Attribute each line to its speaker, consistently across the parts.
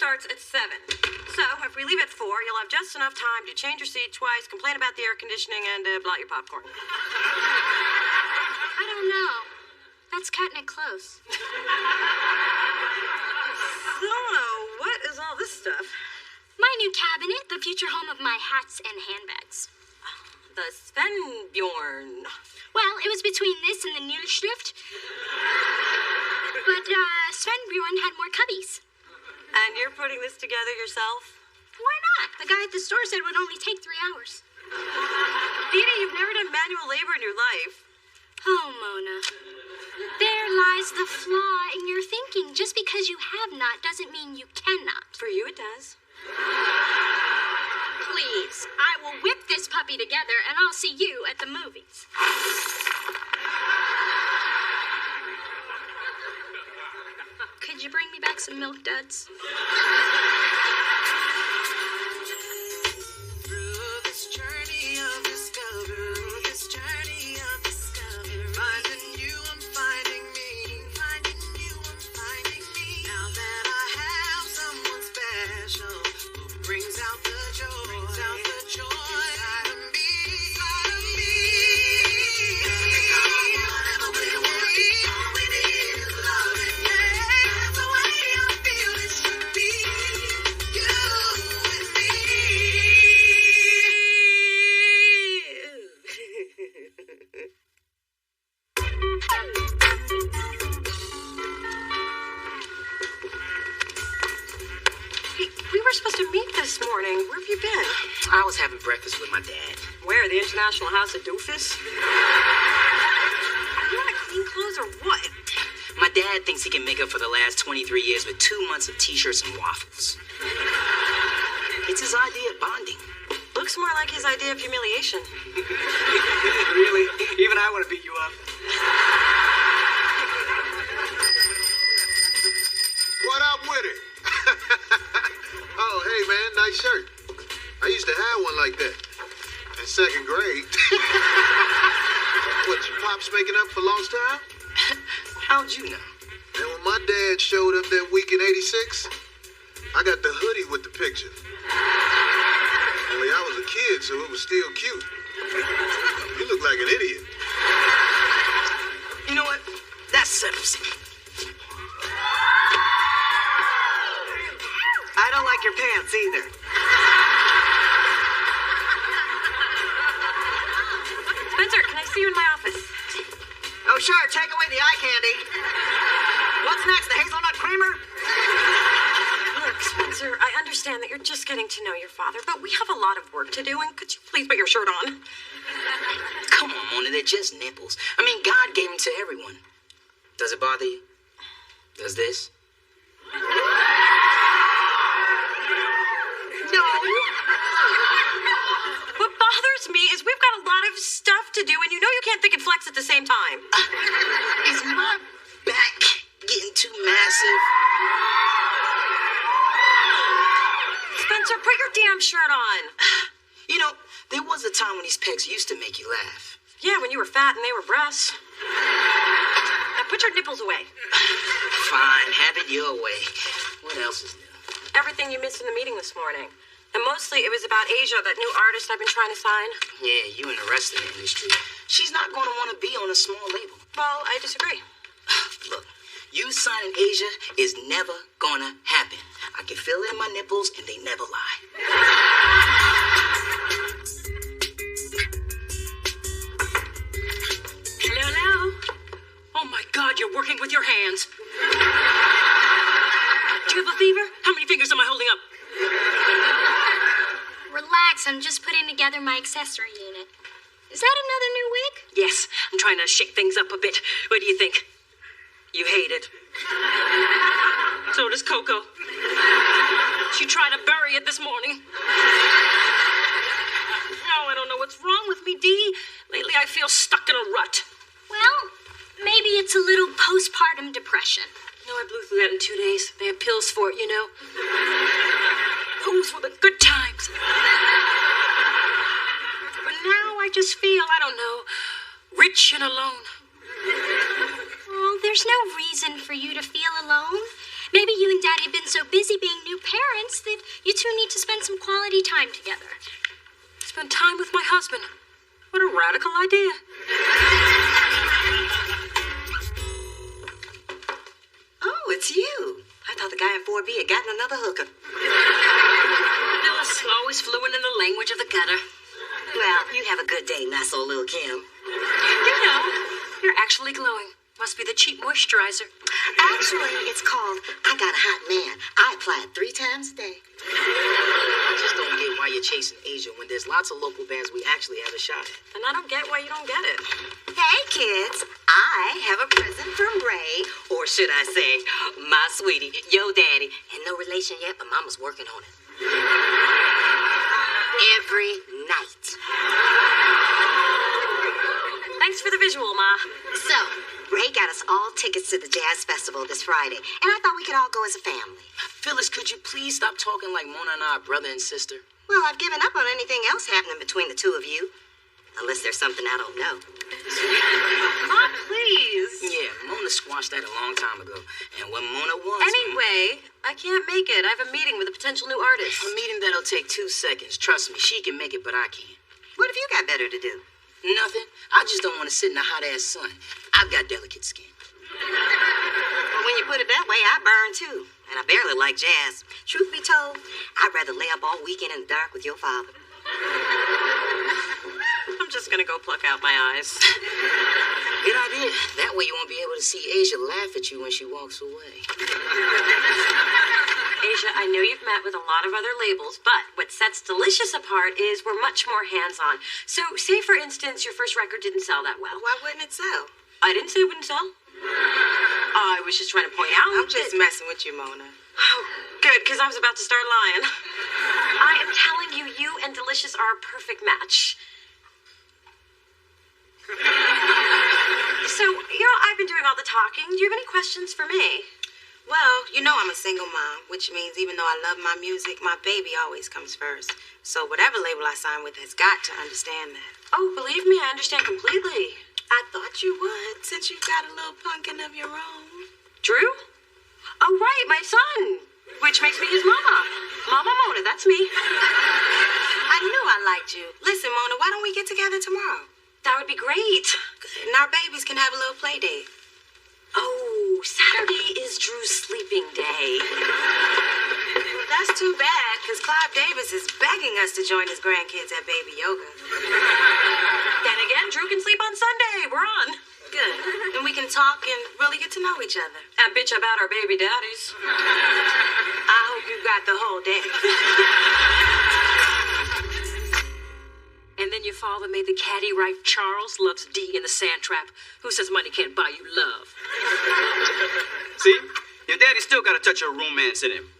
Speaker 1: starts at 7. So, if we leave at 4, you'll have just enough time to change your seat twice, complain about the air conditioning, and blot your popcorn.
Speaker 2: I don't know. That's cutting it close.
Speaker 1: So, what is all this stuff?
Speaker 2: My new cabinet, the future home of my hats and handbags.
Speaker 1: The Svenbjorn.
Speaker 2: Well, it was between this and the Nilschrift. But Svenbjorn had more cubbies.
Speaker 1: And you're putting this together yourself?
Speaker 2: Why not? The guy at the store said it would only take 3 hours.
Speaker 1: Dina, you've never done manual labor in your life.
Speaker 2: Oh, Mona. There lies the flaw in your thinking. Just because you have not doesn't mean you cannot.
Speaker 1: For you, it does.
Speaker 2: Please, I will whip this puppy together and I'll see you at the movies. Could you bring me back some Milk Duds?
Speaker 3: I was having breakfast with my dad.
Speaker 1: Where? The International House of Doofus? Are you in clean clothes or what?
Speaker 3: My dad thinks he can make up for the last 23 years with 2 months of t-shirts and waffles. It's his idea of bonding.
Speaker 1: Looks more like his idea of humiliation.
Speaker 3: Really? Even I want to beat you up.
Speaker 4: What up with it? Oh, hey, man, nice shirt. I used to have one like that in 2nd grade. What, your pops making up for lost time?
Speaker 3: How'd you know?
Speaker 4: And when my dad showed up that week in 86, I got the hoodie with the picture. Only I was a kid, so it was still cute. You look like an idiot.
Speaker 3: You know what? That settles it.
Speaker 5: I don't like your pants either.
Speaker 1: Spencer, can I see you in my office?
Speaker 5: Oh, sure. Take away the eye candy. What's next? The hazelnut creamer?
Speaker 1: Look, Spencer, I understand that you're just getting to know your father, but we have a lot of work to do, and could you please put your shirt on?
Speaker 3: Come on, Mona, they're just nipples. I mean, God gave them to everyone. Does it bother you? Does this?
Speaker 1: No. What bothers me is we've got a lot of stuff to do, and you know you can't think and flex at the same time.
Speaker 3: Is my back getting too massive?
Speaker 1: Spencer, put your damn shirt on.
Speaker 3: You know, there was a time when these pecs used to make you laugh.
Speaker 1: Yeah, when you were fat and they were breasts. Now put your nipples away.
Speaker 3: Fine, have it your way. What else is new?
Speaker 1: Everything you missed in the meeting this morning. And mostly it was about Asia, that new artist I've been trying to sign.
Speaker 3: Yeah, you and the rest of the industry. She's not going to want to be on a small label.
Speaker 1: Well, I disagree.
Speaker 3: Look, you signing Asia is never gonna happen. I can feel it in my nipples, and they never lie.
Speaker 1: Hello? Oh my God, you're working with your hands. Do you have a fever? How many fingers am I holding up?
Speaker 2: Relax, I'm just putting together my accessory unit. Is that another new wig?
Speaker 1: Yes, I'm trying to shake things up a bit. What do you think? You hate it. So does Coco. She tried to bury it this morning. Oh, I don't know what's wrong with me, Dee. Lately I feel stuck in a rut.
Speaker 2: Well, maybe it's a little postpartum depression.
Speaker 1: No, I blew through that in 2 days. They have pills for it, you know. Those were the good times. But now I just feel, I don't know, rich and alone.
Speaker 2: Well, there's no reason for you to feel alone. Maybe you and Daddy have been so busy being new parents that you two need to spend some quality time together.
Speaker 1: Spend time with my husband. What a radical idea.
Speaker 5: Oh, it's you. I thought the guy in 4B had gotten another hooker.
Speaker 1: Phyllis always fluent in the language of the gutter.
Speaker 5: Well, you have a good day, not so little Kim.
Speaker 1: You know, you're actually glowing. Must be the cheap moisturizer.
Speaker 5: Actually, it's called I Got a Hot Man. I apply it 3 times a day.
Speaker 3: I just don't get why you're chasing Asia when there's lots of local bands we actually have a shot at.
Speaker 1: And I don't get why you don't get it.
Speaker 5: Hey, kids, I have a present from Ray, or should I say, my sweetie, yo daddy. And no relation yet, but Mama's working on it. Every night.
Speaker 1: Thanks for the visual, Ma.
Speaker 5: So, Ray got us all tickets to the Jazz Festival this Friday, and I thought we could all go as a family.
Speaker 3: Phyllis, could you please stop talking like Mona and I are brother and sister?
Speaker 5: Well, I've given up on anything else happening between the two of you. Unless there's something I don't know.
Speaker 1: Ma, please.
Speaker 3: Yeah, Mona squashed that a long time ago. And when Mona was...
Speaker 1: Anyway, I can't make it. I have a meeting with a potential new artist.
Speaker 3: A meeting that'll take 2 seconds. Trust me, she can make it, but I can't.
Speaker 5: What have you got better to do?
Speaker 3: Nothing. I just don't want to sit in the hot-ass sun. I've got delicate skin.
Speaker 5: Well, when you put it that way, I burn too. And I barely like jazz. Truth be told, I'd rather lay up all weekend in the dark with your father.
Speaker 1: I'm just gonna go pluck out my eyes.
Speaker 3: Good idea. That way you won't be able to see Asia laugh at you when she walks away.
Speaker 1: Asia, I know you've met with a lot of other labels, but what sets Delicious apart is we're much more hands-on. So, say for instance, your first record didn't sell that well.
Speaker 5: Why wouldn't it sell?
Speaker 1: I didn't say it wouldn't sell. I was just trying to point out.
Speaker 5: I'm just messing with you, Mona.
Speaker 1: Oh, good, because I was about to start lying. I am telling you, you and Delicious are a perfect match. So, I've been doing all the talking. Do you have any questions for me?
Speaker 5: Well, you know I'm a single mom, which means even though I love my music, my baby always comes first. So whatever label I sign with has got to understand that.
Speaker 1: Oh, believe me, I understand completely.
Speaker 5: I thought you would, since you've got a little pumpkin of your own.
Speaker 1: Drew? Oh, right, my son. Which makes me his mama. Mama Mona, that's me.
Speaker 5: I knew I liked you. Listen, Mona, why don't we get together tomorrow?
Speaker 1: That would be great.
Speaker 5: And our babies can have a little play date.
Speaker 1: Oh, Saturday is Drew's sleeping day.
Speaker 5: Well, that's too bad, because Clive Davis is begging us to join his grandkids at baby yoga.
Speaker 1: Then again, Drew can sleep on Sunday. We're on.
Speaker 5: Good. And we can talk and really get to know each other.
Speaker 1: And bitch about our baby daddies.
Speaker 5: I hope you got the whole day.
Speaker 1: And then your father made the caddy right. Charles loves D in the sand trap. Who says money can't buy you love?
Speaker 6: See? Your daddy still got a touch of romance in him.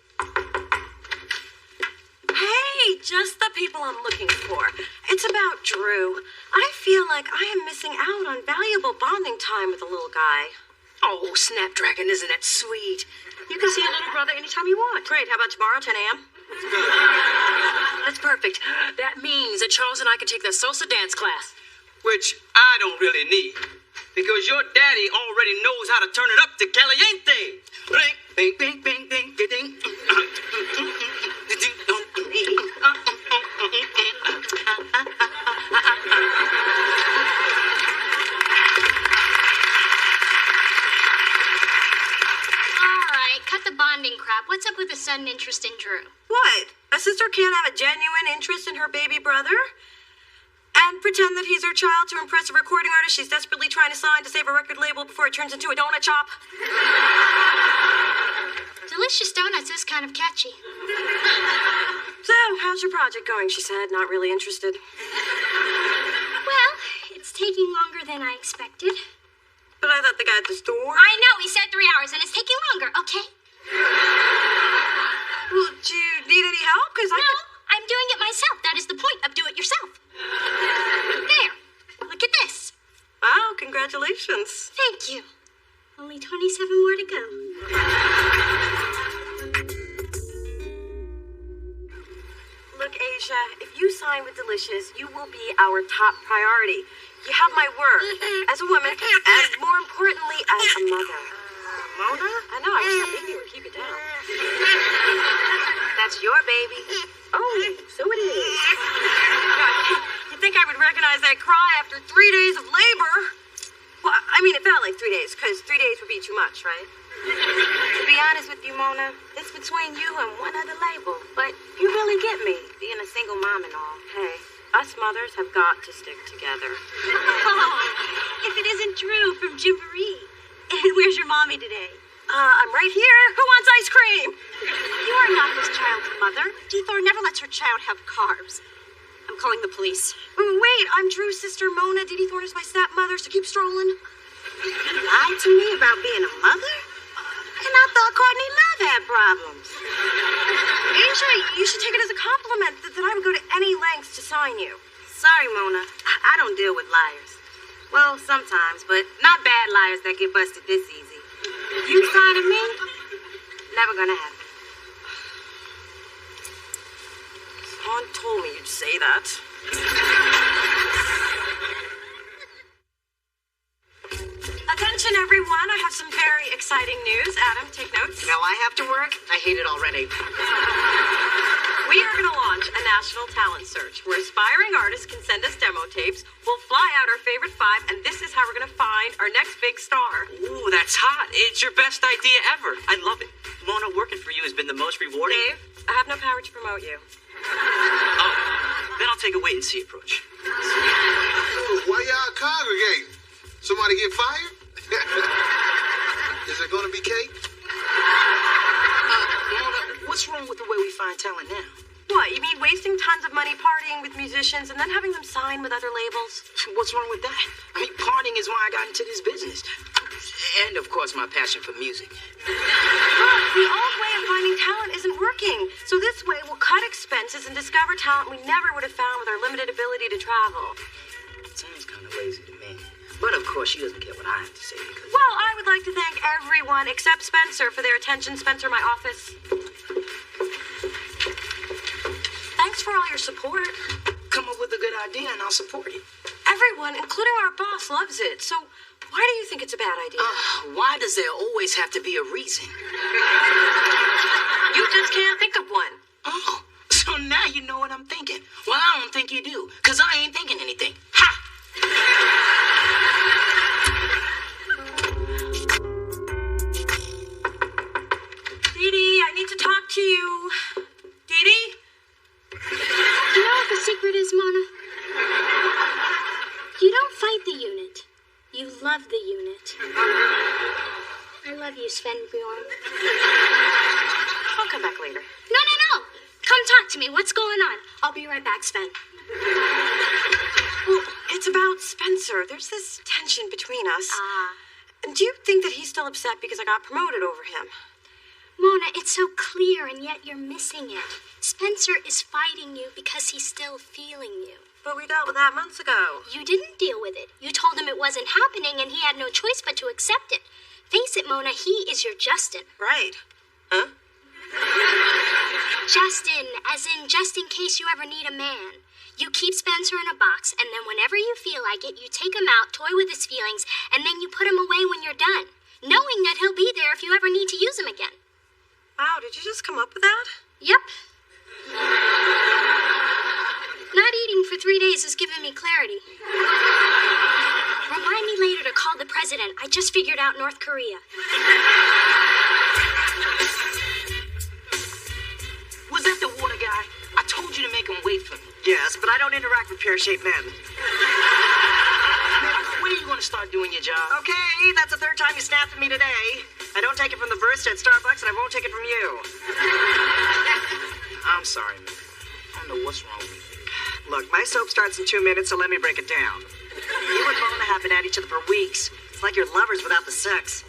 Speaker 1: Hey, just the people I'm looking for. It's about Drew. I feel like I am missing out on valuable bonding time with the little guy. Oh, Snapdragon, isn't that sweet? You can see your little brother anytime you want. Great, how about tomorrow, 10 a.m.? That's perfect. That means that Charles and I can take the salsa dance class.
Speaker 6: Which I don't really need. Because your daddy already knows how to turn it up to caliente. Ring, bing, bing, bing, bing, ding.
Speaker 2: Cut the bonding crap. What's up with the sudden interest in Drew?
Speaker 1: What? A sister can't have a genuine interest in her baby brother? And pretend that he's her child to impress a recording artist she's desperately trying to sign to save a record label before it turns into a donut shop?
Speaker 2: Delicious Donuts is kind of catchy.
Speaker 1: So, how's your project going? She said, not really interested.
Speaker 2: Well, it's taking longer than I expected.
Speaker 1: But I thought the guy at the store...
Speaker 2: I know, he said 3 hours, and it's taking longer, okay?
Speaker 1: Well, do you need any help? Because
Speaker 2: No, I'm doing it myself. That is the point of do it yourself. There. Look at this.
Speaker 1: Wow, congratulations.
Speaker 2: Thank you. Only 27 more to go.
Speaker 1: Look, Asia, if you sign with Delicious, you will be our top priority. You have my word as a woman, and more importantly, as a mother.
Speaker 5: Mona?
Speaker 1: I know, I wish that baby would keep it down. I cry after 3 days of labor. Well, I mean, it felt like 3 days, because 3 days would be too much, right?
Speaker 5: To be honest with you, Mona, it's between you and one other label. But you really get me, being a single mom and all.
Speaker 1: Hey, us mothers have got to stick together.
Speaker 2: Oh, if it isn't Drew from Gymboree. And where's your mommy today?
Speaker 1: I'm right here. Who wants ice cream?
Speaker 2: You are not this child's mother. Dethor never lets her child have carbs. I'm calling the police.
Speaker 1: Wait, I'm Drew's sister, Mona. Dee Dee Thorne is my stepmother, so keep strolling.
Speaker 5: You lied to me about being a mother? And I thought Courtney Love had problems.
Speaker 1: Asia, you should take it as a compliment that I would go to any lengths to sign you.
Speaker 5: Sorry, Mona. I don't deal with liars. Well, sometimes, but not bad liars that get busted this easy. You signing me? Never gonna happen.
Speaker 1: Someone told me you'd say that. Attention, everyone. I have some very exciting news. Adam, take notes.
Speaker 3: Now I have to work? I hate it already.
Speaker 1: We are going to launch a national talent search where aspiring artists can send us demo tapes. We'll fly out our favorite 5, and this is how we're going to find our next big star.
Speaker 6: Ooh, that's hot. It's your best idea ever. I love it. Mona, working for you has been the most rewarding.
Speaker 1: Dave, I have no power to promote you.
Speaker 6: Oh, then I'll take a wait-and-see approach.
Speaker 4: Why y'all congregating? Somebody get fired? Is it gonna be cake?
Speaker 3: Mona, what's wrong with the way we find talent now?
Speaker 1: What, you mean wasting tons of money partying with musicians and then having them sign with other labels?
Speaker 3: What's wrong with that? I mean, partying is why I got into this business. And, of course, my passion for music.
Speaker 1: Look, the old way of finding talent isn't working. So this way, we'll cut expenses and discover talent we never would have found with our limited ability to travel.
Speaker 3: Sounds kind of lazy to me. But, of course, she doesn't care what I have to say because...
Speaker 1: Well, I would like to thank everyone except Spencer for their attention. Spencer, my office. Thanks for all your support.
Speaker 3: Come up with a good idea and I'll support it.
Speaker 1: Everyone, including our boss, loves it. So why do you think it's a bad idea?
Speaker 3: Why does there always have to be a reason?
Speaker 1: You just can't think of one.
Speaker 3: Oh, so now you know what I'm thinking. Well, I don't think you do, because I ain't thinking anything. Ha!
Speaker 1: Dee Dee, I need to talk to you. Dee Dee?
Speaker 2: You know what the secret is, Mona? You don't fight the unit. You love the unit. I love you, Sven Bjorn.
Speaker 1: I'll come back later.
Speaker 2: No. Come talk to me. What's going on? I'll be right back, Sven.
Speaker 1: Well, it's about Spencer. There's this tension between us. And do you think that he's still upset because I got promoted over him?
Speaker 2: Mona, it's so clear, and yet you're missing it. Spencer is fighting you because he's still feeling you.
Speaker 1: But we dealt with that months ago.
Speaker 2: You didn't deal with it. You told him it wasn't happening, and he had no choice but to accept it. Face it, Mona, he is your Justin.
Speaker 1: Right. Huh?
Speaker 2: Justin, as in just in case you ever need a man. You keep Spencer in a box, and then whenever you feel like it, you take him out, toy with his feelings, and then you put him away when you're done, knowing that he'll be there if you ever need to use him again.
Speaker 1: Wow, did you just come up with that?
Speaker 2: Yep. Not eating for 3 days has given me clarity. Remind me later to call the president. I just figured out North Korea.
Speaker 3: Was that the water guy? I told you to make him wait for me.
Speaker 7: Yes, but I don't interact with pear-shaped men.
Speaker 3: When are you going to start doing your job?
Speaker 7: Okay, that's the third time you snapped at me today. I don't take it from the barista at Starbucks, and I won't take it from you.
Speaker 3: I'm sorry, man. I don't know what's wrong with you.
Speaker 7: Look, my soap starts in 2 minutes, so let me break it down. You and Mona have been at each other for weeks. It's like you're lovers without the sex.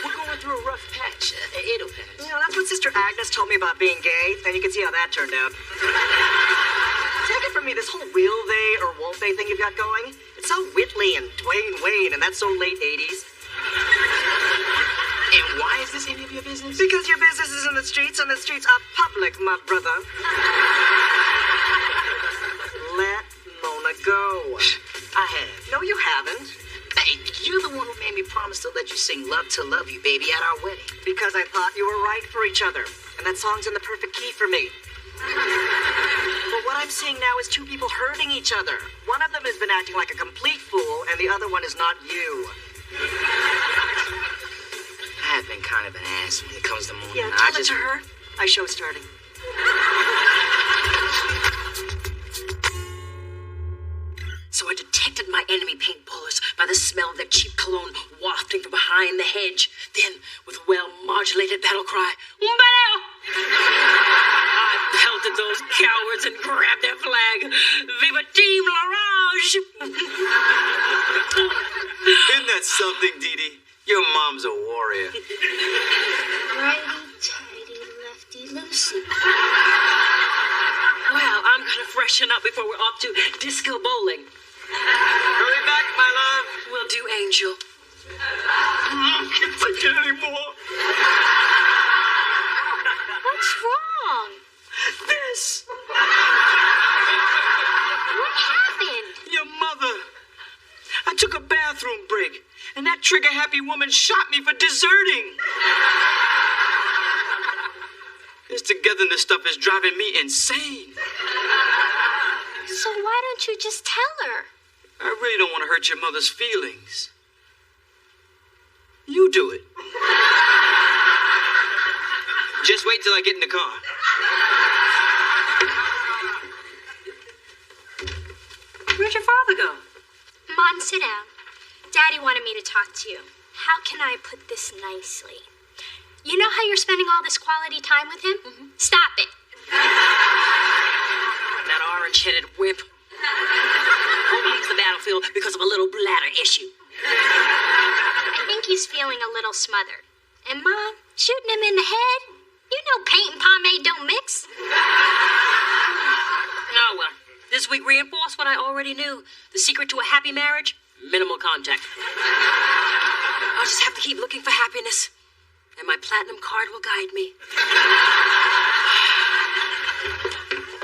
Speaker 3: We're going through a rough patch. It'll pass.
Speaker 7: You know, that's what Sister Agnes told me about being gay, and you can see how that turned out. Take it from me, this whole will they or won't they thing you've got going, it's so Whitley and Dwayne Wayne, and that's so late 80s.
Speaker 3: And why is this any of your business?
Speaker 7: Because your business is in the streets, and the streets are public, my brother. Let Mona go.
Speaker 3: I have.
Speaker 7: No, you haven't.
Speaker 3: Hey, you're the one who made me promise to let you sing Love to Love You, baby, at our wedding.
Speaker 7: Because I thought you were right for each other, and that song's in the perfect key for me. But what I'm seeing now is two people hurting each other. One of them has been acting like a complete fool, and the other one is not you.
Speaker 3: I've been kind of an ass when it comes to Mona.
Speaker 7: Yeah, tell it to her. My show's starting.
Speaker 1: So I detected my enemy paintballers by the smell of their cheap cologne wafting from behind the hedge. Then, with a well-modulated battle cry, "Umbel!" I pelted those cowards and grabbed their flag. Viva Team L'Orange!
Speaker 6: Isn't that something, Dee Dee? Your mom's a warrior.
Speaker 2: Righty-tighty, lefty-loosey.
Speaker 1: Well, I'm gonna freshen up before we're off to disco bowling.
Speaker 6: Hurry back, my love.
Speaker 1: Will do, Angel.
Speaker 6: Can't take it anymore.
Speaker 2: What's wrong?
Speaker 6: This.
Speaker 2: What happened?
Speaker 6: Your mother. I took a bathroom break, and that trigger-happy woman shot me for deserting. This togetherness stuff is driving me insane.
Speaker 2: So why don't you just tell her?
Speaker 6: I really don't want to hurt your mother's feelings. You do it. Just wait till I get in the car.
Speaker 1: Where'd your father go?
Speaker 2: Mom, sit down. Daddy wanted me to talk to you. How can I put this nicely? You know how you're spending all this quality time with him? Mm-hmm. Stop it.
Speaker 1: That orange-headed whip. Who leaves the battlefield because of a little bladder issue?
Speaker 2: I think he's feeling a little smothered. And Mom, shooting him in the head? You know paint and pomade don't mix.
Speaker 1: Oh, well. This week reinforced what I already knew. The secret to a happy marriage? Minimal contact. I'll just have to keep looking for happiness. And my platinum card will guide me.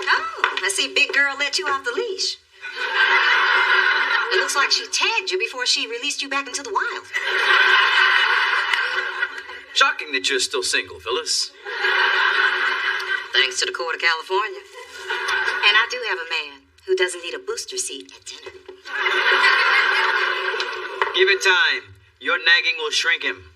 Speaker 5: Oh, I see Big Girl let you off the leash. It looks like she tagged you before she released you back into the wild.
Speaker 6: Shocking that you're still single, Phyllis.
Speaker 5: Thanks to the court of California. And I do have a man who doesn't need a booster seat at dinner.
Speaker 6: Give it time. Your nagging will shrink him.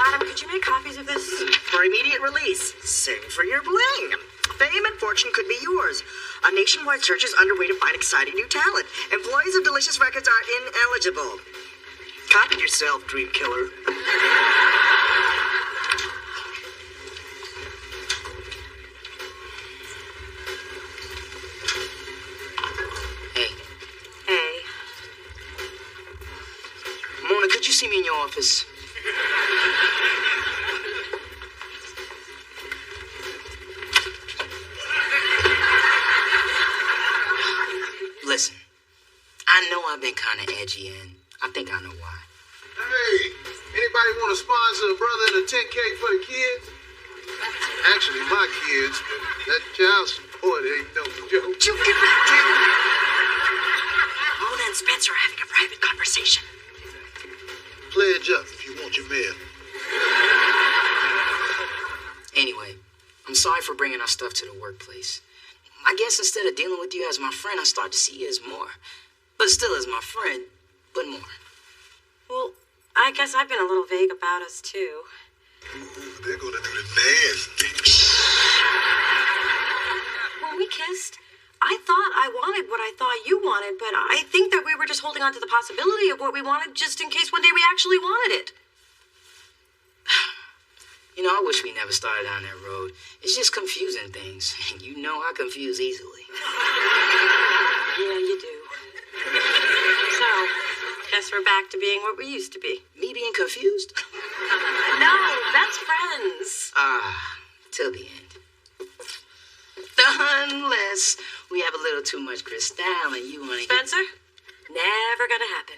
Speaker 1: Adam, could you make copies of this?
Speaker 7: For immediate release, sing for your bling. Fame and fortune could be yours. A nationwide search is underway to find exciting new talent. Employees of Delicious Records are ineligible. Copy yourself, dream killer.
Speaker 5: Hey.
Speaker 3: Mona, could you see me in your office? Listen, I know I've been kind of edgy, and I think I know why.
Speaker 4: Hey, anybody want to sponsor a brother in a 10K for the kids? Actually, my kids, but that child support ain't no joke.
Speaker 1: You get back down. Mona and Spencer are having a private conversation.
Speaker 4: Pledge up if you want your mail.
Speaker 3: Anyway, I'm sorry for bringing our stuff to the workplace. I guess instead of dealing with you as my friend, I start to see you as more. But still as my friend, but more.
Speaker 1: Well, I guess I've been a little vague about us, too.
Speaker 4: Ooh, they're gonna do the nasty.
Speaker 1: When we kissed, I thought I wanted what I thought you wanted, but I think that we were just holding on to the possibility of what we wanted just in case one day we actually wanted it.
Speaker 3: You know, I wish we never started down that road. It's just confusing things. You know I confuse easily.
Speaker 1: Yeah, you do. So, guess we're back to being what we used to be.
Speaker 3: Me being confused?
Speaker 1: No, that's friends.
Speaker 3: Till the end. Unless we have a little too much Cristal and you want to...
Speaker 1: Spencer? Never gonna happen.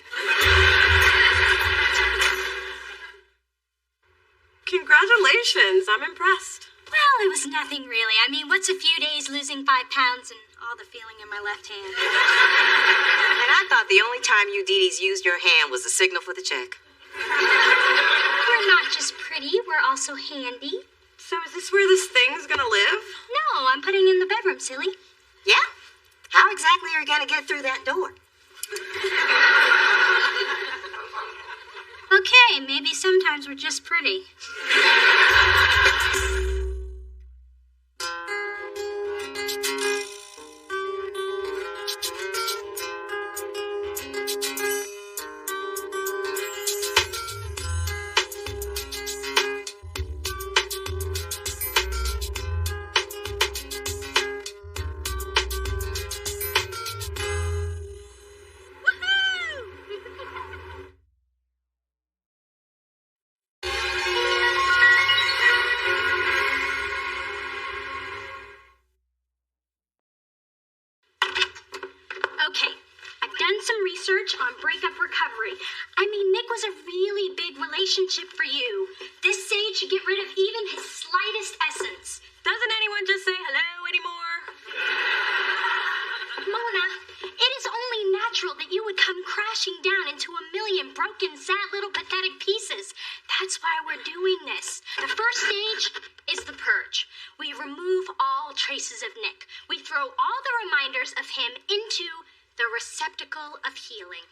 Speaker 1: Congratulations, I'm impressed.
Speaker 2: Well, it was nothing really. I mean, what's a few days losing 5 pounds and all the feeling in my left hand?
Speaker 5: And I thought the only time you Dee Dee's used your hand was the signal for the check.
Speaker 2: You're not just pretty. pretty, we're also handy.
Speaker 1: So is this where this thing's gonna live?
Speaker 2: No, I'm putting in the bedroom, silly.
Speaker 7: Yeah? How exactly are you going to get through that door?
Speaker 2: Okay, maybe sometimes we're just pretty. Okay, I've done some research on breakup recovery. I mean, Nick was a really big relationship for you. This sage should get rid of even his slightest essence.
Speaker 1: Doesn't anyone just say hello anymore?
Speaker 2: Mona, it is only natural that you would come crashing down into a million broken, sad little pathetic pieces. That's why we're doing this. The first stage is the purge. We remove all traces of Nick. We throw all the reminders of him into the receptacle of healing.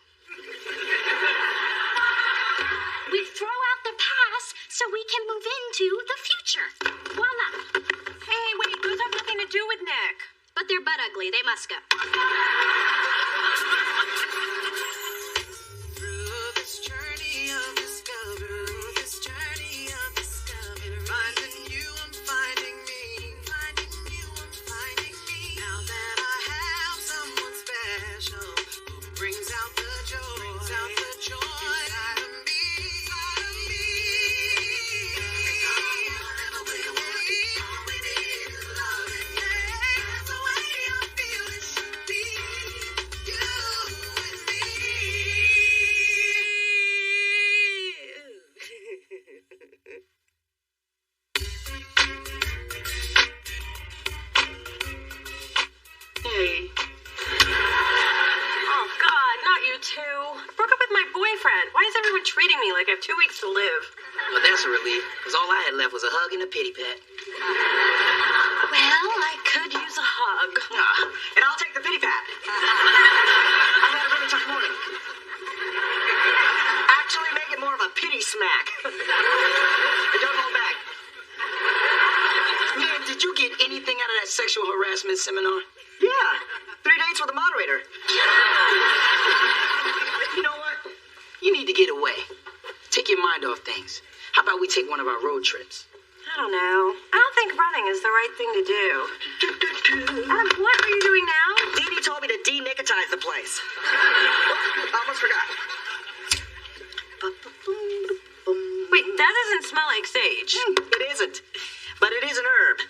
Speaker 2: We throw out the past so we can move into the future. Voila.
Speaker 1: Hey, wait, those have nothing to do with Nick.
Speaker 2: But they're butt ugly. They must go.
Speaker 1: Oh, God, not you two. I broke up with my boyfriend. Why is everyone treating me like I have 2 weeks to live?
Speaker 3: Well, that's a relief, because all I had left was a hug and a pity pat.
Speaker 1: Well, I could use a hug.
Speaker 7: And I'll take the pity pat. I had a really tough morning. Actually, make it more of a pity smack. And don't hold back.
Speaker 3: Man, did you get anything out of that sexual harassment seminar?
Speaker 7: Yeah, 3 dates with a moderator.
Speaker 3: You know what? You need to get away. Take your mind off things. How about we take one of our road trips?
Speaker 1: I don't know. I don't think running is the right thing to do. Adam, what are you doing now?
Speaker 7: Dee Dee told me to de-nickotize the place. Oh, almost forgot.
Speaker 1: Wait, that doesn't smell like sage.
Speaker 7: It isn't. But it is an herb. If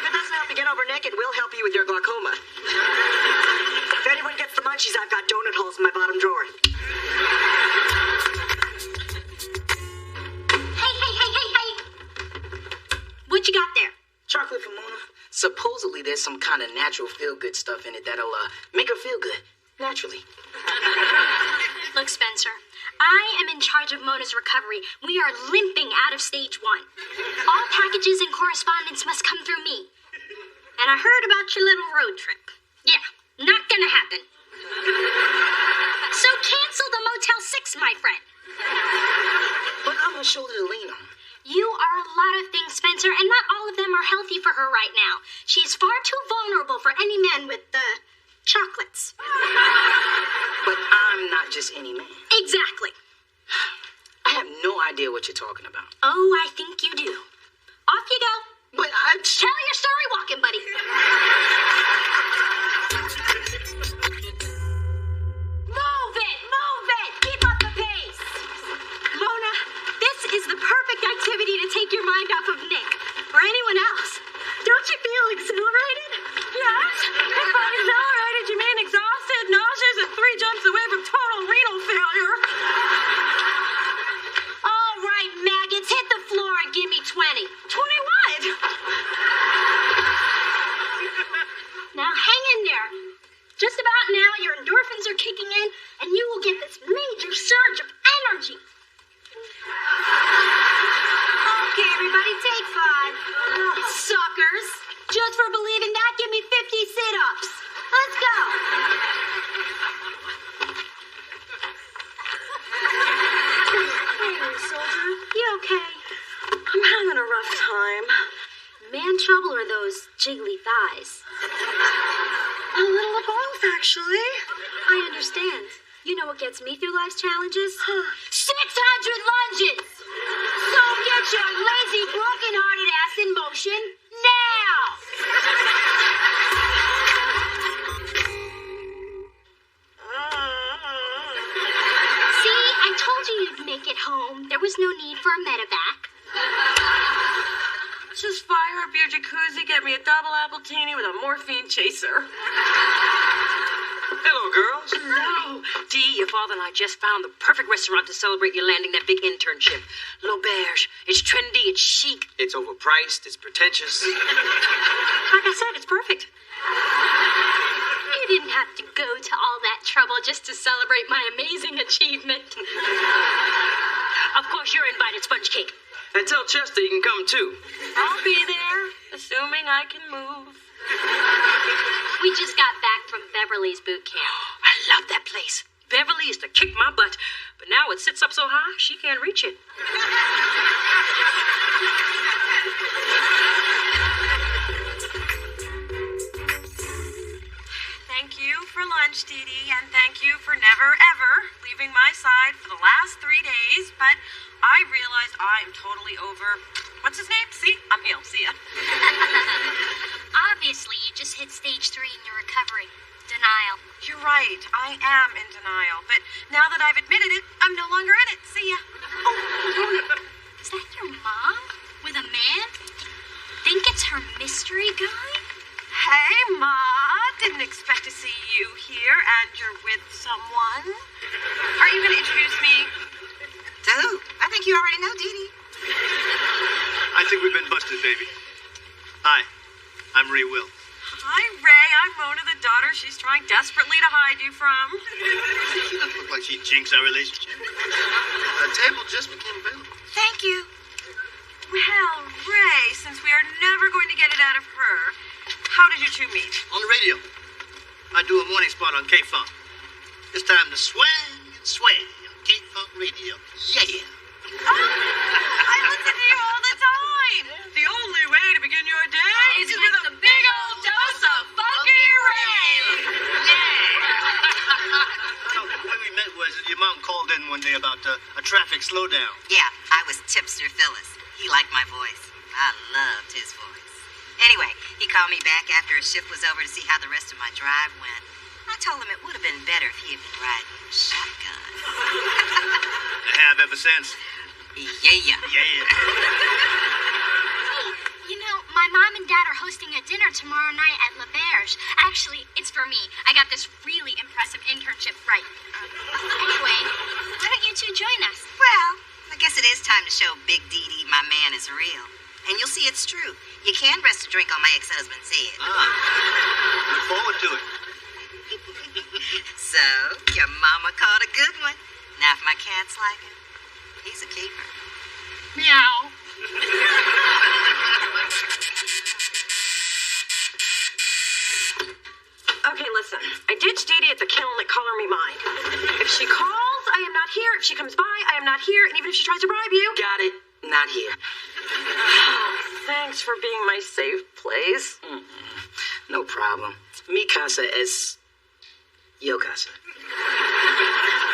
Speaker 7: it doesn't help you get over Nick, it will help you with your glaucoma. If anyone gets the munchies, I've got donut holes in my bottom drawer.
Speaker 2: Hey. What you got there?
Speaker 3: Chocolate for Mona. Supposedly there's some kind of natural feel-good stuff in it that'll make her feel good. Naturally.
Speaker 2: Look, Spencer, I am in charge of Mona's recovery. We are limping out of stage 1. All packages and correspondence must come through me. And I heard about your little road trip. Yeah, not gonna happen. So cancel the Motel 6, my friend.
Speaker 3: But I'm a shoulder to lean on.
Speaker 2: You are a lot of things, Spencer, and not all of them are healthy for her right now. She is far too vulnerable for any man with, chocolates.
Speaker 3: But I'm not just any man.
Speaker 2: Exactly.
Speaker 3: I have no idea what you're talking about.
Speaker 2: Oh, I think you do. Off you go.
Speaker 3: But I...
Speaker 2: Tell your story walking, buddy. Move it. Keep up the pace. Mona, this is the perfect activity to take your mind off of Nick or anyone else. Don't you feel exhilarated?
Speaker 1: Yes. If I'm exhilarated, you mean exhausted, nauseous, and 3 jumps away from total renal failure.
Speaker 2: All right, maggots, hit the floor and give me 20.
Speaker 1: 20 what?
Speaker 2: Now hang in there. Just about now, your endorphins are kicking in, and you will get this major surge of energy. those jiggly thighs?
Speaker 1: A little of both, actually.
Speaker 2: I understand. You know what gets me through life's challenges? 600 lunges! So get your lazy, broken-hearted ass in motion now! See, I told you you'd make it home. There was no need for a medevac.
Speaker 1: Just fire up your jacuzzi, get me a double appletini with a morphine chaser.
Speaker 6: Hello, girls.
Speaker 1: No. Dee, your father and I just found the perfect restaurant to celebrate you landing that big internship. L'Auberge. It's trendy, it's chic.
Speaker 6: It's overpriced, it's pretentious.
Speaker 1: Like I said, it's perfect.
Speaker 2: You didn't have to go to all that trouble just to celebrate my amazing achievement.
Speaker 1: Of course, you're invited, Sponge Cake.
Speaker 6: And tell Chester he can come too.
Speaker 1: I'll be there, assuming I can move.
Speaker 2: We just got back from Beverly's boot camp.
Speaker 1: I love that place. Beverly used to kick my butt, but now it sits up so high, she can't reach it. Thank you for lunch, Dee Dee, and thank you for never, ever leaving my side for the last 3 days, but I realized I am totally over... What's his name? See? I'm healed. See ya.
Speaker 2: Obviously, you just hit stage 3 in your recovery. Denial.
Speaker 1: You're right. I am in denial. But now that I've admitted it, I'm no longer in it. See ya.
Speaker 2: Is that your mom? With a man? Think it's her mystery guy?
Speaker 1: Hey, Ma. Didn't expect to see you here, and you're with someone. Are you going to introduce me?
Speaker 5: To who? I think you already know, Dee Dee.
Speaker 8: I think we've been busted, baby. Hi, I'm Ray Will.
Speaker 1: Hi, Ray. I'm Mona, the daughter she's trying desperately to hide you from.
Speaker 8: She doesn't look like she jinxed our relationship.
Speaker 4: The table just became available.
Speaker 5: Thank you.
Speaker 1: Well, Ray, since we are never going to get it out of her, how did you two meet?
Speaker 8: On the radio. I do a morning spot on K-Funk. It's time to swing and sway on K-Funk Radio. Yeah.
Speaker 1: I listen to you all the time. The only way to begin your day is with a big old dose of Funky Ray.
Speaker 8: So, the way we met was your mom called in one day about a traffic slowdown.
Speaker 5: Yeah, I was Tipster Phyllis. He liked my voice. I loved his voice. Anyway, he called me back after his shift was over to see how the rest of my drive went. I told him it would have been better if he had been riding shotgun.
Speaker 8: I have ever since.
Speaker 5: Yeah.
Speaker 2: You know, my mom and dad are hosting a dinner tomorrow night at L'Auberge. Actually, it's for me. I got this really impressive internship right. Anyway, why don't you two join us?
Speaker 5: Well, I guess it is time to show Big Dee Dee my man is real. And you'll see it's true. You can rest a drink on my ex-husband's head.
Speaker 8: Look forward to it.
Speaker 5: So, your mama caught a good one. Now, if my cat's like him, he's a keeper.
Speaker 2: Meow.
Speaker 1: Okay, listen. I ditched Dee Dee at the kiln at Color Me Mine. If she calls, I am not here. If she comes by, I am not here. And even if she tries to bribe you...
Speaker 3: Got it. Not here.
Speaker 1: Thanks for being my safe place.
Speaker 3: No problem. Mi casa es yo casa.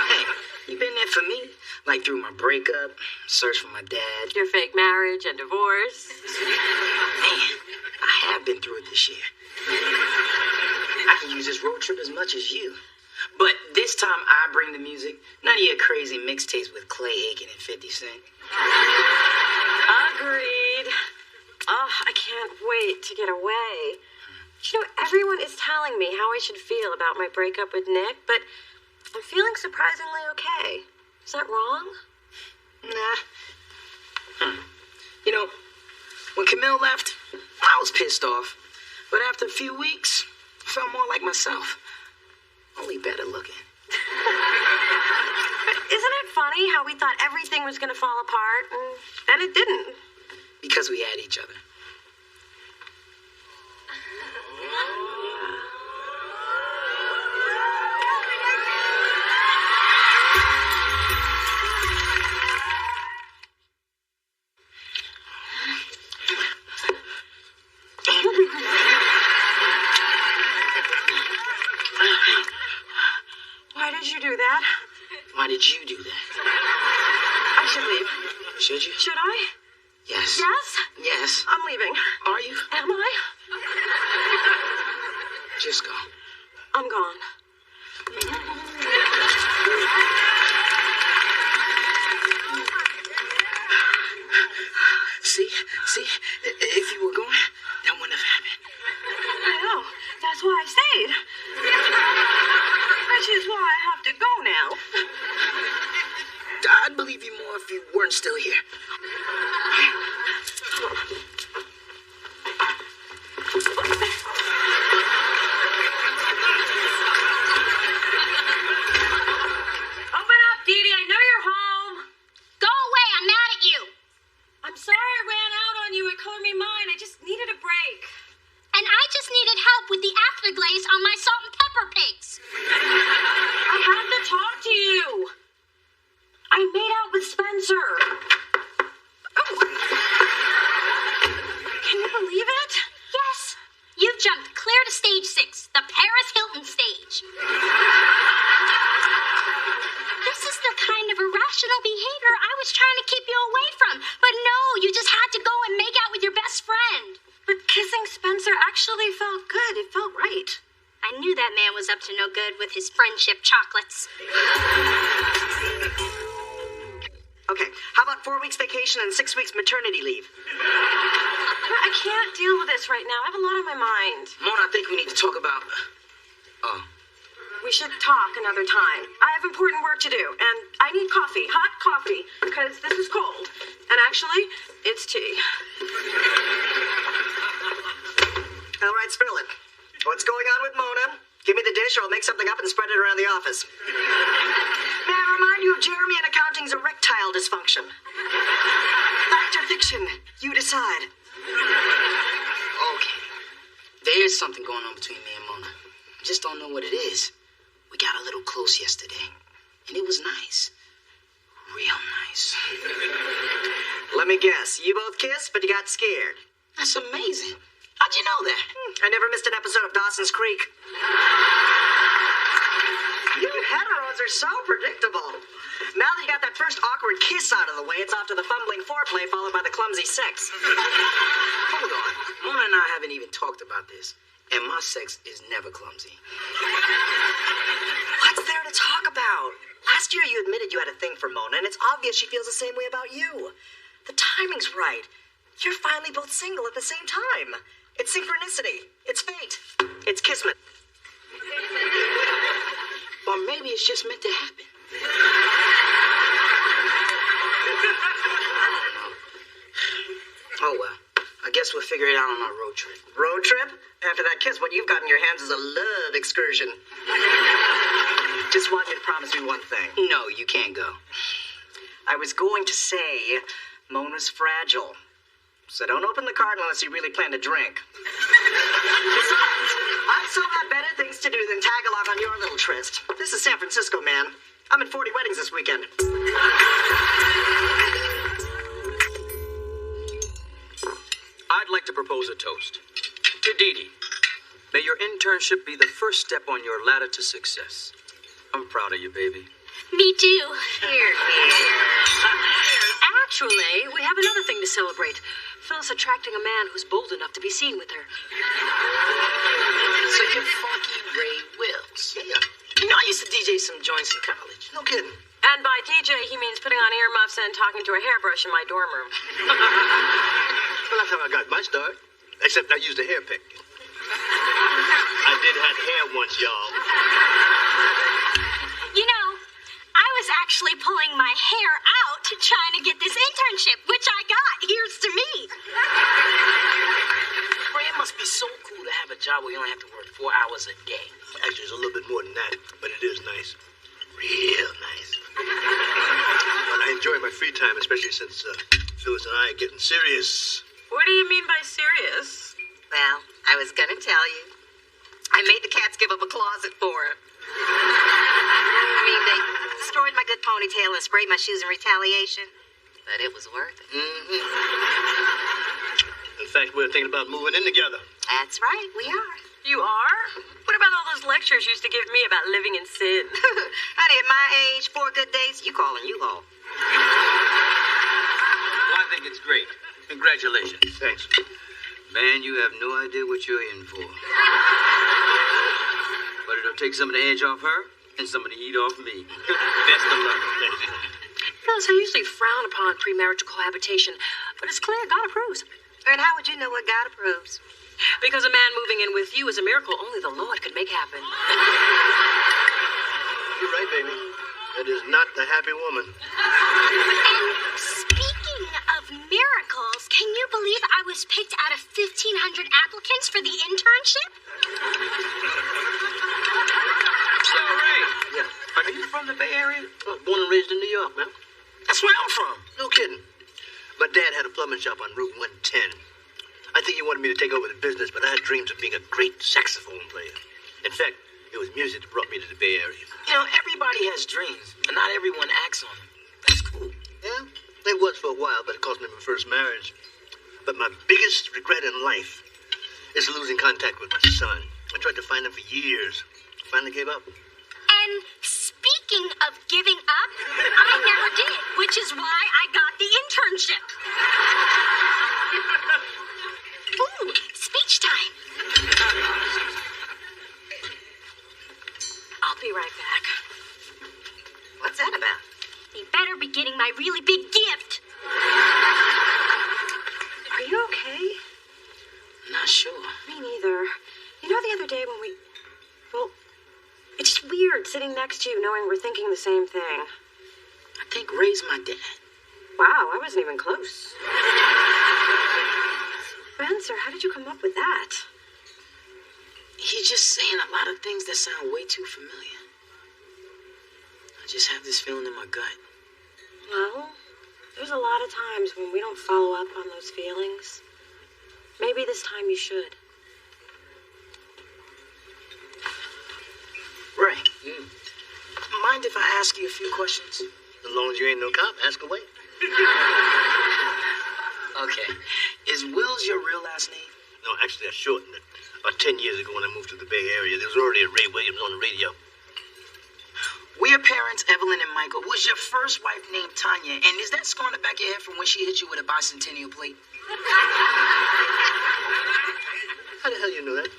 Speaker 3: Hey, you been there for me? Like through my breakup, search for my dad.
Speaker 1: Your fake marriage and divorce.
Speaker 3: Man, I have been through it this year. I can use this road trip as much as you. But this time I bring the music. None of your crazy mixtapes with Clay Aiken and 50 Cent.
Speaker 1: Agreed. Oh, I can't wait to get away. You know, everyone is telling me how I should feel about my breakup with Nick, but I'm feeling surprisingly okay. Is that wrong?
Speaker 3: Nah. You know, when Camille left, I was pissed off. But after a few weeks, I felt more like myself. Only better looking.
Speaker 1: Isn't it funny how we thought everything was going to fall apart, and then it didn't?
Speaker 3: Because we had each other.
Speaker 1: you do that?
Speaker 3: Why did you do that?
Speaker 1: I should leave.
Speaker 3: Should you?
Speaker 1: Should I?
Speaker 3: Yes.
Speaker 1: Yes?
Speaker 3: Yes.
Speaker 1: I'm leaving.
Speaker 3: Are you?
Speaker 1: Am I?
Speaker 3: Just go.
Speaker 1: I'm gone.
Speaker 3: See? If you were going, that wouldn't have happened.
Speaker 1: I know. That's why I stayed. Which is why I have to go now.
Speaker 3: I'd believe you more if you weren't still here.
Speaker 1: Open up, Dee Dee. I know you're home.
Speaker 2: Go away. I'm mad at you.
Speaker 1: I'm sorry I ran out on you. It colored me mine. I just needed a break.
Speaker 2: And I just needed help with the afterglaze on my salt and pepper pigs.
Speaker 1: I have to talk to you. I made out with Spencer. Oh. Can you believe it?
Speaker 2: Yes. You've jumped clear to stage 6, the Paris Hilton stage. This is the kind of irrational behavior I was trying to keep you away from. But no, you just had to go and make out with your best friend.
Speaker 1: But kissing Spencer actually felt good. It felt right.
Speaker 2: I knew that man was up to no good with his friendship chocolates.
Speaker 7: Okay, how about 4 weeks vacation and 6 weeks maternity leave?
Speaker 1: I can't deal with this right now. I have a lot on my mind.
Speaker 3: Mona, I think we need to talk about... Oh.
Speaker 1: We should talk another time. I have important work to do, and I need coffee, hot coffee, because this is cold. And actually, it's tea.
Speaker 7: All right, spill it. What's going on with Mona? Give me the dish or I'll make something up and spread it around the office. May I remind you of Jeremy and accounting's erectile dysfunction? Fact or fiction? You decide.
Speaker 3: Okay. There's something going on between me and Mona. I just don't know what it is. We got a little close yesterday, and it was nice. Real nice.
Speaker 7: Let me guess. You both kissed, but you got scared.
Speaker 3: That's amazing. How'd you know that?
Speaker 7: I never missed an episode of Dawson's Creek. You heteros are so predictable. Now that you got that first awkward kiss out of the way, it's off to the fumbling foreplay followed by the clumsy sex.
Speaker 3: Hold on. Mona and I haven't even talked about this, and my sex is never clumsy.
Speaker 7: What's there to talk about? Last year you admitted you had a thing for Mona, and it's obvious she feels the same way about you. The timing's right. You're finally both single at the same time. It's synchronicity. It's fate. It's kismet.
Speaker 3: Or maybe it's just meant to happen. Oh, well. I guess we'll figure it out on our road trip.
Speaker 7: Road trip? After that kiss, what you've got in your hands is a love excursion. Just want you to promise me one thing.
Speaker 3: No, you can't go.
Speaker 7: I was going to say Mona's fragile. So don't open the card unless you really plan to drink. Besides, I've still got better things to do than tag along on your little tryst. This is San Francisco, man. I'm at 40 weddings this weekend.
Speaker 6: I'd like to propose a toast. To Dee Dee. May your internship be the first step on your ladder to success. I'm proud of you, baby.
Speaker 2: Me too.
Speaker 1: Here. Actually, we have another thing to celebrate. Phyllis attracting a man who's bold enough to be seen with her.
Speaker 3: So you're Funky Ray Wills. Yeah. You know, I used to DJ some joints in college.
Speaker 7: No kidding.
Speaker 1: And by DJ, he means putting on earmuffs and talking to a hairbrush in my dorm room.
Speaker 8: Well, that's how I got my start. Except I used a hair pick. I did have hair once, y'all.
Speaker 2: You know, I was actually pulling my hair out trying to get this internship, which I got. Here's to me.
Speaker 3: Ray, it must be so cool to have a job where you only have to work 4 hours a day.
Speaker 8: Actually, it's a little bit more than that, but it is nice. Real nice. Well, I enjoy my free time, especially since Phyllis and I are getting serious.
Speaker 1: What do you mean by serious?
Speaker 5: Well, I was gonna tell you. I made the cats give up a closet for it. I mean, they destroyed my good ponytail and sprayed my shoes in retaliation. But it was worth it.
Speaker 8: In fact, we're thinking about moving in together.
Speaker 5: That's right, we are.
Speaker 1: You are? What about all those lectures lectures you used to give me about living in sin.
Speaker 3: Honey, at my age, 4 good days, you calling U-Haul.
Speaker 6: Well, I think it's great. Congratulations.
Speaker 8: Thanks.
Speaker 6: Man, you have no idea what you're in for. But it'll take some of the edge off her and some of the heat off me. Best of luck.
Speaker 1: Phyllis, I usually frown upon premarital cohabitation, but it's clear God approves.
Speaker 3: And how would you know what God approves?
Speaker 1: Because a man moving in with you is a miracle only the Lord could make happen.
Speaker 8: You're right, baby. That is not the happy woman.
Speaker 2: And speaking of miracles, can you believe I was picked out of 1,500 applicants for the internship?
Speaker 6: So, Ray,
Speaker 8: Yeah.
Speaker 6: are you from the Bay Area?
Speaker 8: Born and raised in New York, man.
Speaker 6: That's where I'm from.
Speaker 8: No kidding. My dad had a plumbing shop on Route 110. I think he wanted me to take over the business, but I had dreams of being a great saxophone player. In fact, it was music that brought me to the Bay Area.
Speaker 3: You know, everybody has dreams, and not everyone acts on them. That's cool.
Speaker 8: Yeah, it was for a while, but it cost me my first marriage. But my biggest regret in life is losing contact with my son. I tried to find him for years. Finally gave up.
Speaker 2: And speaking of giving up, I never did, which is why I got the internship. Ooh, speech time.
Speaker 1: I'll be right back.
Speaker 3: What's that about?
Speaker 2: They better be getting my really big gift.
Speaker 1: Are you okay?
Speaker 3: Not sure.
Speaker 1: Me neither. You know the other day when well, it's just weird sitting next to you knowing we're thinking the same thing.
Speaker 3: I think Ray's my dad.
Speaker 1: Wow, I wasn't even close. Spencer, how did you come up with that?
Speaker 3: He's just saying a lot of things that sound way too familiar. I just have this feeling in my gut.
Speaker 1: Well, there's a lot of times when we don't follow up on those feelings. Maybe this time you should.
Speaker 3: Ray, mind if I ask you a few questions?
Speaker 8: As long as you ain't no cop, ask away.
Speaker 3: Okay. Is Will's your real last name?
Speaker 8: No, actually, I shortened it. About 10 years ago when I moved to the Bay Area, there was already a Ray Williams on the radio.
Speaker 3: Were your parents, Evelyn and Michael, was your first wife named Tanya? And is that scar on the back of your head from when she hit you with a bicentennial plate?
Speaker 8: How the hell you know that?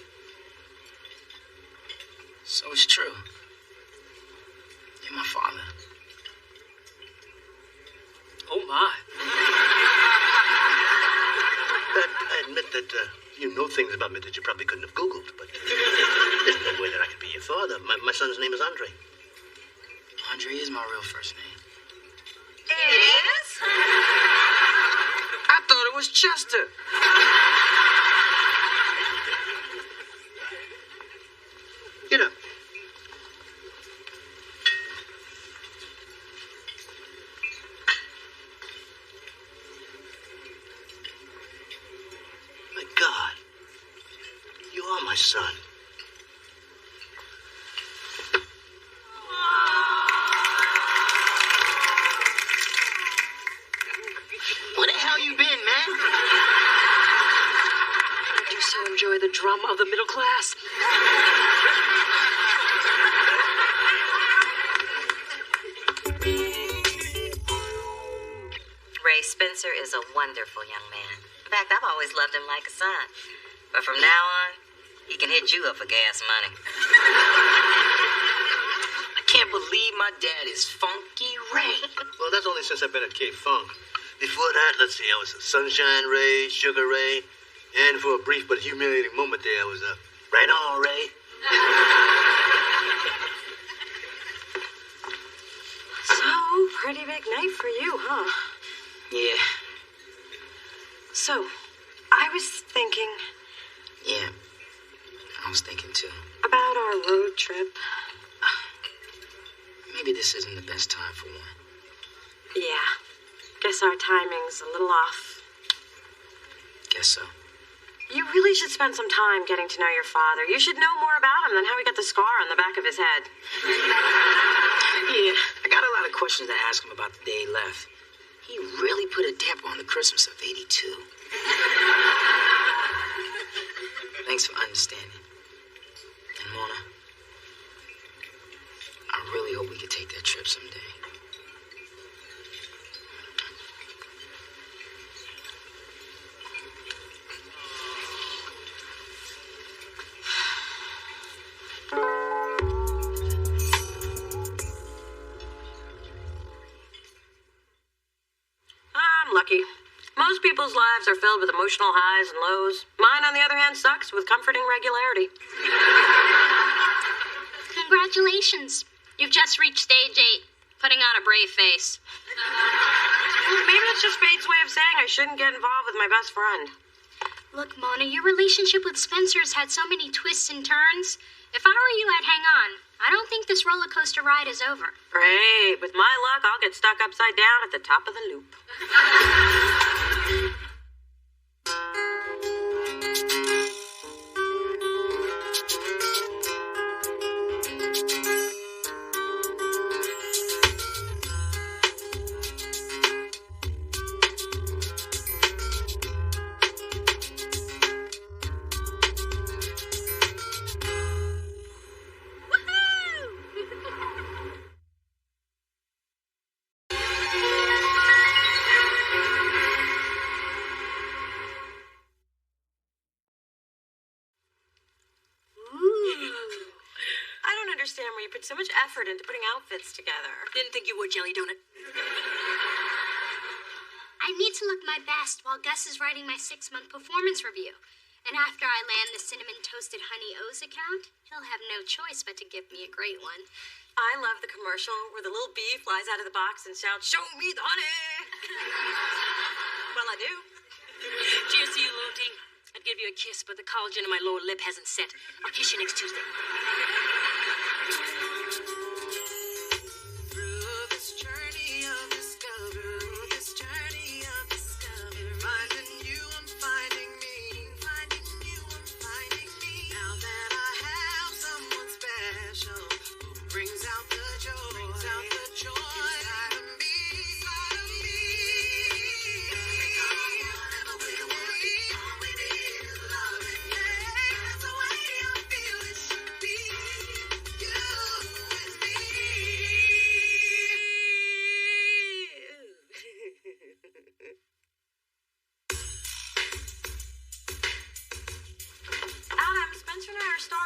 Speaker 3: So it's true. You're my father.
Speaker 6: Oh, my.
Speaker 8: I admit that you know things about me that you probably couldn't have Googled, but there's no way that I could be your father. My son's name is Andre.
Speaker 3: Andre is my real first name.
Speaker 1: It is?
Speaker 3: I thought it was Chester.
Speaker 8: Get up. My God. You are my son.
Speaker 3: Where the hell you been, man?
Speaker 1: I do so enjoy the drama of the middle class.
Speaker 5: Ray Spencer is a wonderful young man. In fact, I've always loved him like a son. But from now on, he can hit you up for gas money.
Speaker 3: I can't believe my dad is Funky Ray.
Speaker 8: Well, that's only since I've been at K-Funk. Before that, let's see, I was a Sunshine Ray, Sugar Ray, and for a brief but humiliating moment there, I was Right On Ray.
Speaker 1: So, pretty big night for you, huh?
Speaker 3: Yeah,
Speaker 1: So, I was thinking
Speaker 3: yeah. I was thinking too.
Speaker 1: about our road trip.
Speaker 3: Maybe this isn't the best time for one.
Speaker 1: Yeah, guess our timing's a little off.
Speaker 3: Guess so.
Speaker 1: You really should spend some time getting to know your father. You should know more about him than how he got the scar on the back of his head.
Speaker 3: Yeah, I got a lot of questions to ask him about the day he left. He really put a damper on the Christmas of '82. Thanks for understanding. And Mona,
Speaker 1: people's lives are filled with emotional highs and lows. Mine, on the other hand, sucks with comforting regularity.
Speaker 2: Congratulations. You've just reached stage 8, putting on a brave face.
Speaker 1: Maybe it's just fate's way of saying I shouldn't get involved with my best friend.
Speaker 2: Look, Mona, your relationship with Spencer's had so many twists and turns. If I were you, I'd hang on. I don't think this roller coaster ride is over.
Speaker 1: Great. With my luck, I'll get stuck upside down at the top of the loop. Where you put so much effort into putting outfits together.
Speaker 9: Didn't think you would, Jelly Donut.
Speaker 2: I need to look my best while Gus is writing my 6-month performance review. And after I land the Cinnamon Toasted Honey O's account, he'll have no choice but to give me a great one.
Speaker 1: I love the commercial where the little bee flies out of the box and shouts, "Show me the honey!" Well, I do.
Speaker 9: Cheers to you, Loyalty. I'd give you a kiss, but the collagen in my lower lip hasn't set. I'll kiss you next Tuesday.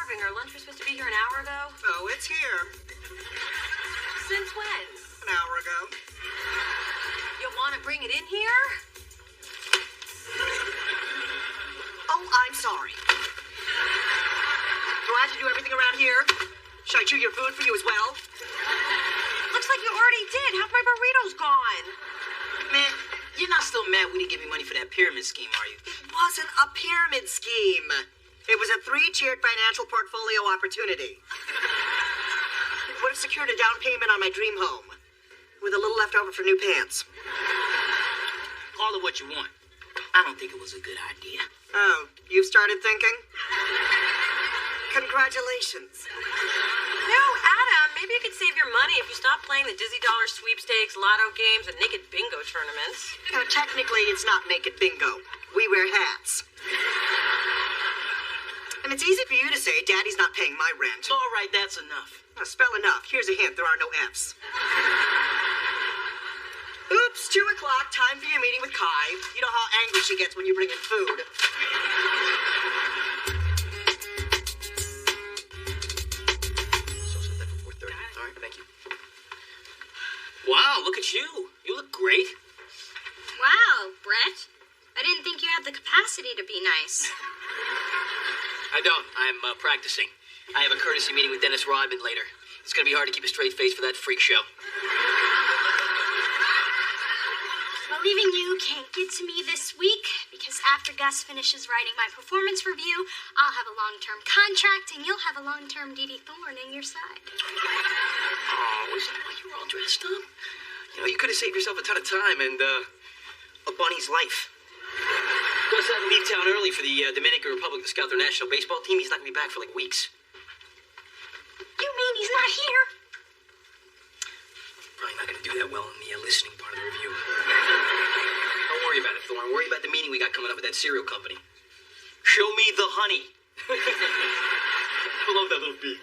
Speaker 1: Our lunch was supposed to be here an hour ago.
Speaker 7: Oh, it's here.
Speaker 1: Since when?
Speaker 7: An hour ago.
Speaker 1: You want to bring it in here?
Speaker 7: Oh, I'm sorry. Do I have to do everything around here? Should I chew your food for you as well?
Speaker 1: Looks like you already did. Half my burrito's gone.
Speaker 3: Man, you're not still mad we didn't give you money for that pyramid scheme, are you?
Speaker 7: It wasn't a pyramid scheme. It was a 3-tiered financial portfolio opportunity. It would have secured a down payment on my dream home, with a little left over for new pants.
Speaker 3: Call it what you want. I don't think it was a good idea.
Speaker 7: Oh, you've started thinking? Congratulations.
Speaker 1: No, Adam, maybe you could save your money if you stop playing the Dizzy Dollar sweepstakes, lotto games, and naked bingo tournaments.
Speaker 7: You know, technically, it's not naked bingo. We wear hats. And it's easy for you to say, Daddy's not paying my rent.
Speaker 3: All right, that's enough.
Speaker 7: Spell enough. Here's a hint. There are no F's. Oops, 2 o'clock. Time for your meeting with Kai. You know how angry she gets when you bring in food.
Speaker 8: So set that for 4:30. All right, thank you.
Speaker 3: Wow, look at you. You look great.
Speaker 2: Wow, Brett. I didn't think you had the capacity to be nice.
Speaker 8: I don't. I'm practicing. I have a courtesy meeting with Dennis Rodman later. It's going to be hard to keep a straight face for that freak show.
Speaker 2: Believing you can't get to me this week, because after Gus finishes writing my performance review, I'll have a long-term contract, and you'll have a long-term Dee Thorne in your side.
Speaker 8: Oh, is that why you were all dressed up? You know, you could have saved yourself a ton of time and, a bunny's life. Gus had to leave town early for the Dominican Republic to scout their national baseball team. He's not going to be back for like weeks.
Speaker 2: You mean he's not here?
Speaker 8: Probably not going to do that well in the listening part of the review. Don't worry about it, Thorne. Worry about the meeting we got coming up with that cereal company. Show me the honey. I love that little bee.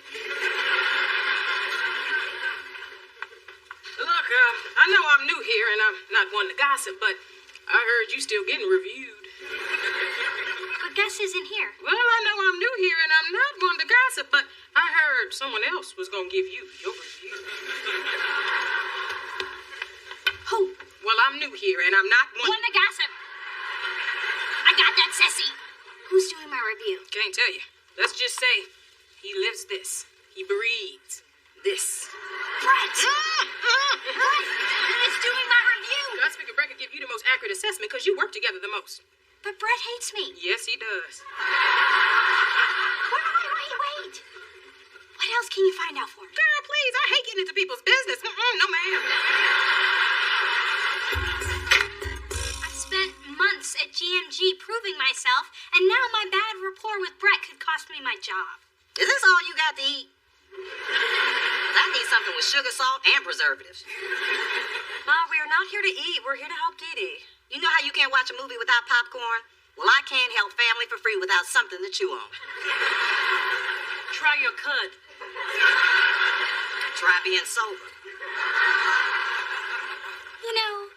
Speaker 9: Look, I know I'm new here and I'm not one to gossip, but I heard you still getting reviewed.
Speaker 2: But Gus isn't here.
Speaker 9: Well, I know I'm new here and I'm not one to gossip, but I heard someone else was going to give you your review.
Speaker 2: Who?
Speaker 9: Well, I'm new here and I'm not one
Speaker 2: to gossip. got that, Ceci. Who's doing my review?
Speaker 9: Can't tell you. Let's just say he lives this. He breathes this.
Speaker 2: Brett! Who's doing my review?
Speaker 9: I figure Brett could give you the most accurate assessment because you work together the most.
Speaker 2: But Brett hates me.
Speaker 9: Yes, he does.
Speaker 2: Wait. What else can you find out for me?
Speaker 9: Girl, please, I hate getting into people's business. No, ma'am.
Speaker 2: I spent months at GMG proving myself, and now my bad rapport with Brett could cost me my job.
Speaker 7: Is this all you got to eat? I need something with sugar, salt, and preservatives.
Speaker 1: Ma, we are not here to eat. We're here to help Dee Dee.
Speaker 7: You know how you can't watch a movie without popcorn? Well, I can't help family for free without something to chew on.
Speaker 9: Try your cud.
Speaker 7: Try being sober.
Speaker 2: You know,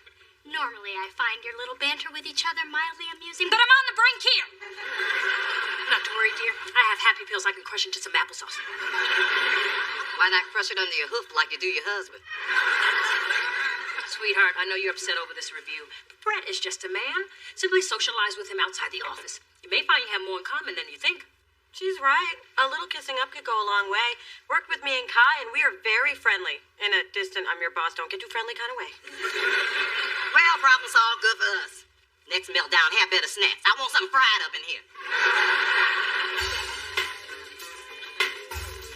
Speaker 2: normally I find your little banter with each other mildly amusing, but I'm on the brink here.
Speaker 9: Not to worry, dear. I have happy pills I can crush into some applesauce.
Speaker 7: Why not crush it under your hoof like you do your husband?
Speaker 9: Sweetheart, I know you're upset over this review, but Brett is just a man. Simply socialize with him outside the office. You may find you have more in common than you think.
Speaker 1: She's right. A little kissing up could go a long way. Worked with me and Kai, and we are very friendly. In a distant, I'm your boss, don't get too friendly kind of way.
Speaker 7: Well, problem solved, good for us. Next meltdown, have better snacks. I want something fried up in here.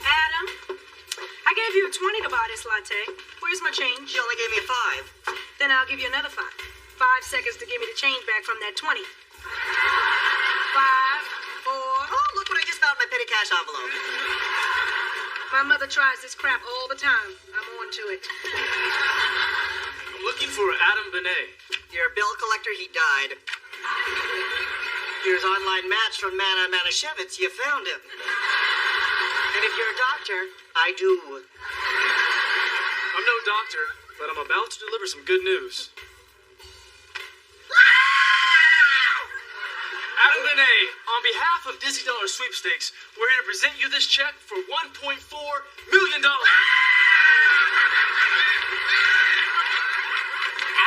Speaker 10: Adam, I gave you a 20 to buy this latte. Where's my change?
Speaker 7: You only gave me a 5.
Speaker 10: Then I'll give you another 5. 5 seconds to give me the change back from that 20. 5, 4.
Speaker 7: Oh, look what I just found in my petty cash envelope.
Speaker 10: My mother tries this crap all the time. I'm on to it.
Speaker 11: I'm looking for Adam Benet.
Speaker 7: You're a bill collector, he died. Here's online match from Mana Manischewitz. You found him. And if you're a doctor, I do.
Speaker 11: I'm no doctor, but I'm about to deliver some good news. Adam Benet, on behalf of Dizzy Dollar Sweepstakes, we're here to present you this check for $1.4 million.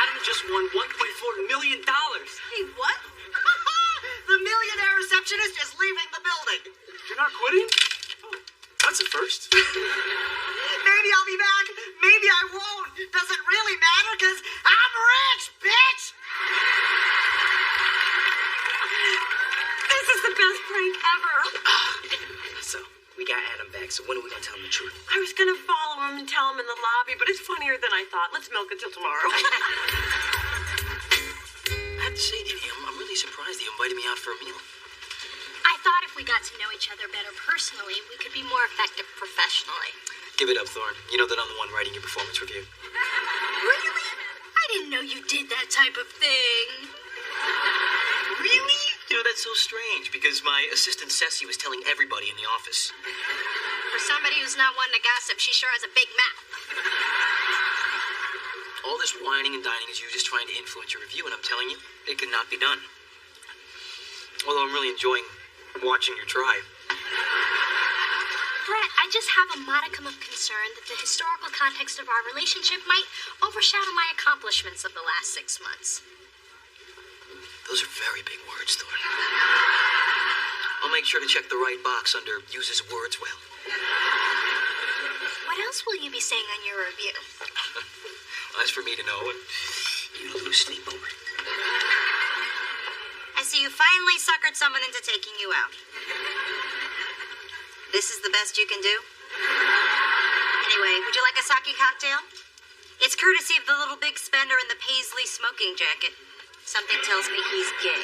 Speaker 11: Adam just won $1.4 million.
Speaker 7: Hey, what? The millionaire receptionist is leaving the building.
Speaker 11: You're not quitting? Oh, that's a first.
Speaker 7: Maybe I'll be back. Maybe I won't. Does it really matter? Because I'm rich, bitch!
Speaker 1: This is the best prank ever.
Speaker 3: So, we got Adam back, so when are we gonna tell him the truth?
Speaker 1: I was gonna follow him and tell him in the lobby, but it's funnier than I thought. Let's milk it till tomorrow.
Speaker 6: I have to say, Dee Dee, I'm really surprised you invited me out for a meal.
Speaker 2: I thought if we got to know each other better personally, we could be more effective professionally.
Speaker 6: Give it up, Thorne. You know that I'm the one writing your performance review.
Speaker 2: Really? I didn't know you did that type of thing.
Speaker 6: Really? You know, that's so strange, because my assistant Ceci was telling everybody in the office.
Speaker 2: For somebody who's not one to gossip, she sure has a big mouth.
Speaker 6: All this whining and dining is you just trying to influence your review, and I'm telling you, it could not be done. Although I'm really enjoying watching your try.
Speaker 2: Brett, I just have a modicum of concern that the historical context of our relationship might overshadow my accomplishments of the last 6 months.
Speaker 6: Those are very big words, Thorne. I'll make sure to check the right box under uses words well.
Speaker 2: What else will you be saying on your review?
Speaker 6: That's for me to know, and you lose sleep over it.
Speaker 5: I see you finally suckered someone into taking you out. This is the best you can do? Anyway, would you like a sake cocktail? It's courtesy of the little big spender in the paisley smoking jacket. Something tells me he's gay.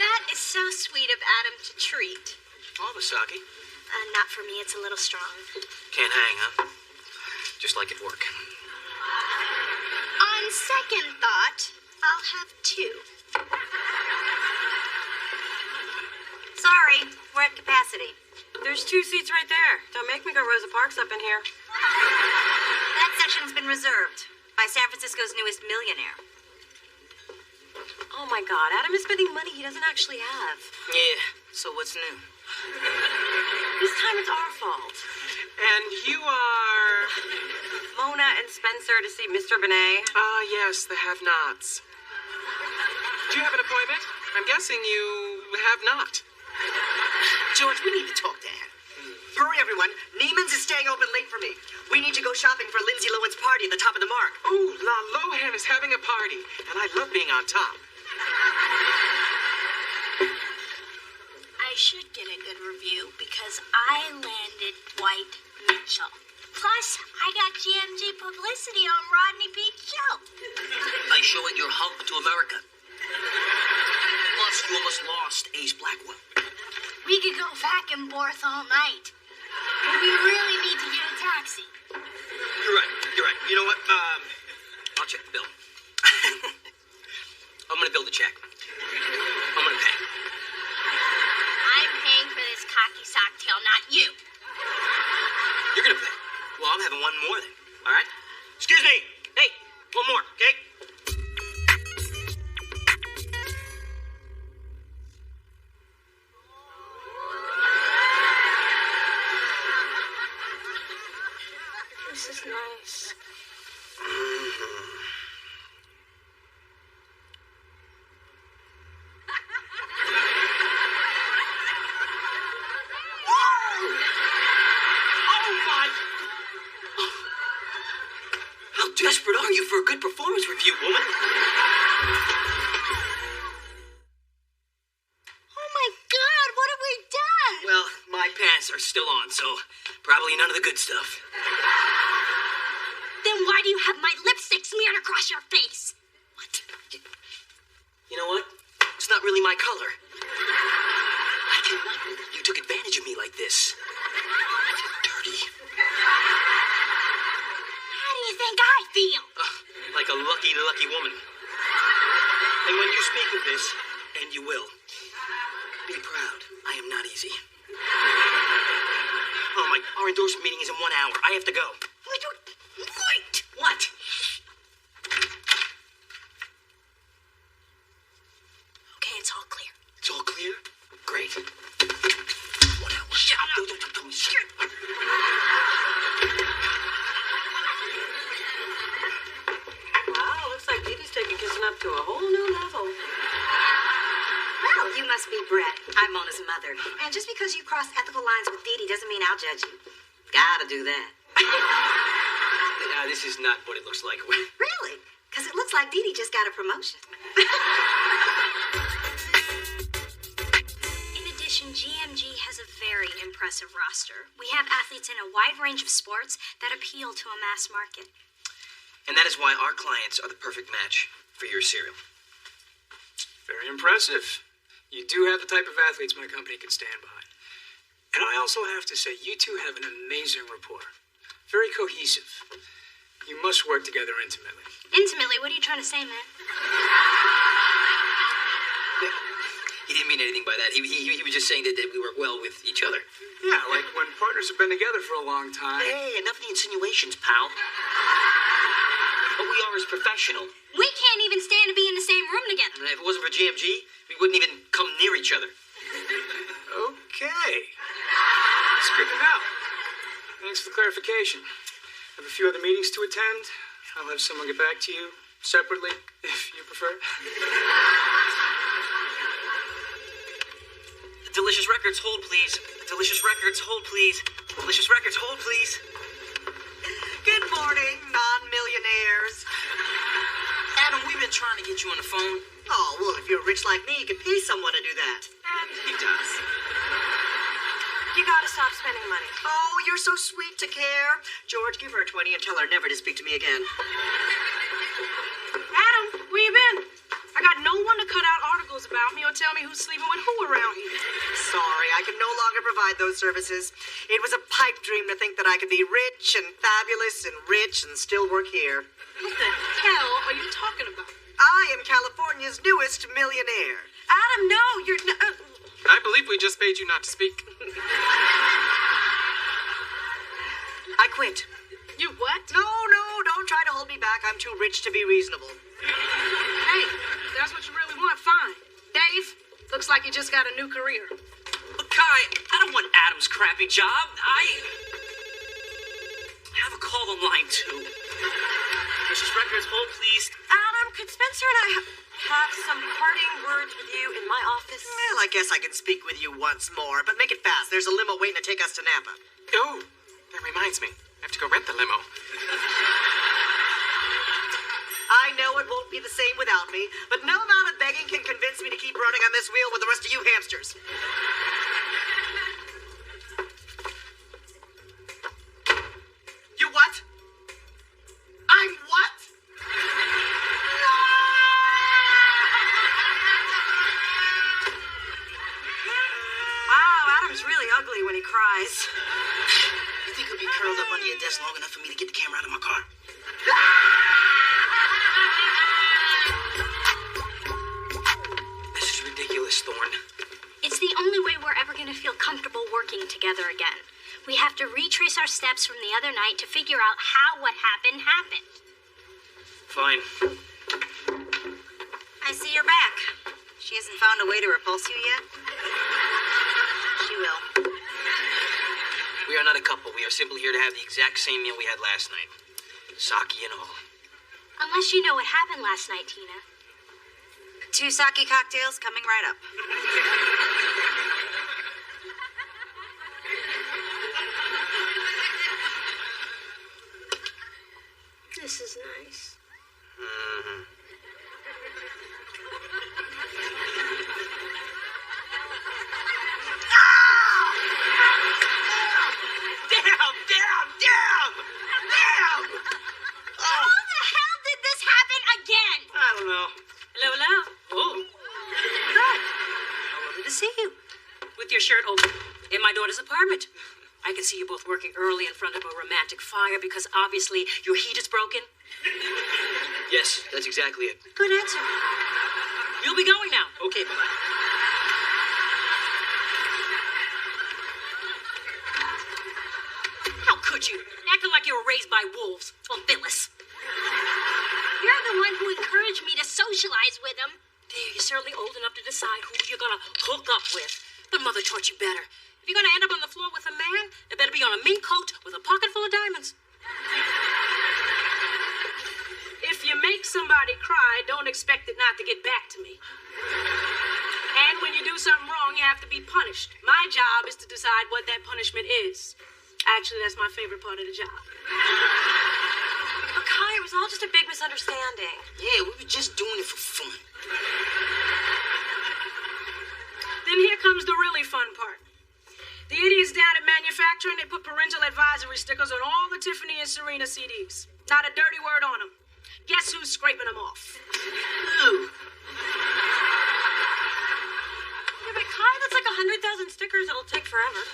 Speaker 2: That is so sweet of Adam to treat.
Speaker 6: Oh, the sake.
Speaker 2: Not for me, it's a little strong.
Speaker 6: Can't hang, huh? Just like at work.
Speaker 2: On second thought, I'll have 2.
Speaker 5: Sorry, we're at capacity.
Speaker 1: There's 2 seats right there. Don't make me go Rosa Parks up in here.
Speaker 5: That section's been reserved by San Francisco's newest millionaire.
Speaker 1: Oh my God, Adam is spending money he doesn't actually have.
Speaker 3: Yeah, so what's new?
Speaker 1: This time it's our fault.
Speaker 11: And you are...
Speaker 1: Mona and and Spencer to see Mr. Benet?
Speaker 12: Yes, the have-nots. Do you have an appointment? I'm guessing you have not.
Speaker 7: George, we need to talk, Dad. Hurry, everyone. Neiman's is staying open late for me. We need to go shopping for Lindsay Lohan's party at the top of the mark.
Speaker 12: Ooh, La Lohan is having a party, and I love being on top.
Speaker 2: I should get a good review because I landed Dwight Mitchell. Plus, I got GMG publicity on Rodney Pete's show.
Speaker 8: By showing your hump to America. Plus, you almost lost Ace Blackwell.
Speaker 2: We could go back and forth all night. But we really need to get a taxi.
Speaker 8: You're right. You know what? I'll check the bill. I'm gonna bill the check. I'm gonna pay.
Speaker 2: I'm paying for this cocky socktail, not you.
Speaker 8: You're gonna pay. Well, I'm having one more then. All right? Excuse me. Hey, one more, okay?
Speaker 1: This is nice.
Speaker 8: How desperate are you for a good performance review, woman?
Speaker 2: Oh my God, what have we done?
Speaker 8: Well, my pants are still on, so probably none of the good stuff.
Speaker 2: Then why do you have my lipstick smeared across your face?
Speaker 8: What? You know what? It's not really my color. I cannot believe you took advantage of me like this. Dirty.
Speaker 2: How do you think I feel?
Speaker 8: Like a lucky woman. And when you speak of this, and you will, be proud. I am not easy. Oh my, our endorsement meeting is in 1 hour. I have to go. Wait! What?
Speaker 2: Okay, it's all clear.
Speaker 8: It's all clear? Great. 1 hour. Shut up! Don't tell me shit.
Speaker 1: Wow, looks like Dee Dee's taking kissing up to a whole new level.
Speaker 5: Well, you must be Brett. I'm Mona's mother. And just because you cross ethical lines with Dee Dee doesn't mean I'll judge you. Gotta do that.
Speaker 8: This is not what it looks like.
Speaker 5: Really? Because it looks like Dee Dee just got a promotion.
Speaker 2: In addition, GMG has a very impressive roster. We have athletes in a wide range of sports that appeal to a mass market.
Speaker 8: And that is why our clients are the perfect match for your cereal.
Speaker 11: Very impressive. You do have the type of athletes my company can stand behind. And I also have to say, you two have an amazing rapport. Very cohesive. You must work together intimately.
Speaker 2: Intimately? What are you trying to say, man?
Speaker 8: He didn't mean anything by that. He was just saying that we work well with each other.
Speaker 11: Yeah, like when partners have been together for a long time.
Speaker 8: Hey, enough of the insinuations, pal. What we are is professional.
Speaker 2: We can't even stand to be in the same room together.
Speaker 8: And if it wasn't for GMG, we wouldn't even come near each other.
Speaker 11: Okay. It's good to know. Thanks for the clarification. I have a few other meetings to attend. I'll have someone get back to you separately, if you prefer.
Speaker 8: Delicious Records, hold please. Delicious Records, hold please. Delicious Records, hold please.
Speaker 7: Good morning, non-millionaires.
Speaker 8: Adam, we've been trying to get you on the phone.
Speaker 7: Oh, well, if you're rich like me, you can pay someone to do that.
Speaker 8: He does.
Speaker 1: You gotta stop spending money.
Speaker 7: Oh, you're so sweet to care. George, give her a 20 and tell her never to speak to me again.
Speaker 10: Adam, where you been? I got no one to cut out articles about me or tell me who's sleeping with who around here.
Speaker 7: Sorry, I can no longer provide those services. It was a pipe dream to think that I could be rich and fabulous and rich and still work here.
Speaker 10: What the hell are you talking about?
Speaker 7: I am California's newest millionaire.
Speaker 1: Adam, no, you're not.
Speaker 12: I believe we just paid you not to speak.
Speaker 7: I quit.
Speaker 10: You what?
Speaker 7: No, don't try to hold me back. I'm too rich to be reasonable.
Speaker 10: Hey, if that's what you really want, fine. Dave, looks like you just got a new career.
Speaker 8: Look, Kai, I don't want Adam's crappy job. I have a call on line 2.
Speaker 12: Mrs. Records, hold please.
Speaker 1: Adam, could Spencer and I have some parting words with you in my office?
Speaker 7: Well, I guess I can speak with you once more, but make it fast. There's a limo waiting to take us to Napa.
Speaker 12: Oh, that reminds me. I have to go rent the limo.
Speaker 7: I know it won't be the same without me, but no amount of begging can convince me to keep running on this wheel with the rest of you hamsters. You what? I'm what?
Speaker 1: Wow, Adam's really ugly when he cries.
Speaker 3: You think he'll be curled up under your desk long enough for me to get the camera out of my car?
Speaker 8: This is ridiculous, Thorne.
Speaker 2: It's the only way we're ever going to feel comfortable working together again. We have to retrace our steps from the other night to figure out how what happened happened.
Speaker 8: Fine.
Speaker 5: I see you're back. She hasn't found a way to repulse you yet? She will.
Speaker 8: We are not a couple. We are simply here to have the exact same meal we had last night. Sake and all.
Speaker 2: Unless you know what happened last night, Tina.
Speaker 5: 2 sake cocktails coming right up.
Speaker 2: This is nice.
Speaker 8: Mm-hmm.
Speaker 3: Damn!
Speaker 2: How the hell did this happen again?
Speaker 8: I don't know.
Speaker 9: Hello, hello.
Speaker 8: Oh.
Speaker 9: Good. How lovely to see you. With your shirt open in my daughter's apartment. I can see you both working early in front of a romantic fire because obviously your heat is broken.
Speaker 8: Yes, that's exactly it.
Speaker 9: Good answer. You'll be going now.
Speaker 8: Okay, bye-bye.
Speaker 9: How could you? Acting like you were raised by wolves. Well, Phyllis.
Speaker 2: You're the one who encouraged me to socialize with him.
Speaker 9: Dear, you're certainly old enough to decide who you're gonna hook up with. But Mother taught you better. If you're gonna end up on the floor with a man, it better be on a mink coat with a pocket full of diamonds.
Speaker 10: If you make somebody cry, don't expect it not to get back to me. And when you do something wrong, you have to be punished. My job is to decide what that punishment is. Actually, that's my favorite part of the job.
Speaker 1: But Kai, it was all just a big misunderstanding.
Speaker 3: Yeah, we were just doing it for fun.
Speaker 10: Then here comes the really fun part. The idiots down at manufacturing, they put parental advisory stickers on all the Tiffany and Serena CDs. Not a dirty word on them. Guess who's scraping them off?
Speaker 3: Who?
Speaker 1: Yeah, but Kai, that's like 100,000 stickers. It'll take forever.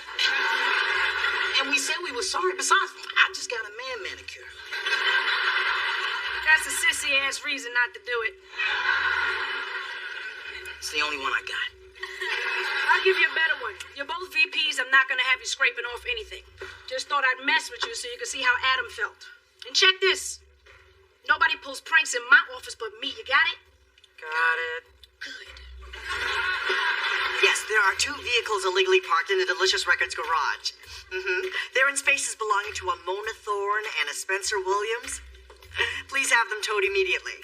Speaker 3: And we said we were sorry. Besides, I just got a man manicure.
Speaker 10: That's a sissy-ass reason not to do it.
Speaker 3: It's the only one I got.
Speaker 10: I'll give you a better one. You're both VPs. I'm not going to have you scraping off anything. Just thought I'd mess with you so you could see how Adam felt. And check this. Nobody pulls pranks in my office but me. You got it?
Speaker 7: Got it.
Speaker 10: Good.
Speaker 7: Yes, there are 2 vehicles illegally parked in the Delicious Records garage. They're in spaces belonging to a Mona Thorne and a Spencer Williams. Please have them towed immediately.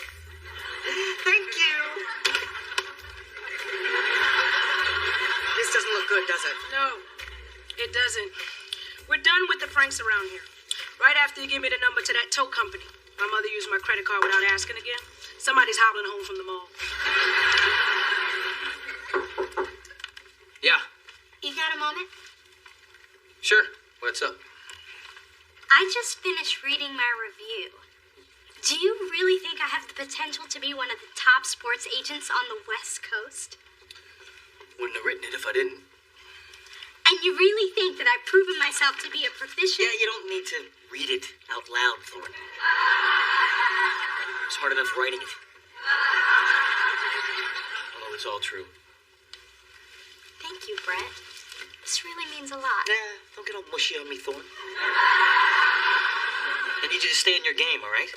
Speaker 7: Thank you. This doesn't look good, does it?
Speaker 10: No, it doesn't. We're done with the pranks around here. Right after you give me the number to that tow company. My mother used my credit card without asking again. Somebody's hobbling home from the mall.
Speaker 8: Yeah,
Speaker 2: You got a moment?
Speaker 8: sure. What's up?
Speaker 2: I just finished reading my review. Do you really think I have the potential to be one of the top sports agents on the West Coast?
Speaker 8: Wouldn't have written it if I didn't.
Speaker 2: And you really think that I've proven myself to be a proficient?
Speaker 3: Yeah, you don't need to read it out loud, Thorne.
Speaker 8: It's hard enough writing it. Although it's all true.
Speaker 2: Thank you, Brett. This really means a lot.
Speaker 3: Yeah, don't get all mushy on me, Thorne.
Speaker 8: I need you to stay in your game, all right?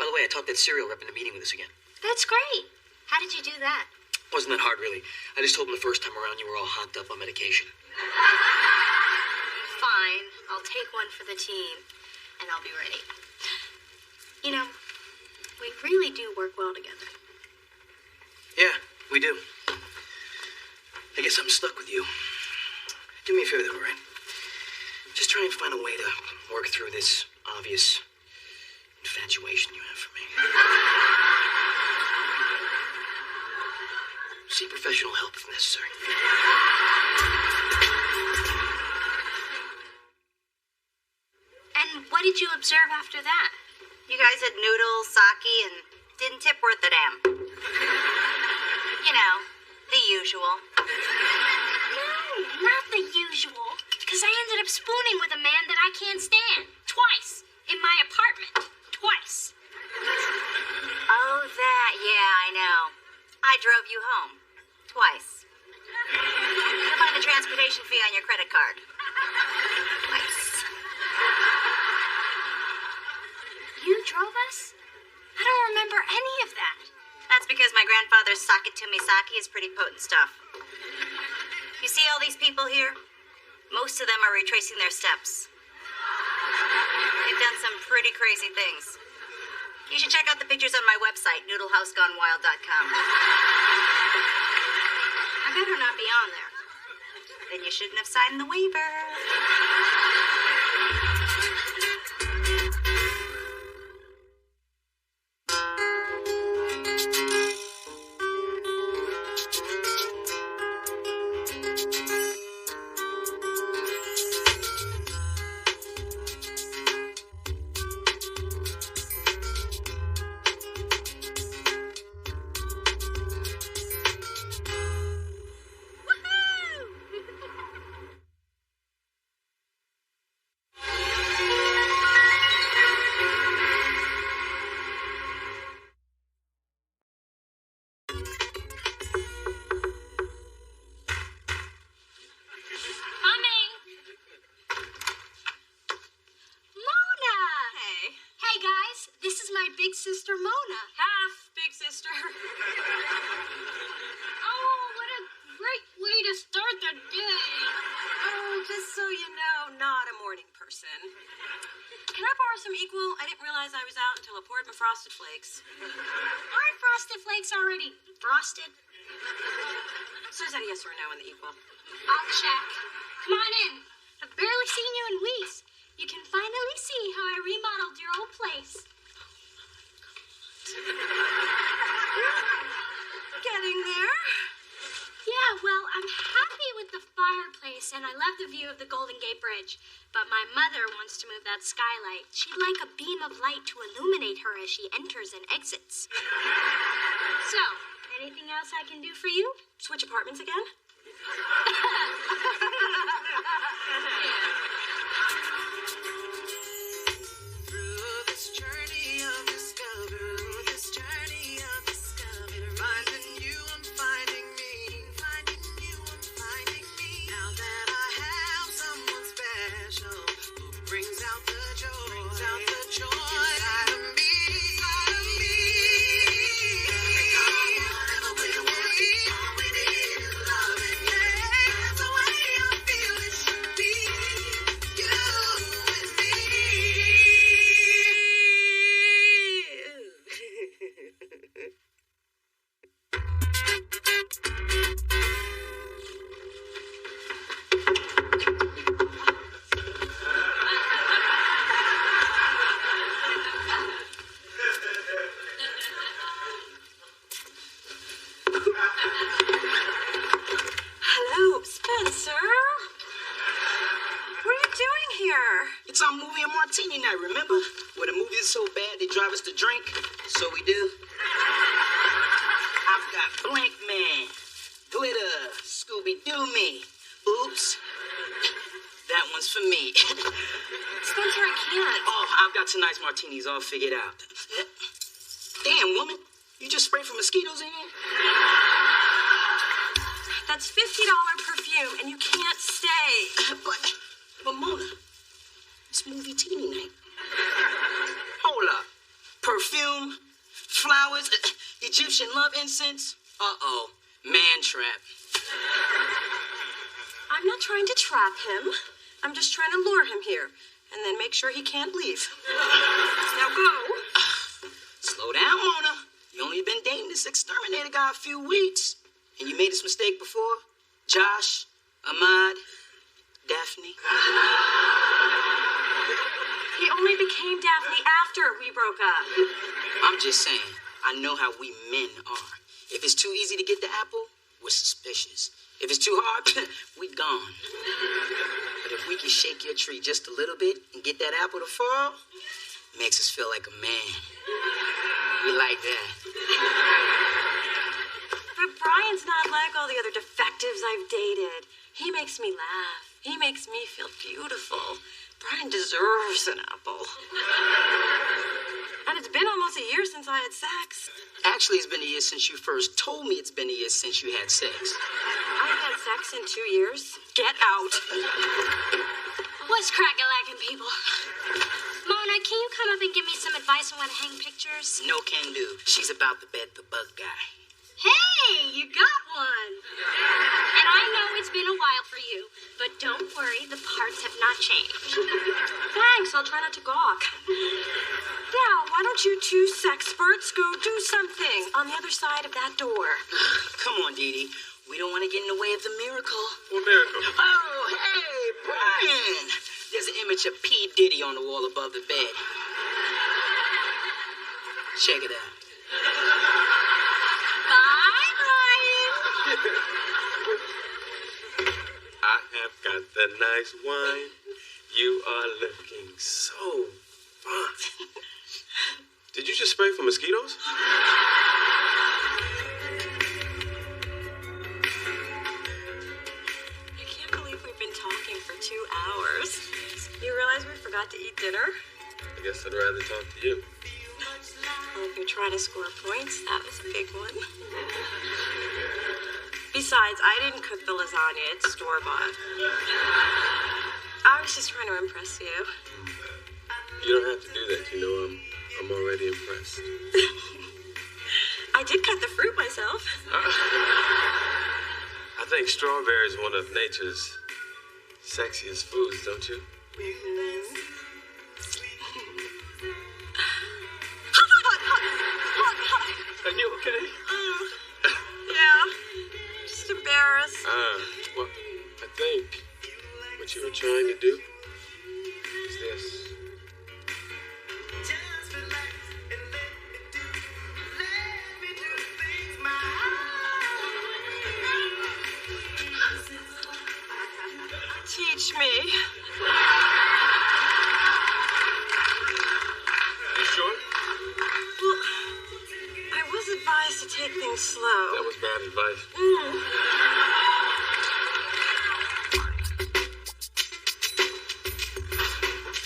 Speaker 8: By the way, I talked that cereal rep into meeting with us again.
Speaker 2: That's great. How did you do that?
Speaker 8: Wasn't that hard, really. I just told him the first time around you were all honked up on medication.
Speaker 2: Fine. I'll take one for the team, and I'll be ready. You know, we really do work well together.
Speaker 8: Yeah, we do. I guess I'm stuck with you. Do me a favor, though, all right? Just try and find a way to work through this obvious infatuation you have for me. Seek professional help if necessary.
Speaker 2: And what did you observe after that?
Speaker 5: You guys had noodles, sake, and didn't tip worth a damn. You know, the usual.
Speaker 2: No, not the usual. Because I ended up spooning with a man that I can't stand. Twice. In my apartment. Twice.
Speaker 5: Oh, that. Yeah, I know. I drove you home. Twice. You'll find the transportation fee on your credit card. Twice.
Speaker 2: You drove us? I don't remember any of that.
Speaker 5: That's because my grandfather's Sakatumi sake is pretty potent stuff. You see all these people here? Most of them are retracing their steps. They've done some pretty crazy things. You should check out the pictures on my website, noodlehousegonewild.com. I better not be on there. Then you shouldn't have signed the waiver.
Speaker 2: Sister Mona.
Speaker 9: Half big sister.
Speaker 2: Oh, what a great way to start the day.
Speaker 1: Oh, just so you know, not a morning person. Can I borrow some Equal? I didn't realize I was out until I poured my Frosted Flakes.
Speaker 2: Aren't Frosted Flakes already frosted?
Speaker 1: So is that a yes or a no in the Equal?
Speaker 2: I'll check. Come on in. I've barely seen you in weeks. You can finally see how I remodeled your old place.
Speaker 1: Getting there.
Speaker 2: Yeah, well, I'm happy with the fireplace, and I love the view of the Golden Gate Bridge. But my mother wants to move that skylight. She'd like a beam of light to illuminate her as she enters and exits. So, anything else I can do for you?
Speaker 1: Switch apartments again?
Speaker 3: It's our movie and martini night, remember? Where the movie is so bad they drive us to drink. So we do. I've got Blank Man, Glitter, Scooby-Doo me. Oops. That one's for me.
Speaker 1: Spencer, I can't.
Speaker 3: Oh, I've got tonight's martinis all figured out. Damn, woman. You just sprayed for mosquitoes in here?
Speaker 1: That's $50 perfume, and you can't stay.
Speaker 3: But Mona, it's movie teeny night. Hold up. Perfume, flowers, Egyptian love incense. Uh-oh. Man trap.
Speaker 1: I'm not trying to trap him. I'm just trying to lure him here, and then make sure he can't leave. Now go.
Speaker 3: Slow down, Mona. You only been dating this exterminator guy a few weeks. And you made this mistake before? Josh, Ahmad, Daphne.
Speaker 1: He only became Daphne after we broke up.
Speaker 3: I'm just saying, I know how we men are. If it's too easy to get the apple, we're suspicious. If it's too hard, we gone. But if we can shake your tree just a little bit and get that apple to fall, makes us feel like a man. We like that.
Speaker 1: But Brian's not like all the other defectives I've dated. He makes me laugh. He makes me feel beautiful. Brian deserves an apple. And it's been almost a year since I had sex.
Speaker 3: Actually, it's been a year since you first told me it's been a year since you had sex.
Speaker 1: I haven't had sex in 2 years. Get out.
Speaker 2: What's crackin' people? Mona, can you come up and give me some advice on how to hang pictures?
Speaker 3: No can do. She's about to bed the bug guy.
Speaker 2: Hey, you got one. And I know it's been a while for you, but don't worry, the parts have not changed.
Speaker 1: Thanks, I'll try not to gawk. Now, why don't you two sexperts go do something on the other side of that door?
Speaker 3: Come on, Dee Dee. We don't want to get in the way of the miracle.
Speaker 4: What miracle?
Speaker 3: Oh, hey, Brian. There's an image of P. Diddy on the wall above the bed. Check it out.
Speaker 2: Bye, Brian.
Speaker 13: I have got the nice wine. You are looking so fine. Did you just spray for mosquitoes?
Speaker 1: I can't believe we've been talking for 2 hours. You realize we forgot to eat dinner?
Speaker 13: I guess I'd rather talk to you.
Speaker 1: Well, if you're trying to score points, that was a big one. Besides, I didn't cook the lasagna. It's store-bought. I was just trying to impress you.
Speaker 13: You don't have to do that. You know, I'm already impressed.
Speaker 1: I did cut the fruit myself.
Speaker 13: I think strawberry is one of nature's sexiest foods, don't you? Are you okay?
Speaker 1: Yeah. Just embarrassed.
Speaker 13: Well, I think what you were trying to do is this.
Speaker 1: Teach me.
Speaker 13: You sure?
Speaker 1: Well, I was advised to take things slow.
Speaker 13: That was bad advice.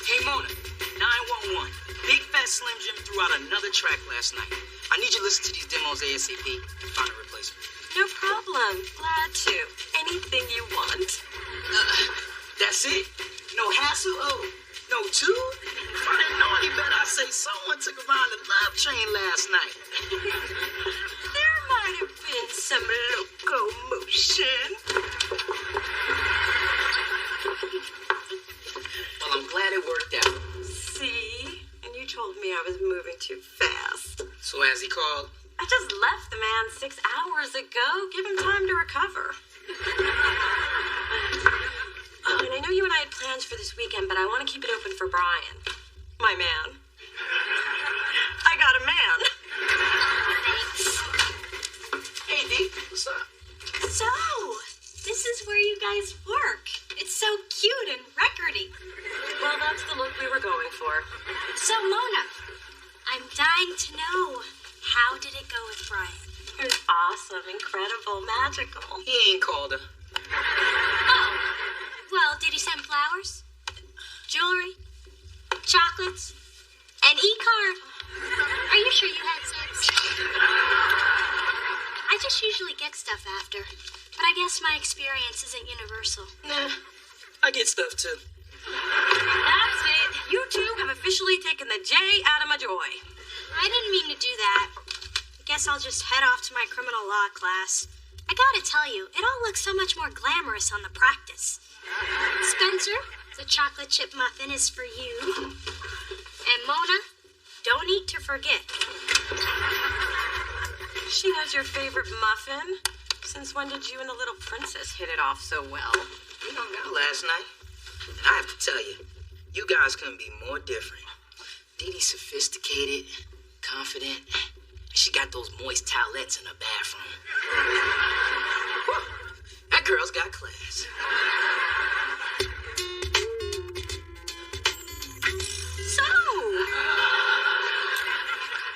Speaker 3: Hey, Mona, 911. Big Fat Slim Jim threw out another track last night. I need you to listen to these demos ASAP and find a replacement.
Speaker 1: No problem. Glad to. Anything you want.
Speaker 3: That's it? No hassle? Oh, no two? If I didn't know any better, I'd say someone took around the love train last night.
Speaker 1: There might have been some locomotion.
Speaker 3: Well, I'm glad it worked out.
Speaker 1: See? And you told me I was moving too fast.
Speaker 3: So as he called?
Speaker 1: I just left the man 6 hours ago. Give him time to recover. Oh, and I know you and I had plans for this weekend, but I want to keep it open for Brian. My man. I got a man.
Speaker 3: Hey, Dee, what's up?
Speaker 2: So, this is where you guys work. It's so cute and recordy.
Speaker 1: Well, that's the look we were going for.
Speaker 2: So, Mona, I'm dying to know, how did it go with Brian?
Speaker 1: It was awesome, incredible, magical.
Speaker 3: He ain't called her.
Speaker 2: Oh, well, did he send flowers? Jewelry? Chocolates? An e-card? Are you sure you had sex? I just usually get stuff after, but I guess my experience isn't universal.
Speaker 3: Nah, I get stuff too.
Speaker 1: That's it. You two have officially taken the J out of my joy.
Speaker 2: I didn't mean to do that. I guess I'll just head off to my criminal law class. I gotta tell you, it all looks so much more glamorous on the practice. Spencer, the chocolate chip muffin is for you. And Mona, don't eat to forget.
Speaker 1: She knows your favorite muffin. Since when did you and the little princess hit it off so well?
Speaker 3: We hung out last night. And I have to tell you, you guys couldn't be more different. Dee Dee's sophisticated, confident. She got those moist towelettes in her bathroom. That girl's got class.
Speaker 1: So,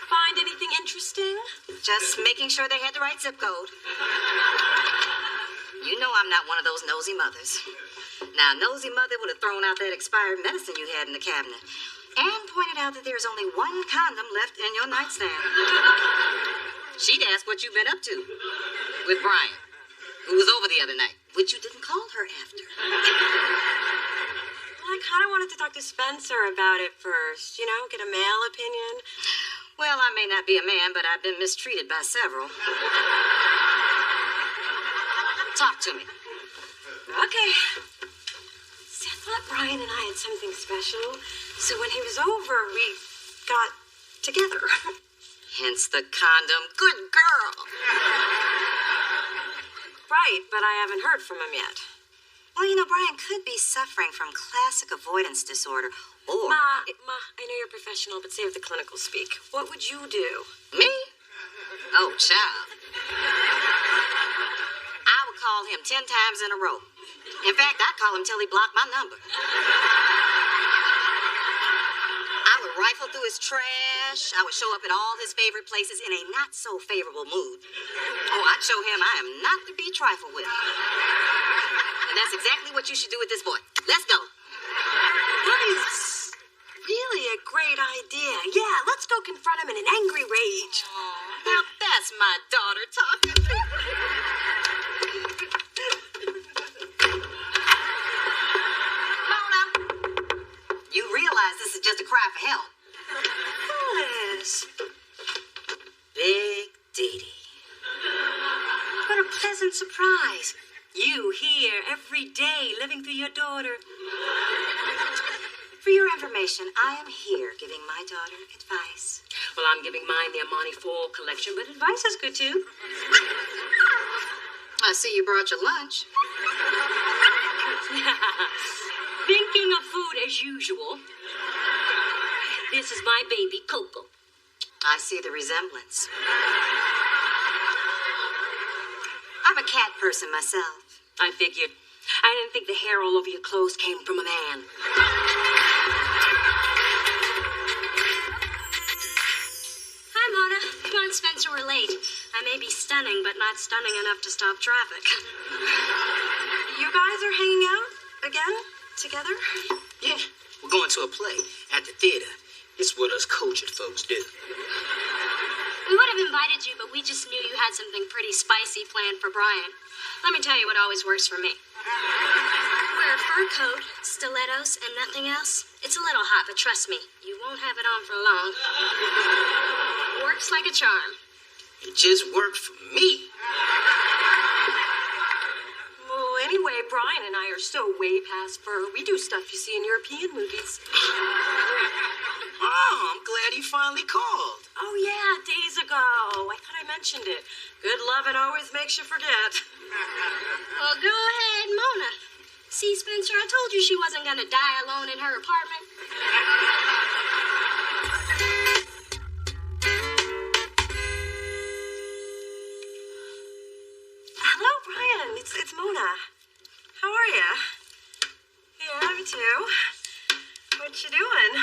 Speaker 1: find anything interesting?
Speaker 5: Just making sure they had the right zip code. You know I'm not one of those nosy mothers. Now, nosy mother would have thrown out that expired medicine you had in the cabinet and pointed out that there's only one condom left in your nightstand. She'd ask what you've been up to with Brian, who was over the other night, which you didn't call her after.
Speaker 1: Well, I kind of wanted to talk to Spencer about it first, get a male opinion.
Speaker 5: Well, I may not be a man, but I've been mistreated by several. Talk to me.
Speaker 1: Okay. See, I thought Brian and I had something special, so when he was over, we got together.
Speaker 5: Hence the condom. Good girl.
Speaker 1: Right, but I haven't heard from him yet.
Speaker 5: Well, Brian could be suffering from classic avoidance disorder, or...
Speaker 1: Ma, I know you're professional, but save the clinical speak. What would you do?
Speaker 5: Me? Oh, child. I would call him 10 times in a row. In fact, I'd call him till he blocked my number. I would rifle through his trash. I would show up at all his favorite places in a not-so-favorable mood. Oh, I'd show him I am not to be trifled with. And that's exactly what you should do with this boy. Let's go.
Speaker 1: That is really a great idea. Yeah, let's go confront him in an angry rage.
Speaker 5: Now that's my daughter talking. Mona, you realize this is just a cry for help.
Speaker 1: Yes.
Speaker 5: Big Dee Dee.
Speaker 1: What a pleasant surprise. You here every day living through your daughter.
Speaker 5: For your information, I am here giving my daughter advice.
Speaker 9: Well, I'm giving mine the Amani Fall collection, but advice is good too.
Speaker 5: I see you brought your lunch.
Speaker 9: Thinking of food as usual. This is my baby, Coco.
Speaker 5: I see the resemblance. I'm a cat person myself.
Speaker 9: I figured. I didn't think the hair all over your clothes came from a man.
Speaker 2: Hi, Mona. Come on, Spencer, we're late. I may be stunning, but not stunning enough to stop traffic.
Speaker 1: You guys are hanging out again? Together?
Speaker 3: Yeah, we're going to a play at the theater. It's what us cultured folks do.
Speaker 2: We would have invited you, but we just knew you had something pretty spicy planned for Brian. Let me tell you what always works for me. Wear a fur coat, stilettos, and nothing else. It's a little hot, but trust me, you won't have it on for long. Works like a charm.
Speaker 3: It just worked for me.
Speaker 1: Well, anyway, Brian and I are so way past fur. We do stuff you see in European movies.
Speaker 3: Oh, I'm glad he finally called.
Speaker 1: Oh, yeah, days ago. I thought I mentioned it. Good loving always makes you forget.
Speaker 2: Well, go ahead, Mona. See, Spencer, I told you she wasn't going to die alone in her apartment.
Speaker 1: Hello, Brian. It's Mona. How are you? Yeah, me too. What you doing?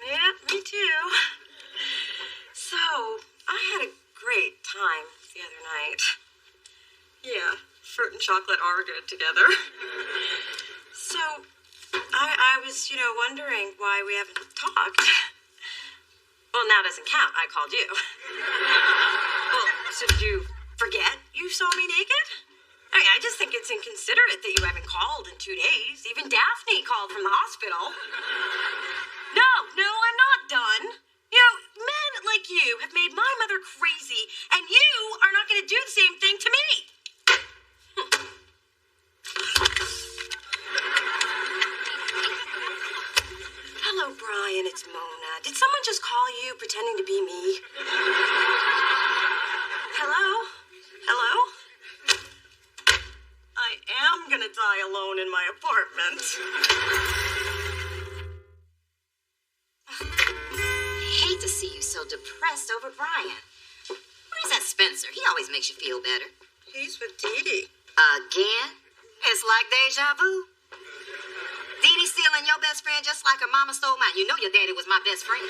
Speaker 1: Yeah, me too. So, I had a great time the other night. Yeah, fruit and chocolate are good together. So, I was, wondering why we haven't talked. Well, now doesn't count. I called you. Well, so did you forget you saw me naked? I just think it's inconsiderate that you haven't called in 2 days. Even Daphne called from the hospital. No, I'm not done. Men like you have made my mother crazy, and you are not going to do the same thing to me. Hello, Brian. It's Mona. Did someone just call you pretending to be me? Hello? Hello? I am gonna die alone in my apartment.
Speaker 5: I hate to see you so depressed over Brian. Where's that Spencer? He always makes you feel better.
Speaker 1: He's with Dee Dee.
Speaker 5: Again? It's like deja vu. Dee Dee stealing your best friend just like her mama stole mine. You know your daddy was my best friend.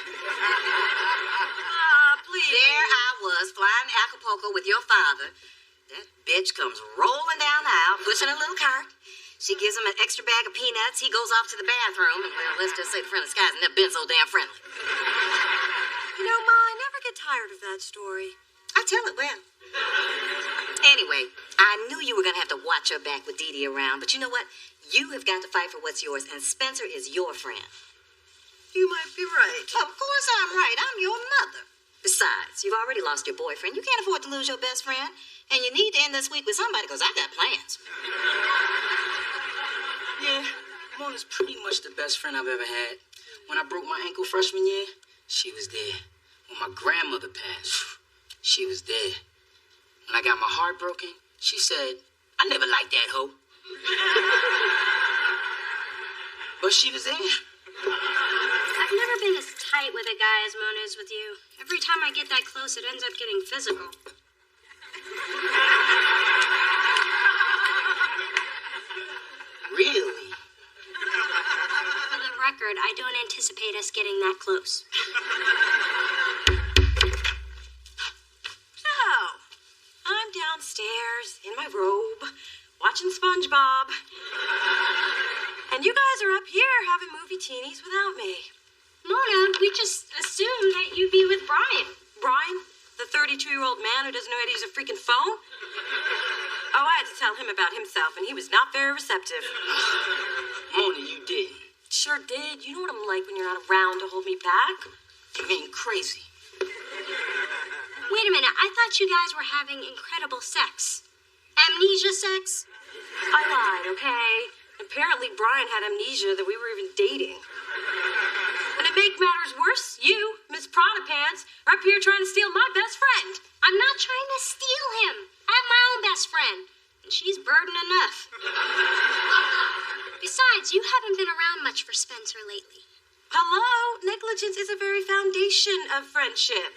Speaker 1: Please.
Speaker 5: There I was, flying to Acapulco with your father. That bitch comes rolling down the aisle, pushing a little cart. She gives him an extra bag of peanuts. He goes off to the bathroom, and well, let's just say the friendly skies never been so damn friendly.
Speaker 1: You know, Ma, I never get tired of that story.
Speaker 5: I tell it well. Anyway, I knew you were going to have to watch her back with Dee Dee around, but you know what? You have got to fight for what's yours, and Spencer is your friend.
Speaker 1: You might be right.
Speaker 5: Of course I'm right. I'm your mother. Besides, you've already lost your boyfriend. You can't afford to lose your best friend, and you need to end this week with somebody, because I got plans.
Speaker 3: Yeah, Mona's pretty much the best friend I've ever had. When I broke my ankle freshman year, she was there. When my grandmother passed, she was there. When I got my heart broken, she said, I never liked that hoe. But she was there.
Speaker 2: I've never been as tight with a guy as Mona is with you. Every time I get that close, it ends up getting physical.
Speaker 3: Really?
Speaker 2: For the record, I don't anticipate us getting that close.
Speaker 1: So, I'm downstairs in my robe, watching SpongeBob. And you guys are up here having movie teenies without me.
Speaker 2: Mona, we just assumed that you'd be with Brian.
Speaker 1: Brian? The 32-year-old man who doesn't know how to use a freaking phone? Oh, I had to tell him about himself, and he was not very receptive.
Speaker 3: Mona, you didn't.
Speaker 1: Sure did. You know what I'm like when you're not around to hold me back.
Speaker 3: You mean crazy?
Speaker 2: Wait a minute, I thought you guys were having incredible sex. Amnesia sex?
Speaker 1: I lied, okay? Apparently Brian had amnesia that we were even dating. And to make matters worse, you, Miss Prada Pants, are up here trying to steal my best friend.
Speaker 2: I'm not trying to steal him. I have my own best friend, and she's burden enough. Besides, you haven't been around much for Spencer lately.
Speaker 1: Hello? Negligence is a very foundation of friendship.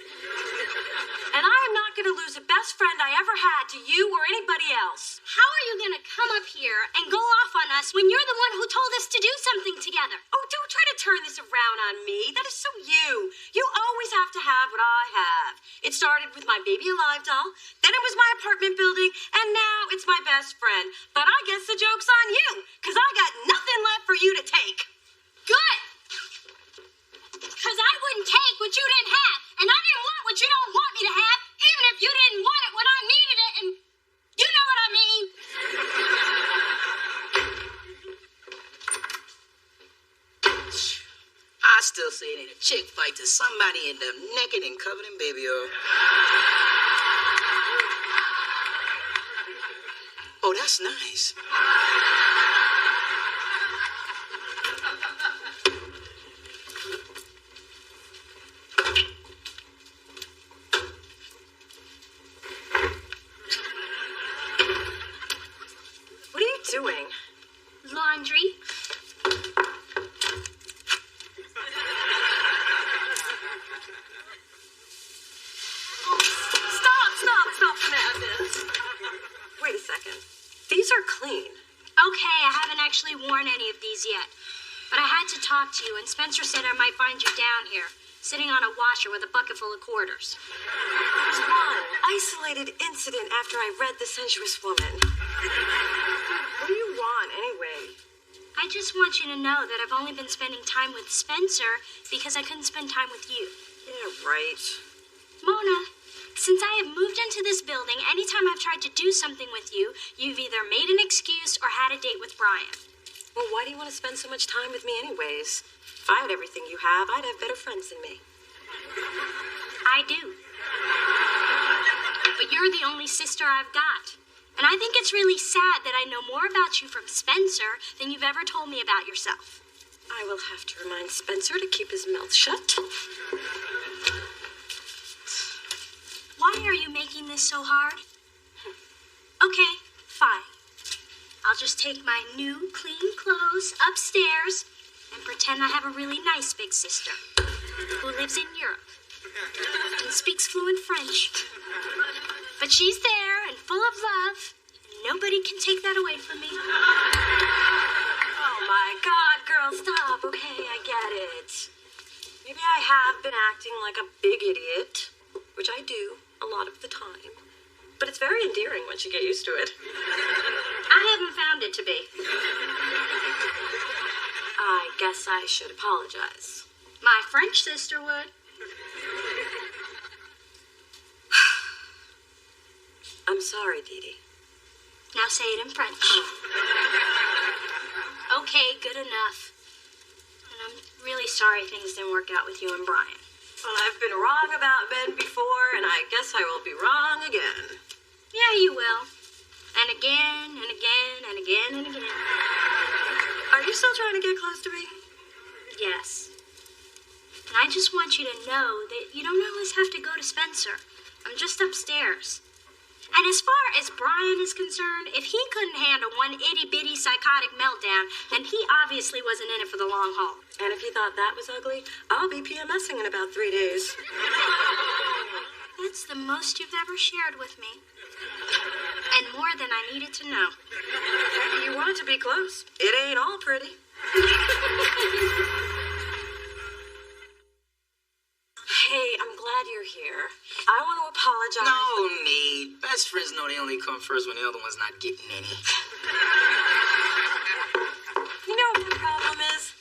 Speaker 1: And I am not going to lose a best friend I ever had to you or anybody else.
Speaker 2: How are you going to come up here and go off on us when you're the one who told us to do something together?
Speaker 1: Oh, don't try to turn this around on me. That is so you. You always have to have what I have. It started with my Baby Alive doll, then it was my apartment building, and now it's my best friend. But I guess the joke's on you, because I got nothing left for you to take.
Speaker 2: Good! Because I wouldn't take what you didn't have, and I didn't want what you don't want me to have, even if you didn't want it when I needed it, and you know what I mean.
Speaker 3: I still say it ain't a chick fight till somebody end up naked and covered in baby oil. Oh, that's nice.
Speaker 1: What are you doing?
Speaker 2: Laundry.
Speaker 1: Stop, Samantha. Wait a second. These are clean.
Speaker 2: Okay, I haven't actually worn any of these yet. But I had to talk to you, and Spencer said I might find you down here, sitting on a washer with a bucket full of quarters.
Speaker 1: It was one isolated incident after I read The Sensuous Woman. What do you want, anyway?
Speaker 2: I just want you to know that I've only been spending time with Spencer because I couldn't spend time with you.
Speaker 1: Yeah, right.
Speaker 2: Mona, since I have moved into this building, anytime I've tried to do something with you, you've either made an excuse or had a date with Brian.
Speaker 1: Well, why do you want to spend so much time with me anyways? If I had everything you have, I'd have better friends than me.
Speaker 2: I do. But you're the only sister I've got. And I think it's really sad that I know more about you from Spencer than you've ever told me about yourself.
Speaker 1: I will have to remind Spencer to keep his mouth shut.
Speaker 2: Why Why are you making this so hard? Okay, fine. I'll just take my new, clean clothes upstairs and pretend I have a really nice big sister who lives in Europe and speaks fluent French. But she's there and full of love, and nobody can take that away from me.
Speaker 1: Oh my God, girl, stop. Okay, I get it. Maybe I have been acting like a big idiot, which I do a lot of the time. But it's very endearing once you get used to it.
Speaker 2: I haven't found it to be.
Speaker 1: I guess I should apologize.
Speaker 2: My French sister would.
Speaker 1: I'm sorry, Dee Dee.
Speaker 2: Now say it in French. Okay, good enough. And I'm really sorry things didn't work out with you and Brian.
Speaker 1: Well, I've been wrong about Ben before, and I guess I will be wrong again.
Speaker 2: Yeah, you will. And again, and again, and again, and again.
Speaker 1: Are you still trying to get close to me?
Speaker 2: Yes. And I just want you to know that you don't always have to go to Spencer. I'm just upstairs. And as far as Brian is concerned, if he couldn't handle one itty-bitty psychotic meltdown, then he obviously wasn't in it for the long haul.
Speaker 1: And if he thought that was ugly, I'll be PMSing in about 3 days.
Speaker 2: That's the most you've ever shared with me. And more than I needed to know.
Speaker 1: You wanted to be close. It ain't all pretty. Hey, I'm glad you're here. I want to apologize.
Speaker 3: No need. Best friends know they only come first when the other one's not getting any.
Speaker 1: You know what my problem is?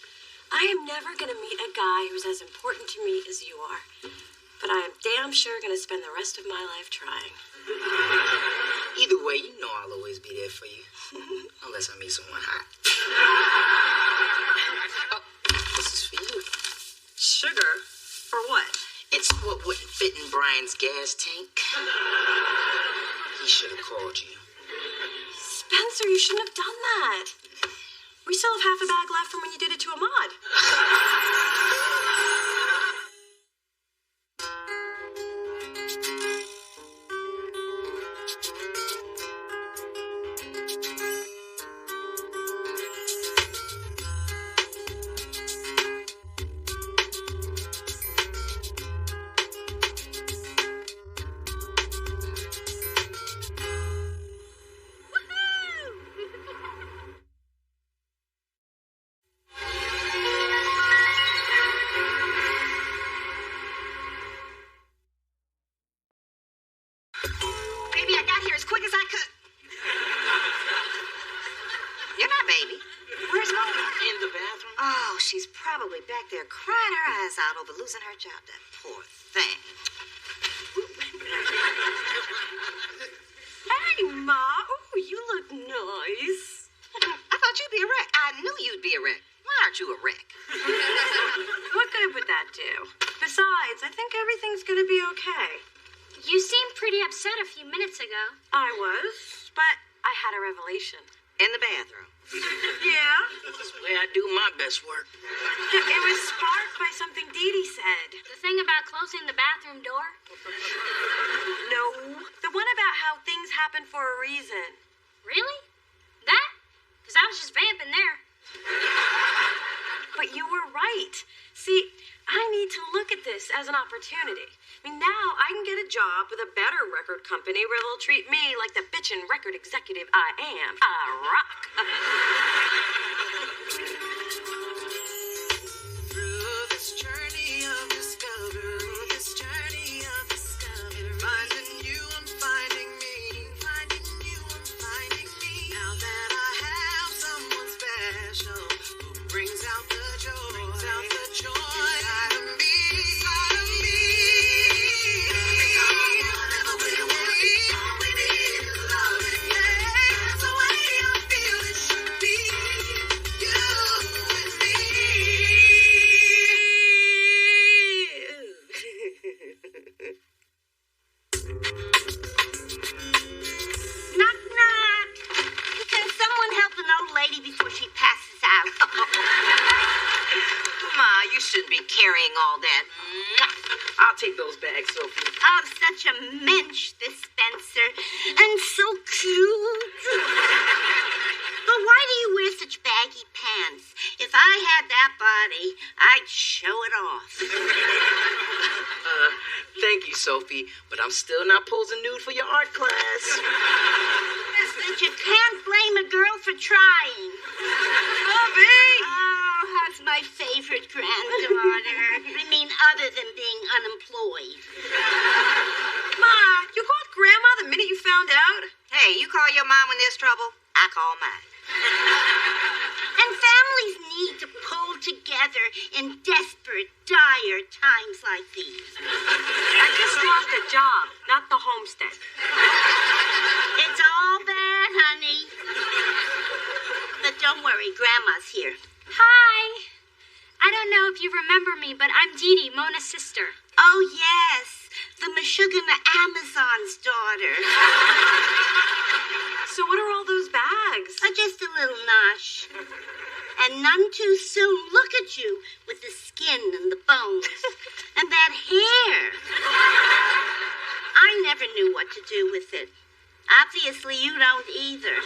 Speaker 1: I am never going to meet a guy who's as important to me as you are. But I am damn sure going to spend the rest of my life trying.
Speaker 3: Either way, you know I'll always be there for you. Unless I meet someone hot. Oh, this is for you.
Speaker 1: Sugar? For what?
Speaker 3: It's what wouldn't fit in Brian's gas tank. He should have called you.
Speaker 1: Spencer, you shouldn't have done that. We still have half a bag left from when you did it to Ahmad.
Speaker 5: Probably back there crying her eyes out over losing her job. That poor thing.
Speaker 1: Hey, Ma. Oh, you look nice.
Speaker 5: I thought you'd be a wreck. I knew you'd be a wreck. Why aren't you a wreck?
Speaker 1: What good would that do? Besides, I think everything's going to be okay.
Speaker 2: You seemed pretty upset a few minutes ago.
Speaker 1: I was, but I had a revelation.
Speaker 5: In the bathroom.
Speaker 1: Yeah?
Speaker 3: That's the way I do my best work.
Speaker 1: It was sparked by something Dee Dee said.
Speaker 2: The thing about closing the bathroom door?
Speaker 1: No. The one about how things happen for a reason.
Speaker 2: Really? That? Because I was just vamping there.
Speaker 1: But you were right. See, I need to look at this as an opportunity. I mean, now I can get a job with a better record company where they'll treat me like the bitchin' record executive I am. I rock.
Speaker 14: Through this journey of discovery, finding you, I'm finding me. Finding you, I'm finding me. Now that I have someone special who brings out the joy, inside of me.
Speaker 5: Ma, you you shouldn't be carrying all that.
Speaker 3: I'll take those bags, Sophie.
Speaker 15: Oh, such a mensch, this Spencer. And so cute. But why do you wear such baggy pants? If I had that body, I'd show it off.
Speaker 3: Thank you, Sophie, but I'm still not posing nude for your art class.
Speaker 15: But you can't blame a girl for trying.
Speaker 1: Bobby!
Speaker 15: Oh, that's my favorite granddaughter. I mean, other than being unemployed.
Speaker 1: Ma, you called Grandma the minute you found out?
Speaker 5: Hey, you call your mom when there's trouble, I call mine.
Speaker 15: And families need to pull together in desperate, dire times like these.
Speaker 1: I just lost a job, not the homestead.
Speaker 15: It's all bad, honey. But don't worry, Grandma's here.
Speaker 2: Hi. I don't know if you remember me, but I'm Dee Dee, Mona's sister.
Speaker 15: Oh, yes. The Meshuggah Amazon's daughter.
Speaker 1: So what are all those bags?
Speaker 15: Just a little nosh. And none too soon. Look at you with the skin and the bones. And that hair. I never knew what to do with it. Obviously, you don't either.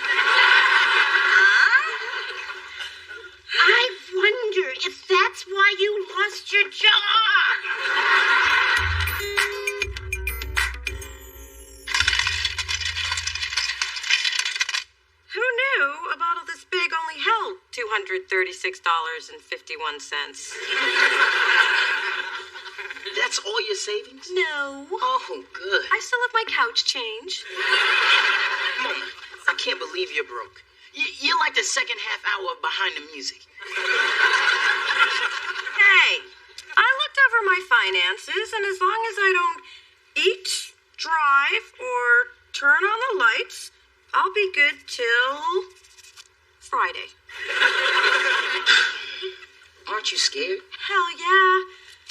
Speaker 15: I wonder if that's why you lost your job.
Speaker 1: Who knew a bottle this big only held $236.51?
Speaker 3: That's all your savings?
Speaker 1: No.
Speaker 3: Oh, good.
Speaker 1: I still have my couch change.
Speaker 3: Mona, I can't believe you're broke. You're like the second half hour behind the music.
Speaker 1: Hey, I looked over my finances, and as long as I don't eat, drive, or turn on the lights, I'll be good till Friday.
Speaker 3: Aren't you scared?
Speaker 1: Hell yeah.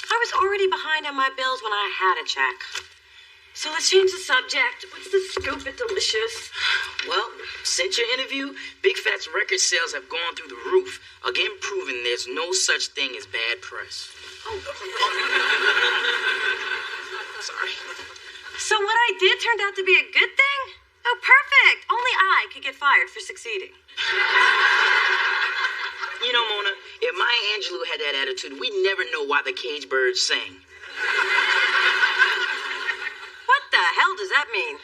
Speaker 1: I was already behind on my bills when I had a check. So let's change the subject. What's the scoop at Delicious?
Speaker 3: Well, since your interview, Big Fat's record sales have gone through the roof, again proving there's no such thing as bad press. Sorry.
Speaker 1: So what I did turned out to be a good thing? Oh, perfect. Only I could get fired for succeeding.
Speaker 3: You know, Mona, if Maya Angelou had that attitude, we'd never know why the cage birds sang.
Speaker 1: What the hell does that mean?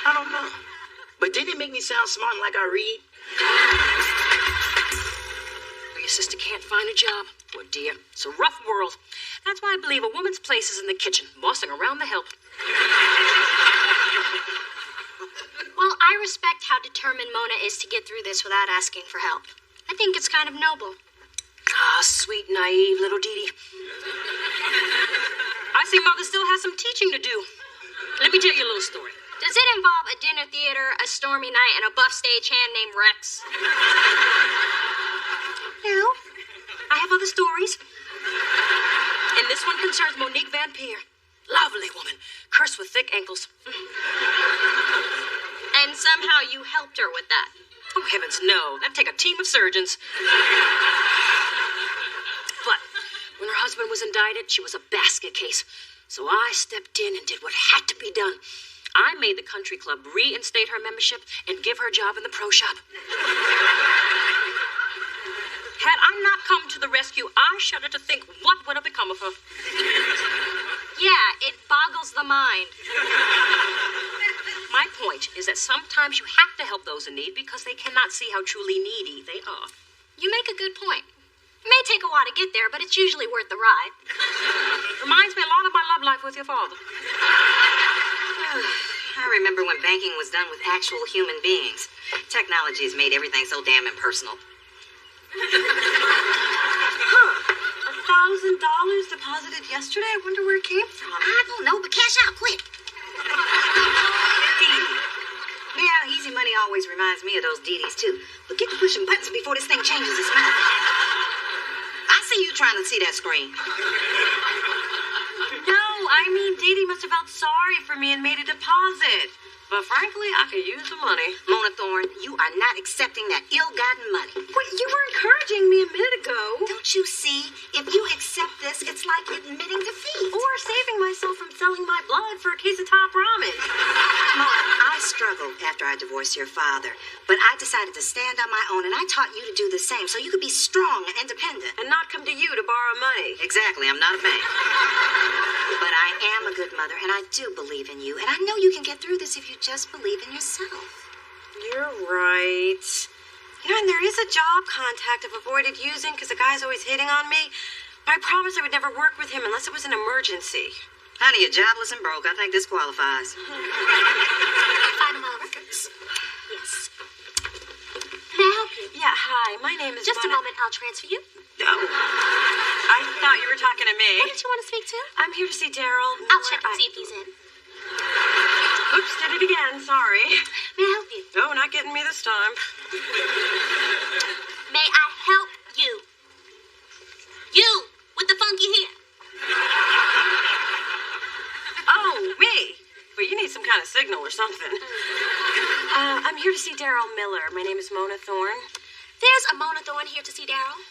Speaker 3: I don't know. But didn't it make me sound smart like I read?
Speaker 9: Your sister can't find a job. Poor dear. It's a rough world. That's why I believe a woman's place is in the kitchen, bossing around the help.
Speaker 2: Well, I respect how determined Mona is to get through this without asking for help. I think it's kind of noble.
Speaker 9: Ah, sweet, naive little Dee Dee. I see Mother still has some teaching to do. Let me tell you a little story.
Speaker 2: Does it involve a dinner theater, a stormy night, and a buff stagehand named Rex?
Speaker 9: No, I have other stories. And this one concerns Monique Van Peer. Lovely woman, cursed with thick ankles.
Speaker 2: And somehow you helped her with that.
Speaker 9: Oh, heavens, no. That'd take a team of surgeons. But when her husband was indicted, she was a basket case. So I stepped in and did what had to be done. I made the country club reinstate her membership and give her a job in the pro shop. Had I not come to the rescue, I shudder to think what would have become of her.
Speaker 2: Yeah, it boggles the mind.
Speaker 9: My point is that sometimes you have to help those in need because they cannot see how truly needy they are.
Speaker 2: You make a good point. It may take a while to get there, but it's usually worth the ride.
Speaker 9: Reminds me a lot of my love life with your father.
Speaker 5: I remember when banking was done with actual human beings. Technology has made everything so damn impersonal.
Speaker 1: $1,000 deposited yesterday? I wonder where it came from.
Speaker 15: I don't know, but cash out quick.
Speaker 5: Yeah, easy money always reminds me of those Dee Dees, too. But get to pushing buttons before this thing changes its mind. I see you trying to see that screen.
Speaker 1: No, I mean Dee Dee must have felt sorry for me and made a deposit. But frankly, I could use the money.
Speaker 5: Mona Thorne, you are not accepting that ill-gotten money.
Speaker 1: Wait, you were encouraging me a minute ago.
Speaker 5: Don't
Speaker 15: you see? If you accept this, it's like admitting defeat.
Speaker 1: Or saving myself from selling my blood for a case of top ramen.
Speaker 16: Mom, I struggled after I divorced your father, but I decided to stand on my own, and I taught you to do the same so you could be strong and independent.
Speaker 1: And not come to you to borrow money.
Speaker 16: Exactly, I'm not a bank. But I am a good mother, and I do believe in you, and I know you can get through this if you just believe in yourself.
Speaker 1: You're right. You know, and there is a job contact I've avoided using because the guy's always hitting on me. But I promised I would never work with him unless it was an emergency.
Speaker 16: Honey, you're jobless and broke. I think this qualifies.
Speaker 2: Find them all records. Yes. May I help you?
Speaker 1: Yeah, hi. My name is
Speaker 2: Just a moment. I'll transfer you.
Speaker 1: Oh. I thought you were talking to me.
Speaker 2: Who did you want to speak to?
Speaker 1: I'm here to see Daryl.
Speaker 2: I'll check and see if he's in.
Speaker 1: Oops, did it again. Sorry.
Speaker 2: May I help you?
Speaker 1: No, not getting me this time.
Speaker 2: May I help you? You with the funky hair.
Speaker 1: Oh, me. Well, you need some kind of signal or something. I'm here to see Daryl Miller. My name is Mona Thorne.
Speaker 2: There's a Mona Thorne here to see Daryl.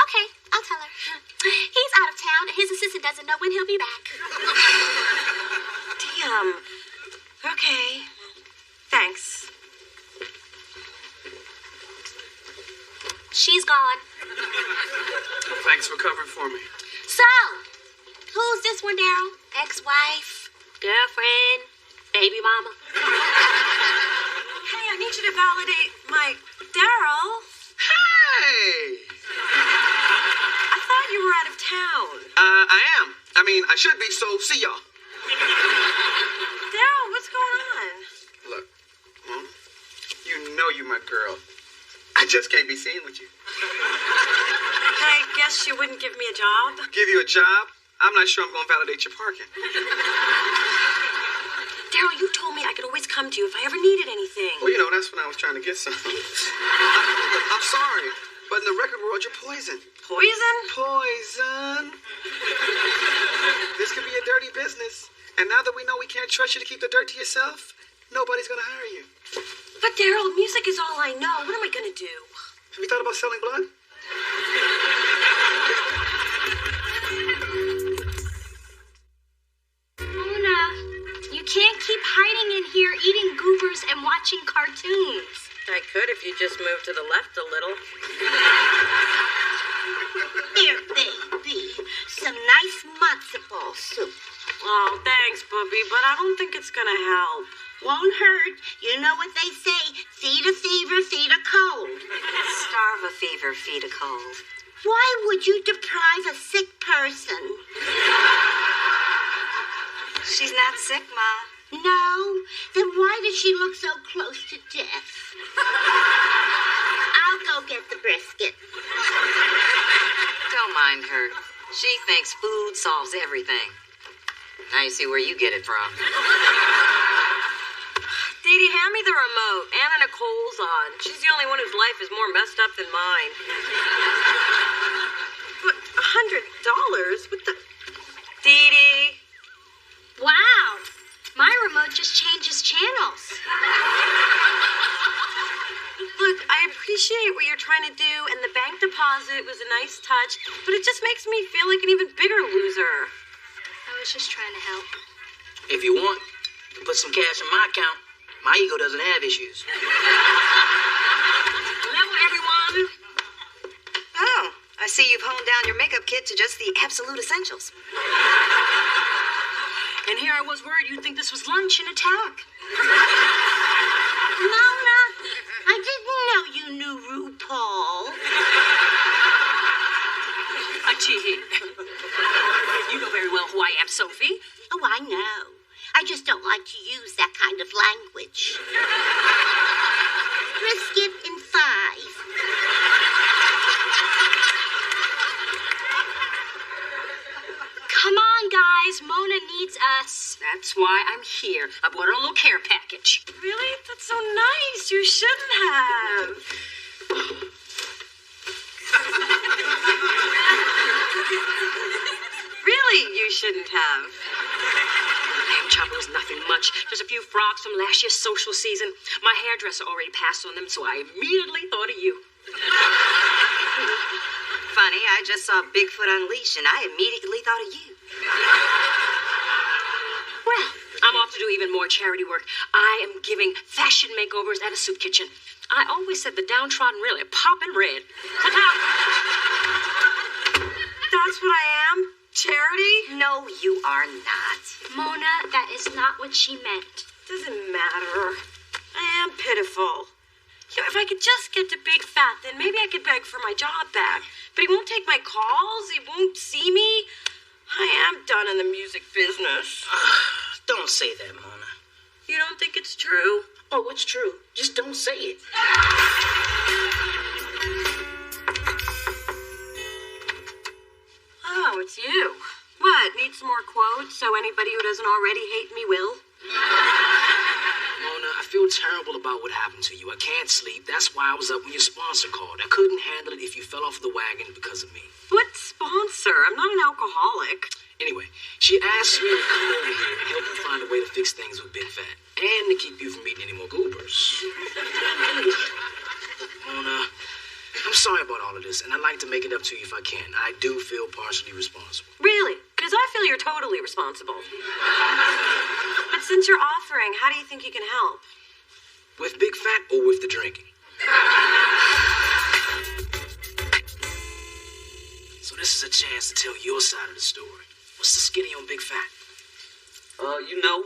Speaker 2: Okay, I'll tell her. He's out of town, and his assistant doesn't know when he'll be back.
Speaker 1: Damn. Okay. Thanks.
Speaker 2: She's gone.
Speaker 11: Thanks for covering for me.
Speaker 2: So, who's this one, Daryl? Ex-wife? Girlfriend? Baby mama?
Speaker 1: Hey, I need you to validate my... Daryl?
Speaker 12: Hey!
Speaker 1: I thought you were out of town.
Speaker 12: I am. I mean, I should be, so see y'all.
Speaker 1: Daryl, what's going on?
Speaker 12: Look, Mom, you know you're my girl. I just can't be seen with you.
Speaker 1: I guess you wouldn't give me a job?
Speaker 12: Give you a job? I'm not sure I'm going to validate your parking.
Speaker 1: Daryl, you told me I could always come to you if I ever needed anything.
Speaker 12: Well, you know, that's when I was trying to get some. I'm sorry, but in the record world, you're poison.
Speaker 1: Poison?
Speaker 12: Poison. This could be a dirty business. And now that we know we can't trust you to keep the dirt to yourself, nobody's going to hire you.
Speaker 1: But Daryl, music is all I know. What am I going to do?
Speaker 12: Have you thought about selling blood?
Speaker 2: Mona, you can't keep hiding in here eating goobers and watching cartoons.
Speaker 1: I could if you just moved to the left a little.
Speaker 15: Here, baby. Some nice matzo ball soup.
Speaker 1: Oh, thanks, Booby, but I don't think it's gonna help.
Speaker 15: Won't hurt. You know what they say. Feed a fever, feed a cold.
Speaker 16: Starve a fever, feed a cold.
Speaker 15: Why would you deprive a sick person?
Speaker 16: She's not sick, Ma.
Speaker 15: No? Then why does she look so close to death? I'll go get the brisket.
Speaker 16: Don't mind her. She thinks food solves everything. Now you see where you get it from.
Speaker 1: Dee Dee, hand me the remote. Anna Nicole's on. She's the only one whose life is more messed up than mine. But $100? What the... Dee Dee?
Speaker 2: Wow. My remote just changes channels.
Speaker 1: Look, I appreciate what you're trying to do, and the bank deposit was a nice touch, but it just makes me feel like an even bigger loser.
Speaker 2: I was just trying to help.
Speaker 3: If you want, you can put some cash in my account. My ego doesn't have issues.
Speaker 1: Level, everyone.
Speaker 16: Oh, I see you've honed down your makeup kit to just the absolute essentials.
Speaker 9: And here I was worried you'd think this was lunch and attack.
Speaker 15: Mona, I didn't know you knew RuPaul.
Speaker 9: Gee, you know very well who I am, Sophie.
Speaker 15: Oh, I know. I just don't like to use that kind of language. Brisket in 5.
Speaker 2: Come on, guys. Mona needs us.
Speaker 9: That's why I'm here. I bought her a little care package.
Speaker 1: Really? That's so nice. You shouldn't have. Really, you shouldn't have.
Speaker 9: Lamb chopper was nothing much. Just a few frocks from last year's social season. My hairdresser already passed on them, so I immediately thought of you.
Speaker 16: funny. I just saw Bigfoot Unleashed, and I immediately thought of you.
Speaker 9: Well, I'm off to do even more charity work. I am giving fashion makeovers at a soup kitchen. I always said the downtrodden really poppin' red. Ta-ta!
Speaker 1: That's what I am? Charity?
Speaker 16: No, you are not.
Speaker 2: Mona, that is not what she meant.
Speaker 1: Doesn't matter. I am pitiful. You know, if I could just get to Big Fat, then maybe I could beg for my job back. But he won't take my calls. He won't see me. I am done in the music business.
Speaker 3: Don't say that, Mona.
Speaker 1: You don't think it's true?
Speaker 3: Oh, what's true? Just don't say it.
Speaker 1: Oh, it's you. What, need some more quotes so anybody who doesn't already hate me will?
Speaker 8: Mona, I feel terrible about what happened to you. I can't sleep. That's why I was up when your sponsor called. I couldn't handle it if you fell off the wagon because of me.
Speaker 1: What sponsor? I'm not an alcoholic.
Speaker 8: Anyway, she asked me to come over here and help you find a way to fix things with Big Fat. And to keep you from eating any more goobers. Mona, I'm sorry about all of this, and I'd like to make it up to you if I can. I do feel partially responsible.
Speaker 1: Really? Because I feel you're totally responsible. But since you're offering, how do you think you can help?
Speaker 8: With Big Fat or with the drinking? So this is a chance to tell your side of the story. What's the skinny on Big Fat?
Speaker 6: You know,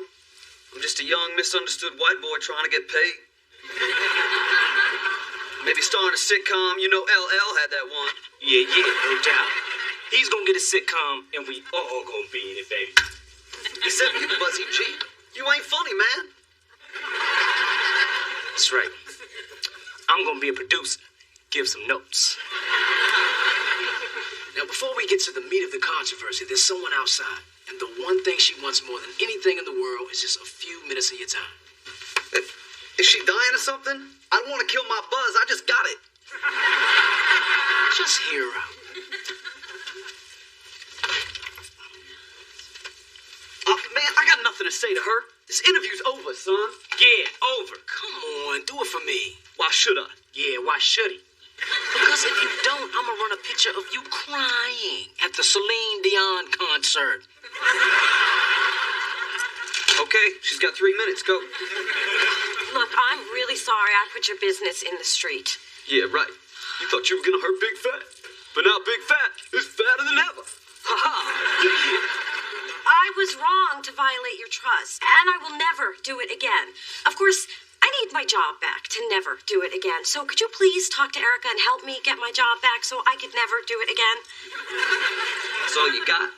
Speaker 6: I'm just a young, misunderstood white boy trying to get paid. Maybe starring a sitcom. You know, LL had that one.
Speaker 8: Yeah, no doubt. He's gonna get a sitcom, and we all gonna be in it, baby.
Speaker 6: Except you, Buzzy G. You ain't funny, man.
Speaker 8: That's right. I'm gonna be a producer. Give some notes. Now, before we get to the meat of the controversy, there's someone outside. And the one thing she wants more than anything in the world is just a few minutes of your time.
Speaker 6: Is she dying or something? I don't want to kill my buzz. I just got it.
Speaker 8: Just hear her out.
Speaker 6: Man, I got nothing to say to her. This interview's over, son.
Speaker 8: Yeah, over. Come on, do it for me.
Speaker 6: Why should I?
Speaker 8: Yeah, why should he? Because if you don't, I'm gonna run a picture of you crying at the Celine Dion concert.
Speaker 6: Okay, she's got 3 minutes. Go.
Speaker 1: Look, I'm really sorry I put your business in the street.
Speaker 6: Yeah, right. You thought you were gonna hurt Big Fat, but now Big Fat is fatter than ever. Ha ha.
Speaker 1: I was wrong to violate your trust, and I will never do it again. Of course, I need my job back to never do it again. So could you please talk to Erica and help me get my job back so I could never do it again?
Speaker 6: That's all you got?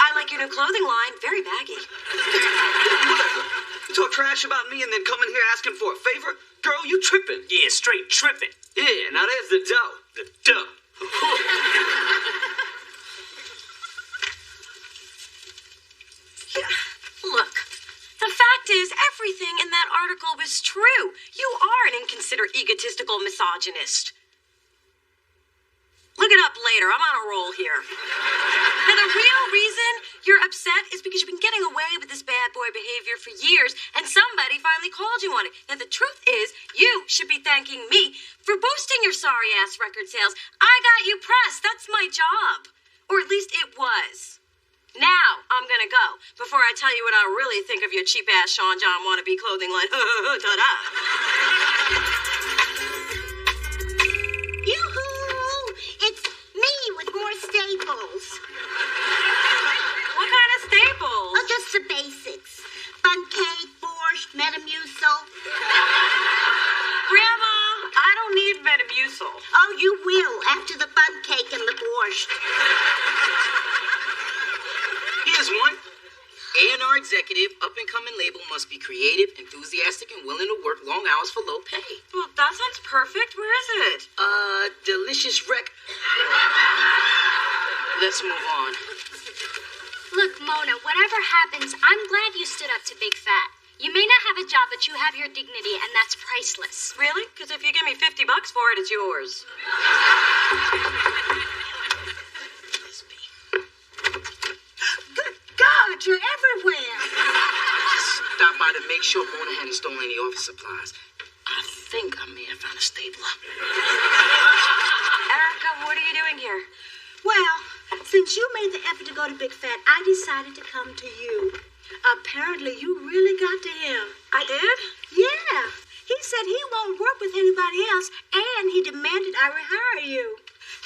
Speaker 1: I like your new clothing line. Very baggy.
Speaker 6: Whatever. You talk trash about me and then come in here asking for a favor? Girl, you tripping.
Speaker 8: Yeah, straight tripping.
Speaker 6: Yeah, now there's the dough.
Speaker 8: The dough.
Speaker 1: Yeah. Look, the fact is, everything in that article was true. You are an inconsiderate, egotistical misogynist. Look it up later. I'm on a roll here. Now, the real reason you're upset is because you've been getting away with this bad boy behavior for years, and somebody finally called you on it. Now, the truth is, you should be thanking me for boosting your sorry-ass record sales. I got you pressed. That's my job. Or at least it was. Now, I'm gonna go before I tell you what I really think of your cheap-ass Sean John wannabe clothing line. Ta-da!
Speaker 15: Yoo-hoo! It's me with more staples.
Speaker 1: What kind of staples?
Speaker 15: Oh, just the basics. Bun cake, borscht, Metamucil.
Speaker 1: Grandma, I don't need Metamucil.
Speaker 15: Oh, you will after the bun cake and the borscht.
Speaker 3: Here's one. A&R executive, up-and-coming label must be creative, enthusiastic, and willing to work long hours for low pay.
Speaker 1: Well, that sounds perfect. Where is it?
Speaker 3: Delicious rec... Let's move on.
Speaker 2: Look, Mona, whatever happens, I'm glad you stood up to Big Fat. You may not have a job, but you have your dignity, and that's priceless.
Speaker 1: Really? Because if you give me $50 for it, it's yours.
Speaker 15: God, you're everywhere.
Speaker 3: Stop by to make sure Mona hadn't stolen any office supplies. I think I may have found a stapler.
Speaker 10: effort to go to Big Fat, I decided to come to you. Apparently, you really got to him.
Speaker 1: I did?
Speaker 10: Yeah. He said he won't work with anybody else, and he demanded I rehire you.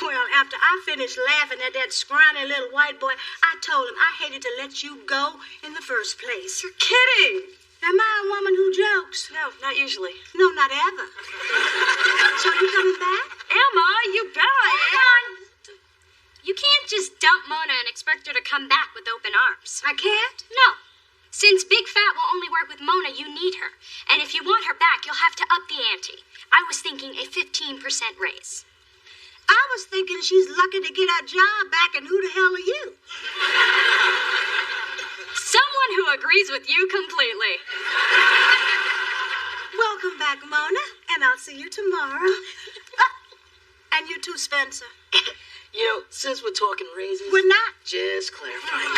Speaker 10: Well, after I finished laughing at that scrawny little white boy, I told him I hated to let you go in the first place.
Speaker 1: You're kidding.
Speaker 10: Am I a woman who jokes?
Speaker 1: No, not usually.
Speaker 10: No, not ever. So you coming back?
Speaker 1: Emma, you bet I am.
Speaker 2: You can't just dump Mona and expect her to come back with open arms.
Speaker 10: I can't?
Speaker 2: No. Since Big Fat will only work with Mona, you need her. And if you want her back, you'll have to up the ante. I was thinking a 15% raise.
Speaker 10: I was thinking she's lucky to get her job back, and who the hell are you?
Speaker 2: Someone who agrees with you completely.
Speaker 10: Welcome back, Mona, and I'll see you tomorrow. And you too, Spencer.
Speaker 3: You know, since we're talking raises...
Speaker 10: We're not.
Speaker 3: Just clarifying.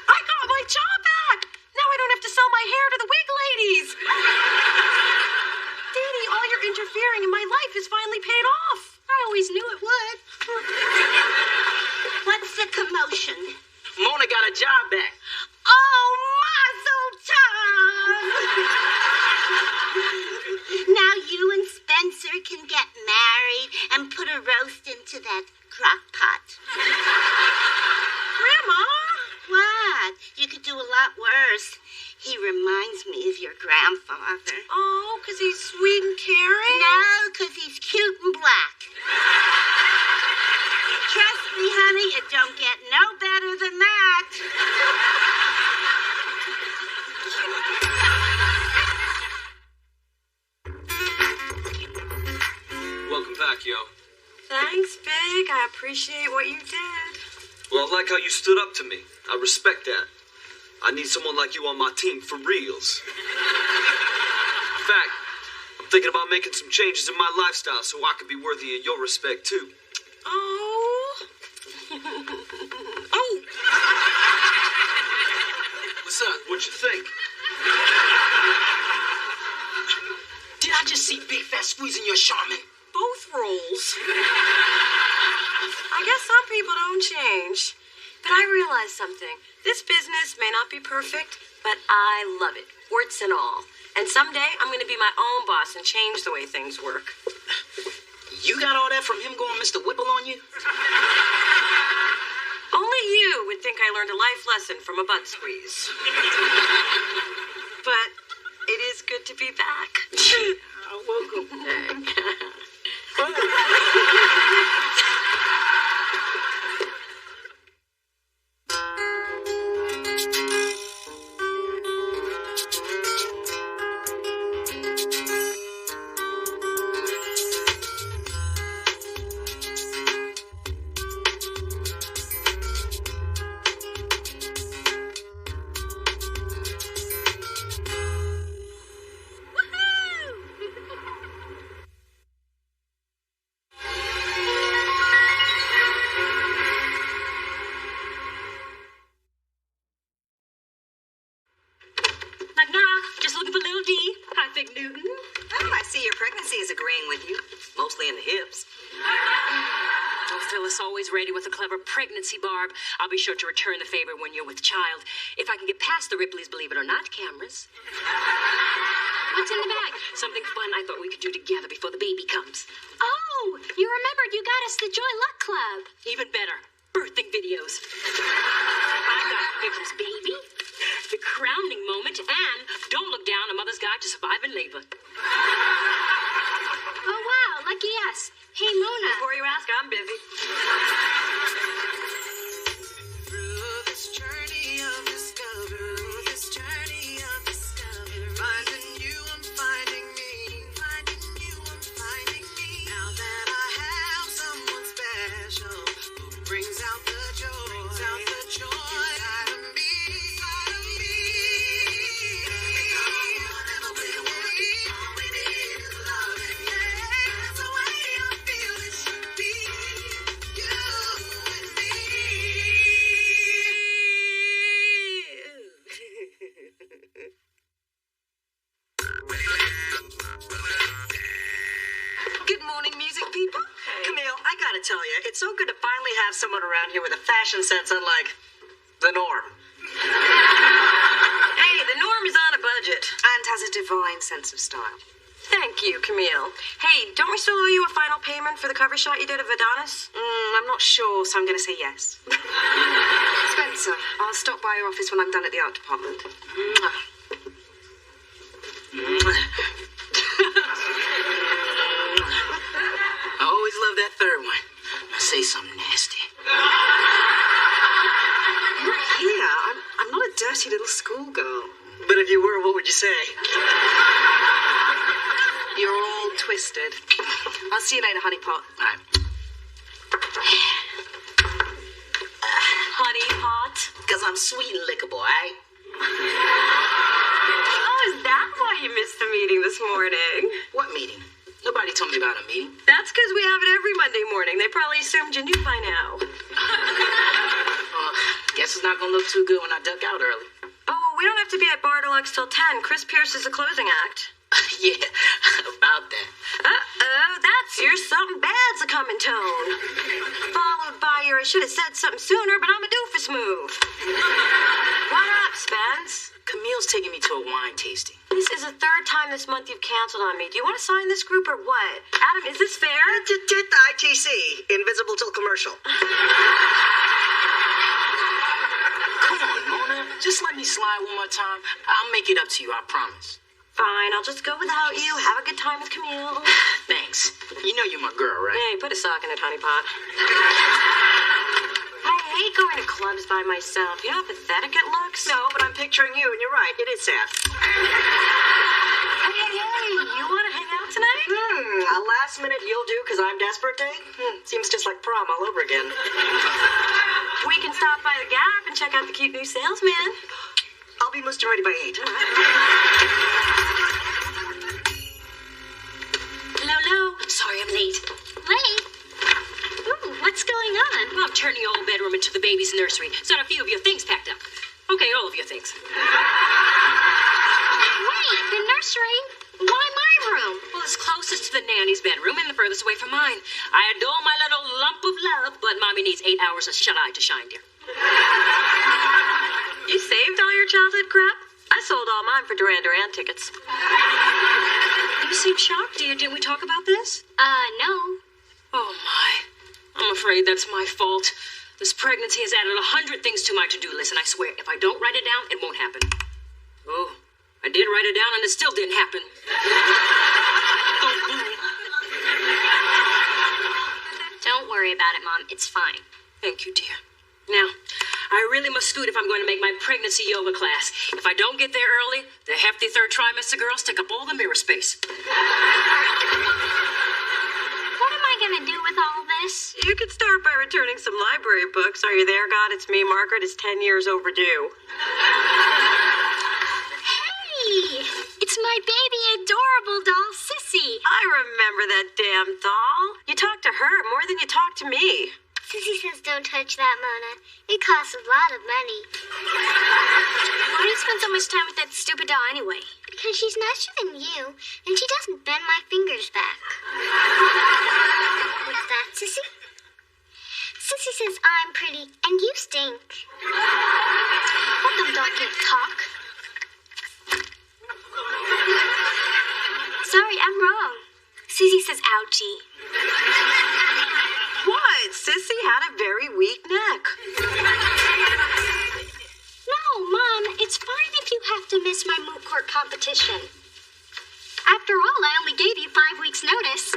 Speaker 1: I got my job back. Now I don't have to sell my hair to the wig ladies. Dee Dee, all your interfering in my life is finally paid off.
Speaker 2: I always knew it would.
Speaker 15: What's the commotion?
Speaker 3: Mona got a job back.
Speaker 15: Oh, mazel tov! Now you and Spencer can get married and put a roast into that crock pot.
Speaker 1: Grandma?
Speaker 15: What? You could do a lot worse. He reminds me of your grandfather.
Speaker 1: Oh, 'cause he's sweet and caring?
Speaker 15: No, 'cause he's cute and black. Trust me, honey, it don't get no better than that.
Speaker 6: Welcome back, yo.
Speaker 1: Thanks, Big. I appreciate what you did.
Speaker 6: Well, I like how you stood up to me. I respect that. I need someone like you on my team for reals. In fact, I'm thinking about making some changes in my lifestyle so I can be worthy of your respect, too.
Speaker 1: Oh. Oh.
Speaker 6: What's up? What you think?
Speaker 3: Did I just see Big Fat squeezing your Charmin?
Speaker 1: Both roles. I guess some people don't change. But I realized something. This business may not be perfect, but I love it, warts and all. And someday I'm going to be my own boss and change the way things work.
Speaker 3: You got all that from him going Mr. Whipple on you?
Speaker 1: Only you would think I learned a life lesson from a butt squeeze. But it is good to be back.
Speaker 3: Welcome back.
Speaker 9: Knock, knock. Just looking for Lil D. Hi, Big Newton.
Speaker 7: Oh, I see your pregnancy is agreeing with you. Mostly in the hips.
Speaker 9: Oh, Phyllis, always ready with a clever pregnancy barb. I'll be sure to return the favor when you're with child. If I can get past the Ripley's Believe It or Not cameras. What's in the bag? Something fun I thought we could do together before the baby comes.
Speaker 2: Oh, you remembered you got us the Joy Luck Club.
Speaker 9: Even better, birthing videos. I got Here Comes Baby, The Crowning Moment, and Don't Look Down, A Mother's Guide to Surviving Labor.
Speaker 2: Oh, wow, lucky us. Hey, Mona.
Speaker 1: Before you ask, I'm busy.
Speaker 14: Through this journey of discovery, finding you, I'm finding me. Finding you, I'm finding me. Now that I have someone special who brings out the joy, inside of me. All we need is love.
Speaker 7: tell you, it's so good to finally have someone around here with a fashion sense unlike the norm.
Speaker 1: Hey, the norm is on a budget.
Speaker 16: And has a divine sense of style.
Speaker 1: Thank you, Camille. Hey, don't we still owe you a final payment for the cover shot you did of Adonis?
Speaker 16: I'm not sure, so I'm going to say yes. Spencer, I'll stop by your office when I'm done at the art department.
Speaker 3: I always love that third one. Now say something nasty.
Speaker 16: Look here, I'm not a dirty little schoolgirl.
Speaker 7: But if you were, what would you say?
Speaker 16: You're all twisted. I'll see you later, honeypot.
Speaker 3: All right.
Speaker 1: Honeypot?
Speaker 3: Because I'm sweet and lickable, all right?
Speaker 1: Oh, is that why you missed the meeting this morning?
Speaker 3: What meeting? Nobody told me about a meeting.
Speaker 1: That's because we have it every Monday morning. They probably assumed you knew by now.
Speaker 3: Guess it's not going to look too good when I duck out early.
Speaker 1: Oh, we don't have to be at Bar Deluxe till 10. Chris Pierce is the closing act.
Speaker 3: Yeah, about that.
Speaker 1: Uh-oh, that's your something bad's a coming tone. Followed by your I should have said something sooner, but I'm a doofus move. What up, Spence?
Speaker 3: Camille's taking me to a wine tasting.
Speaker 1: This is the third time this month you've canceled on me. Do you want to sign this group or what? Adam, is this fair?
Speaker 7: ITC, invisible till commercial.
Speaker 3: Come on, Mona. Just let me slide one more time. I'll make it up to you, I promise.
Speaker 1: Fine, I'll just go without you. Have a good time with Camille.
Speaker 3: Thanks. You know you're my girl, right?
Speaker 1: Hey, put a sock in it, honeypot. I hate going to clubs by myself. You know how pathetic it looks?
Speaker 7: No, but I'm picturing you, and you're right. It is sad.
Speaker 1: Hey, you want to hang out tonight?
Speaker 7: A last minute you'll do because I'm desperate day? Seems just like prom all over again.
Speaker 1: We can stop by the Gap and check out the cute new salesman.
Speaker 7: I'll be muster ready by 8.
Speaker 9: Hello. Sorry I'm late.
Speaker 2: Late? Ooh, what's going on?
Speaker 9: Well, I'm turning your old bedroom into the baby's nursery. So I have a few of your things packed up. Okay, all of your things.
Speaker 2: Wait, the nursery? Why my room?
Speaker 9: Well, it's closest to the nanny's bedroom and the furthest away from mine. I adore my little lump of love, but Mommy needs 8 hours of shut-eye to shine, dear.
Speaker 1: You saved all your childhood crap? I sold all mine for Duran Duran tickets.
Speaker 9: You seem shocked, dear. Didn't we talk about this?
Speaker 2: No.
Speaker 9: Oh, my. I'm afraid that's my fault. This pregnancy has added 100 things to my to-do list, and I swear, if I don't write it down, it won't happen. Oh, I did write it down, and it still didn't happen.
Speaker 2: Don't worry about it, Mom. It's fine.
Speaker 9: Thank you, dear. Now, I really must scoot if I'm going to make my pregnancy yoga class. If I don't get there early, the hefty third trimester girls take up all the mirror space.
Speaker 2: What am I going to do with all this?
Speaker 1: You could start by returning some library books. Are you there, God? It's me. Margaret is 10 years overdue.
Speaker 2: Hey! It's my baby adorable doll, Sissy.
Speaker 1: I remember that damn doll. You talk to her more than you talk to me.
Speaker 2: Sissy says don't touch that, Mona. It costs a lot of money. Why do you spend so much time with that stupid doll anyway? Because she's nicer than you, and she doesn't bend my fingers back. What's that, Sissy? Sissy says I'm pretty, and you stink. What them dog can't talk. Sorry, I'm wrong. Sissy says ouchie.
Speaker 1: What? Sissy had a very weak neck.
Speaker 2: No, Mom, it's fine if you have to miss my moot court competition. After all, I only gave you 5 weeks' notice.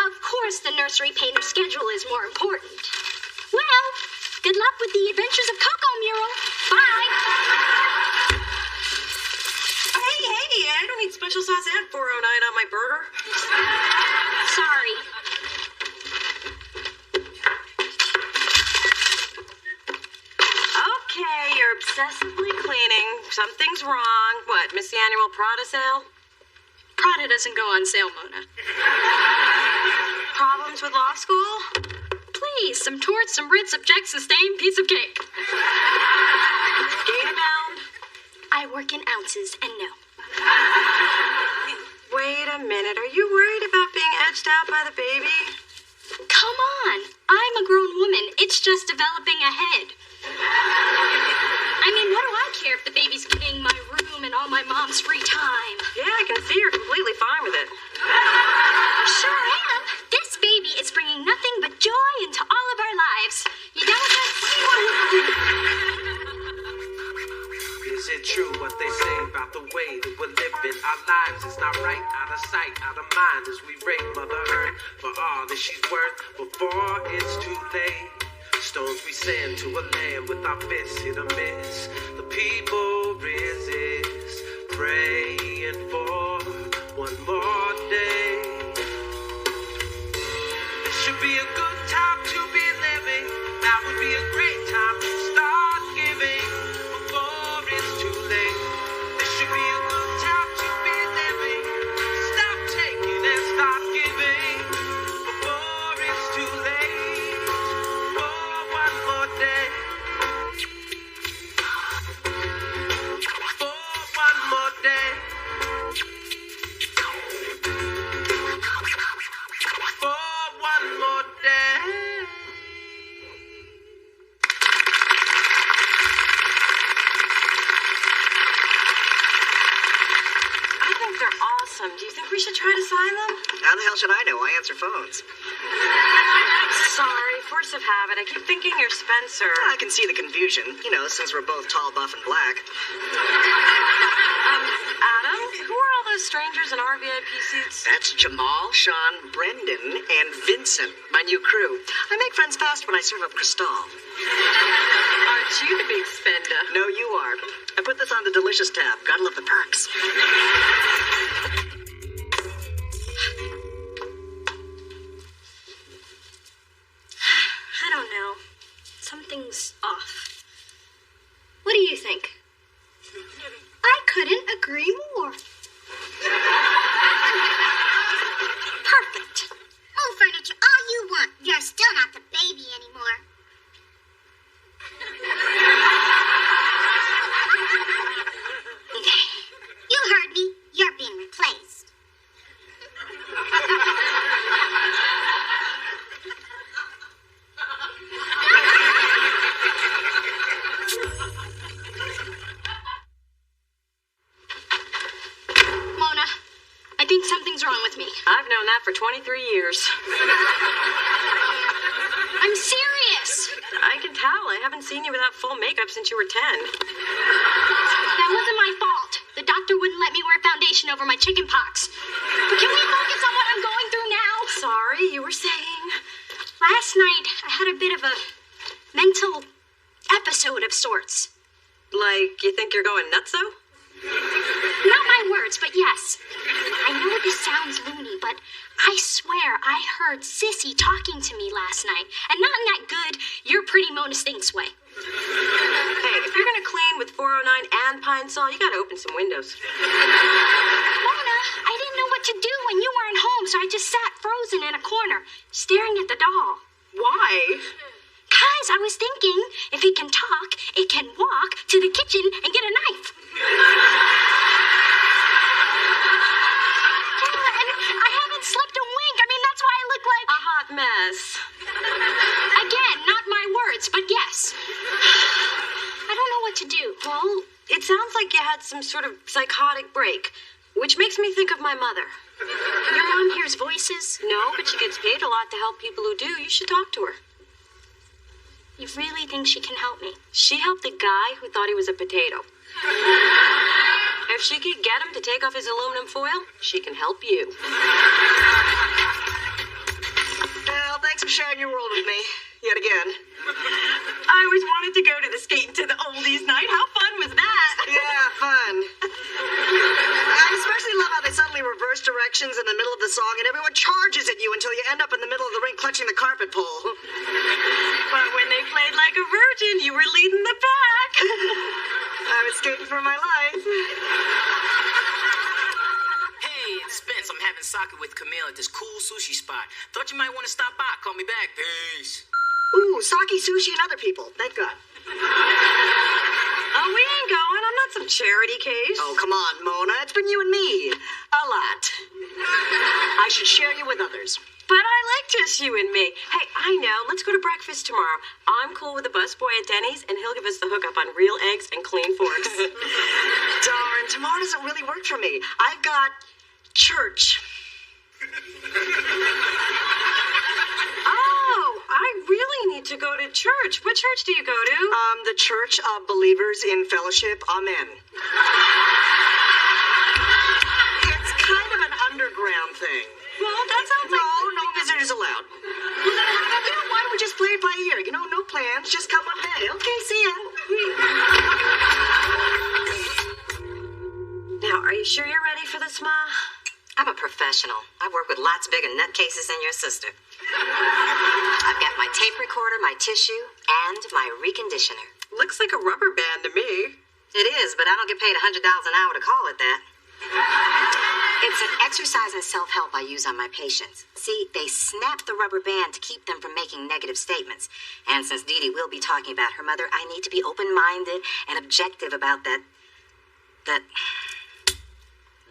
Speaker 2: Of course, the nursery painter schedule is more important. Well, good luck with the Adventures of Coco mural. Bye.
Speaker 1: Hey, I don't need special sauce and 409 on my burger.
Speaker 2: Sorry.
Speaker 1: Okay, you're obsessively cleaning. Something's wrong. What, miss the annual Prada sale?
Speaker 2: Prada doesn't go on sale, Mona.
Speaker 1: Problems with law school?
Speaker 2: Please, some torts, some Brits, objects, and stained piece of cake.
Speaker 1: Gain amount?
Speaker 2: I work in ounces, and no.
Speaker 1: Wait a minute. Are you worried about being edged grossed out by the baby?
Speaker 2: Come on. I'm a grown woman. It's just developing a head. I mean, what do I care if the baby's getting my room and all my mom's free time?
Speaker 1: Yeah, I can see you're completely fine with it.
Speaker 2: Sure am. This baby is bringing nothing but joy into all of our lives. You done with that?
Speaker 17: Is it true what they say about the way that we're living our lives? It's not right, out of sight, out of mind as we rape Mother Earth for all that she's worth before it's too late. Stones we send to a land with our fists hit a miss. The people resist, praying for one more day. It should be a good time to be living. That would be a great time to start giving before it's too late. This should be a good time to be living. Stop taking and start giving before it's too late. For one more day. For one more day. For one more day.
Speaker 1: I think they're awesome. Do you think we should try to sign them?
Speaker 7: How the hell should I know? I answer phones.
Speaker 1: Sorry, force of habit. I keep thinking you're Spencer.
Speaker 7: I can see the confusion, since we're both tall, buff, and black.
Speaker 1: Adam, who are all those strangers in our VIP seats?
Speaker 7: That's Jamal, Sean, Brendan, and Vincent, my new crew. I make friends fast when I serve up Cristal.
Speaker 1: Aren't you the big spender?
Speaker 7: No, you are. I put this on the Delicious tab. Gotta love the perks.
Speaker 2: I don't know. Something's off. What do you think? I couldn't agree more.
Speaker 15: Perfect. Move furniture all you want. You're still not the baby anymore. You heard me. You're being replaced.
Speaker 2: Mona, I think something's wrong with me.
Speaker 1: I've known that for 23 years.
Speaker 2: I'm serious.
Speaker 1: I can tell. I haven't seen you without full makeup since you were 10.
Speaker 2: That wasn't my fault. The doctor wouldn't let me wear foundation over my chicken pox. But can we focus on what I'm going through now?
Speaker 1: Sorry, you were saying.
Speaker 2: Last night, I had a bit of a mental episode of sorts.
Speaker 1: Like, you think you're going nuts, though?
Speaker 2: Not my words, but yes. I know this sounds loony, but I swear I heard Sissy talking to me last night. And not in that good, you're pretty Mona Stinks way.
Speaker 1: Hey, if you're gonna clean with 409 and Pine Sol, you gotta open some windows.
Speaker 2: Mona, I didn't know what to do when you weren't home, so I just sat frozen in a corner, staring at the doll.
Speaker 1: Why?
Speaker 2: Because I was thinking, if it can talk, it can walk to the kitchen and get a knife. Yeah, and I haven't slept a wink. I mean, that's why I look like
Speaker 1: a hot mess.
Speaker 2: Again, not my words, but yes. I don't know what to do.
Speaker 1: Well, it sounds like you had some sort of psychotic break, which makes me think of my mother.
Speaker 2: Your mom hears voices?
Speaker 1: No, but she gets paid a lot to help people who do. You should talk to her.
Speaker 2: You really think she can help me?
Speaker 1: She helped a guy who thought he was a potato. If she could get him to take off his aluminum foil, she can help you.
Speaker 7: Well, thanks for sharing your world with me. Yet again.
Speaker 1: I always wanted to go to the Skating to the Oldies night. How fun was that?
Speaker 7: Yeah, fun. I especially love how they suddenly reverse directions in the middle of the song and everyone charges at you until you end up in the middle of the ring clutching the carpet pole.
Speaker 1: But when they played like a virgin, you were leading the pack.
Speaker 7: I was skating for my life.
Speaker 3: Hey, it's Spence. I'm having sake with Camille at this cool sushi spot. Thought you might want to stop by. Call me back. Peace.
Speaker 7: Ooh, sake, sushi, and other people. Thank God.
Speaker 1: Oh, we ain't going. I'm not some charity case.
Speaker 7: Oh, come on, Mona. It's been you and me. A lot. I should share you with others.
Speaker 1: But I like just you and me. Hey, I know. Let's go to breakfast tomorrow. I'm cool with the busboy at Denny's, and he'll give us the hookup on real eggs and clean forks.
Speaker 7: Darn, tomorrow doesn't really work for me. I've got church.
Speaker 1: Oh, I really need to go to church. What church do you go to?
Speaker 7: The Church of Believers in Fellowship. Amen. It's kind of an underground thing.
Speaker 1: Well, that sounds like...
Speaker 7: No visitors allowed. Well, then, why don't we just play it by ear? No plans. Just come one day. Okay, see ya.
Speaker 1: Now, are you sure you're ready for this, Ma?
Speaker 16: I'm a professional. I work with lots bigger nutcases than your sister. I've got my tape recorder, my tissue, and my reconditioner.
Speaker 1: Looks like a rubber band to me.
Speaker 16: It is, but I don't get paid $100 an hour to call it that. It's an exercise in self-help I use on my patients. See, they snap the rubber band to keep them from making negative statements. And since Dee Dee will be talking about her mother, I need to be open-minded and objective about that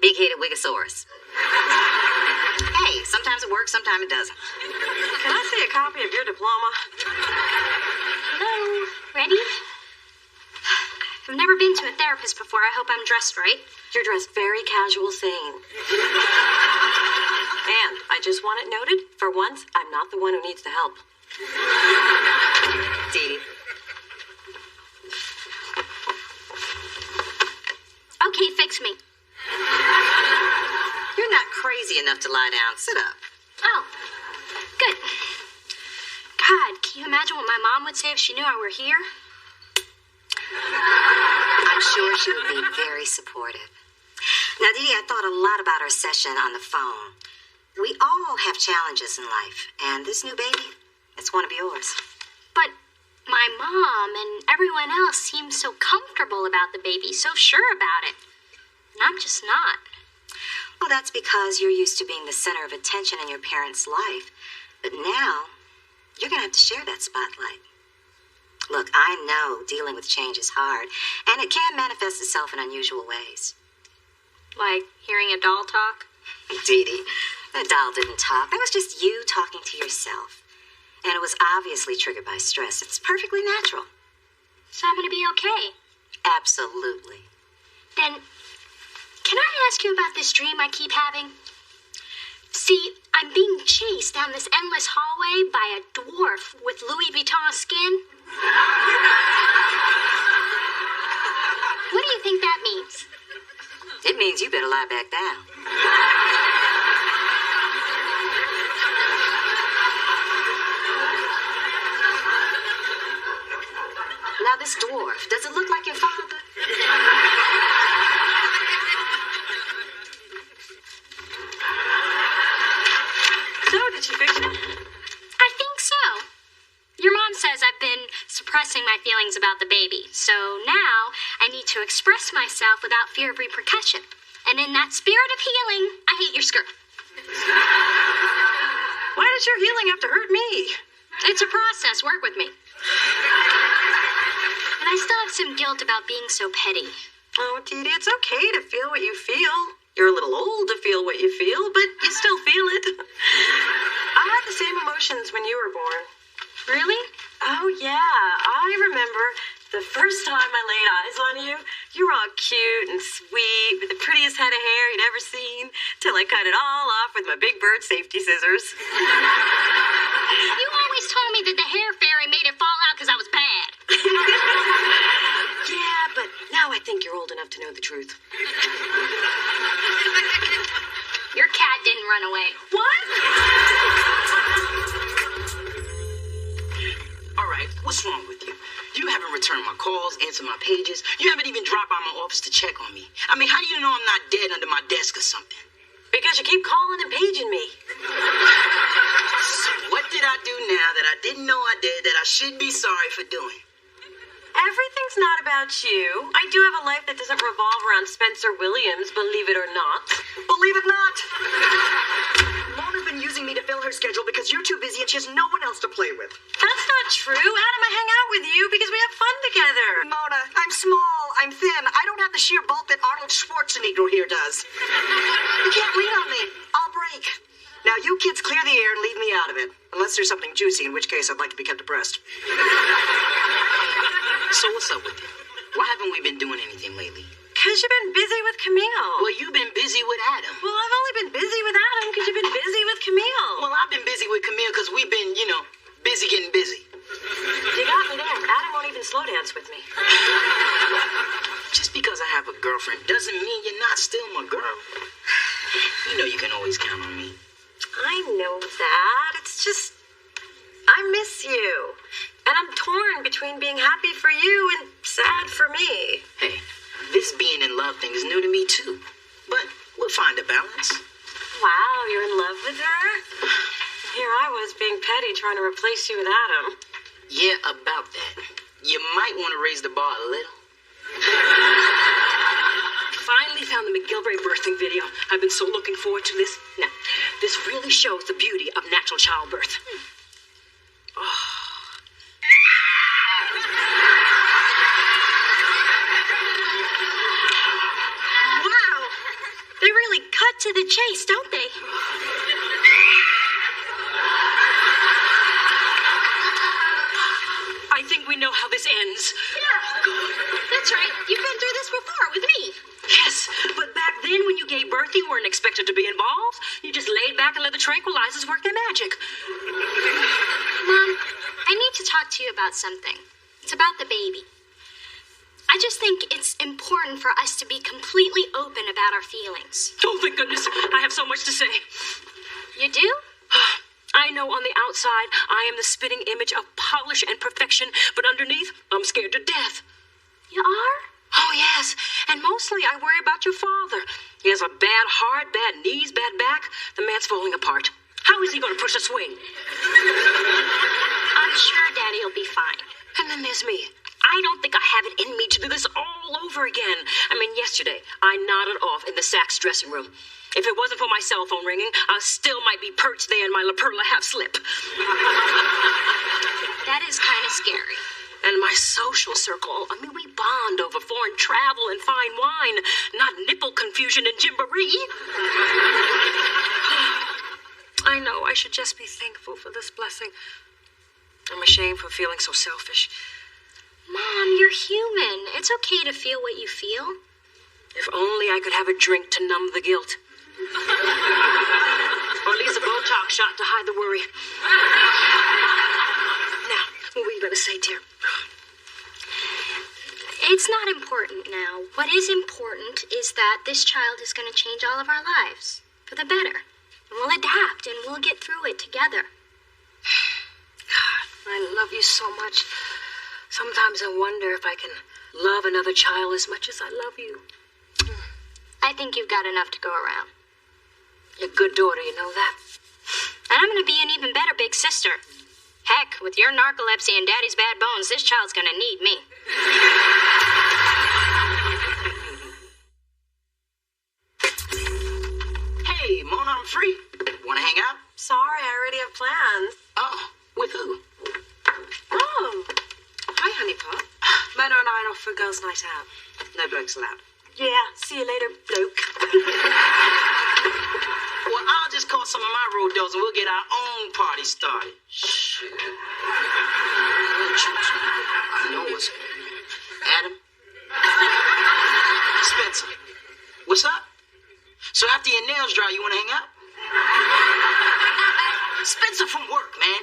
Speaker 16: big-headed Wigosaurus. Hey, sometimes it works, sometimes it doesn't.
Speaker 1: Can I see a copy of your diploma?
Speaker 2: Hello. Ready? I've never been to a therapist before. I hope I'm dressed right.
Speaker 1: You're dressed very casual, sane. And I just want it noted, for once, I'm not the one who needs the help.
Speaker 16: Dee Dee.
Speaker 2: Okay, fix me.
Speaker 16: You're not crazy enough to lie down. Sit up.
Speaker 2: Oh, good. God, can you imagine what my mom would say if she knew I were here?
Speaker 16: I'm sure she would be very supportive. Now, Dee Dee, I thought a lot about our session on the phone. We all have challenges in life, and this new baby, it's one of yours.
Speaker 2: But my mom and everyone else seems so comfortable about the baby, so sure about it. And I'm just not.
Speaker 16: Well, that's because you're used to being the center of attention in your parents' life. But now, you're going to have to share that spotlight. Look, I know dealing with change is hard, and it can manifest itself in unusual ways.
Speaker 2: Like hearing a doll talk?
Speaker 16: Dee Dee, the doll didn't talk. That was just you talking to yourself. And it was obviously triggered by stress. It's perfectly natural.
Speaker 2: So I'm going to be okay?
Speaker 16: Absolutely.
Speaker 2: Then, can I ask you about this dream I keep having? See, I'm being chased down this endless hallway by a dwarf with Louis Vuitton skin. What do you think that means?
Speaker 16: It means you better lie back down. Now, this dwarf, does it look like your father?
Speaker 1: So, did she fix it?
Speaker 2: I think so. Your mom says I've been suppressing my feelings about the baby, so now I need to express myself without fear of repercussion. And in that spirit of healing, I hate your skirt.
Speaker 1: Why does your healing have to hurt me?
Speaker 2: It's a process. Work with me. And I still have some guilt about being so petty.
Speaker 1: Oh, Dee Dee, it's okay to feel what you feel. You're a little old to feel what you feel, but you still feel it. I had the same emotions when you were born.
Speaker 2: Really?
Speaker 1: Oh, yeah. I remember the first time I laid eyes on you. You were all cute and sweet, with the prettiest head of hair you'd ever seen, till I cut it all off with my big bird safety scissors.
Speaker 2: You always told me that the hair fairy made it fall out because I was bad.
Speaker 1: Yeah, but now I think you're old enough to know the truth.
Speaker 2: Your cat didn't run away.
Speaker 1: What?
Speaker 3: All right, what's wrong with you? You haven't returned my calls, answered my pages. You haven't even dropped by my office to check on me. I mean, how do you know I'm not dead under my desk or something?
Speaker 1: Because you keep calling and paging me.
Speaker 3: So what did I do now that I didn't know I did that I should be sorry for doing?
Speaker 1: Everything's not about you. I do have a life that doesn't revolve around Spencer Williams, believe it or not.
Speaker 7: Believe it not. Mona's been using me to fill her schedule because you're too busy and she has no one else to play with.
Speaker 1: That's not true. Adam, I hang out with you because we have fun together.
Speaker 7: Mona, I'm small, I'm thin. I don't have the sheer bulk that Arnold Schwarzenegger here does. You can't lean on me. I'll break. Now, you kids clear the air and leave me out of it. Unless there's something juicy, in which case I'd like to be kept abreast.
Speaker 3: So what's up with you? Why haven't we been doing anything lately?
Speaker 1: Because you've been busy with Camille.
Speaker 3: Well, you've been busy with Adam.
Speaker 1: Well, I've only been busy with Adam because you've been busy with Camille.
Speaker 3: Well, I've been busy with Camille because we've been, busy getting busy.
Speaker 1: You got me there. Adam won't even slow dance with me.
Speaker 3: Just because I have a girlfriend doesn't mean you're not still my girl. You know you can always count on me.
Speaker 1: I know that. It's just, I miss you. And I'm torn between being happy for you and sad for me.
Speaker 3: Hey, this being in love thing is new to me too. But we'll find a balance.
Speaker 1: Wow, you're in love with her? Here I was being petty trying to replace you with Adam.
Speaker 3: Yeah, about that. You might want to raise the bar a little.
Speaker 9: Finally found the McGilvray birthing video. I've been so looking forward to this. Now, this really shows the beauty of natural childbirth. Oh.
Speaker 1: Wow! They really cut to the chase, don't they?
Speaker 9: I think we know how this ends.
Speaker 2: Yeah, that's right. You've been through this before with me.
Speaker 9: Yes, but back then when you gave birth, you weren't expected to be involved. You just laid back and let the tranquilizers work their magic.
Speaker 2: Mom, I need to talk to you about something. It's about the baby. I just think it's important for us to be completely open about our feelings.
Speaker 9: Oh, thank goodness. I have so much to say.
Speaker 2: You do?
Speaker 9: I know on the outside I am the spitting image of polish and perfection, but underneath I'm scared to death.
Speaker 2: You are?
Speaker 9: Oh, yes. And mostly I worry about your father. He has a bad heart, bad knees, bad back. The man's falling apart. How is he going to push a swing?
Speaker 2: I'm sure Daddy'll be fine.
Speaker 9: And then there's me. I don't think I have it in me to do this all over again. I mean, yesterday, I nodded off in the Saks dressing room. If it wasn't for my cell phone ringing, I still might be perched there in my La Perla half-slip.
Speaker 2: That is kind of scary.
Speaker 9: And my social circle, I mean, we bond over foreign travel and fine wine, not nipple confusion and gymboree. I know, I should just be thankful for this blessing. I'm ashamed for feeling so selfish.
Speaker 2: Mom, you're human. It's okay to feel what you feel.
Speaker 9: If only I could have a drink to numb the guilt. Or at least a Botox shot to hide the worry. Now, what were you going to say, dear?
Speaker 2: It's not important now. What is important is that this child is going to change all of our lives for the better. And we'll adapt and we'll get through it together.
Speaker 9: God, I love you so much. Sometimes I wonder if I can love another child as much as I love you.
Speaker 2: I think you've got enough to go around.
Speaker 9: You're a good daughter, you know that?
Speaker 2: And I'm going to be an even better big sister. Heck, with your narcolepsy and Daddy's bad bones, this child's going to need me.
Speaker 3: Hey, Mona, I'm free. Want to hang out?
Speaker 1: Sorry, I already have plans.
Speaker 3: Oh, with who?
Speaker 1: Oh. Hi, honey pop. Mona and I are off for a girls' night out. No blokes allowed. Yeah, see you later, bloke.
Speaker 3: Well, I'll just call some of my road dogs and we'll get our own party started. Shit. I know what's Adam? Spencer, what's up? So after your nails dry, you want to hang out? Spencer from work, man.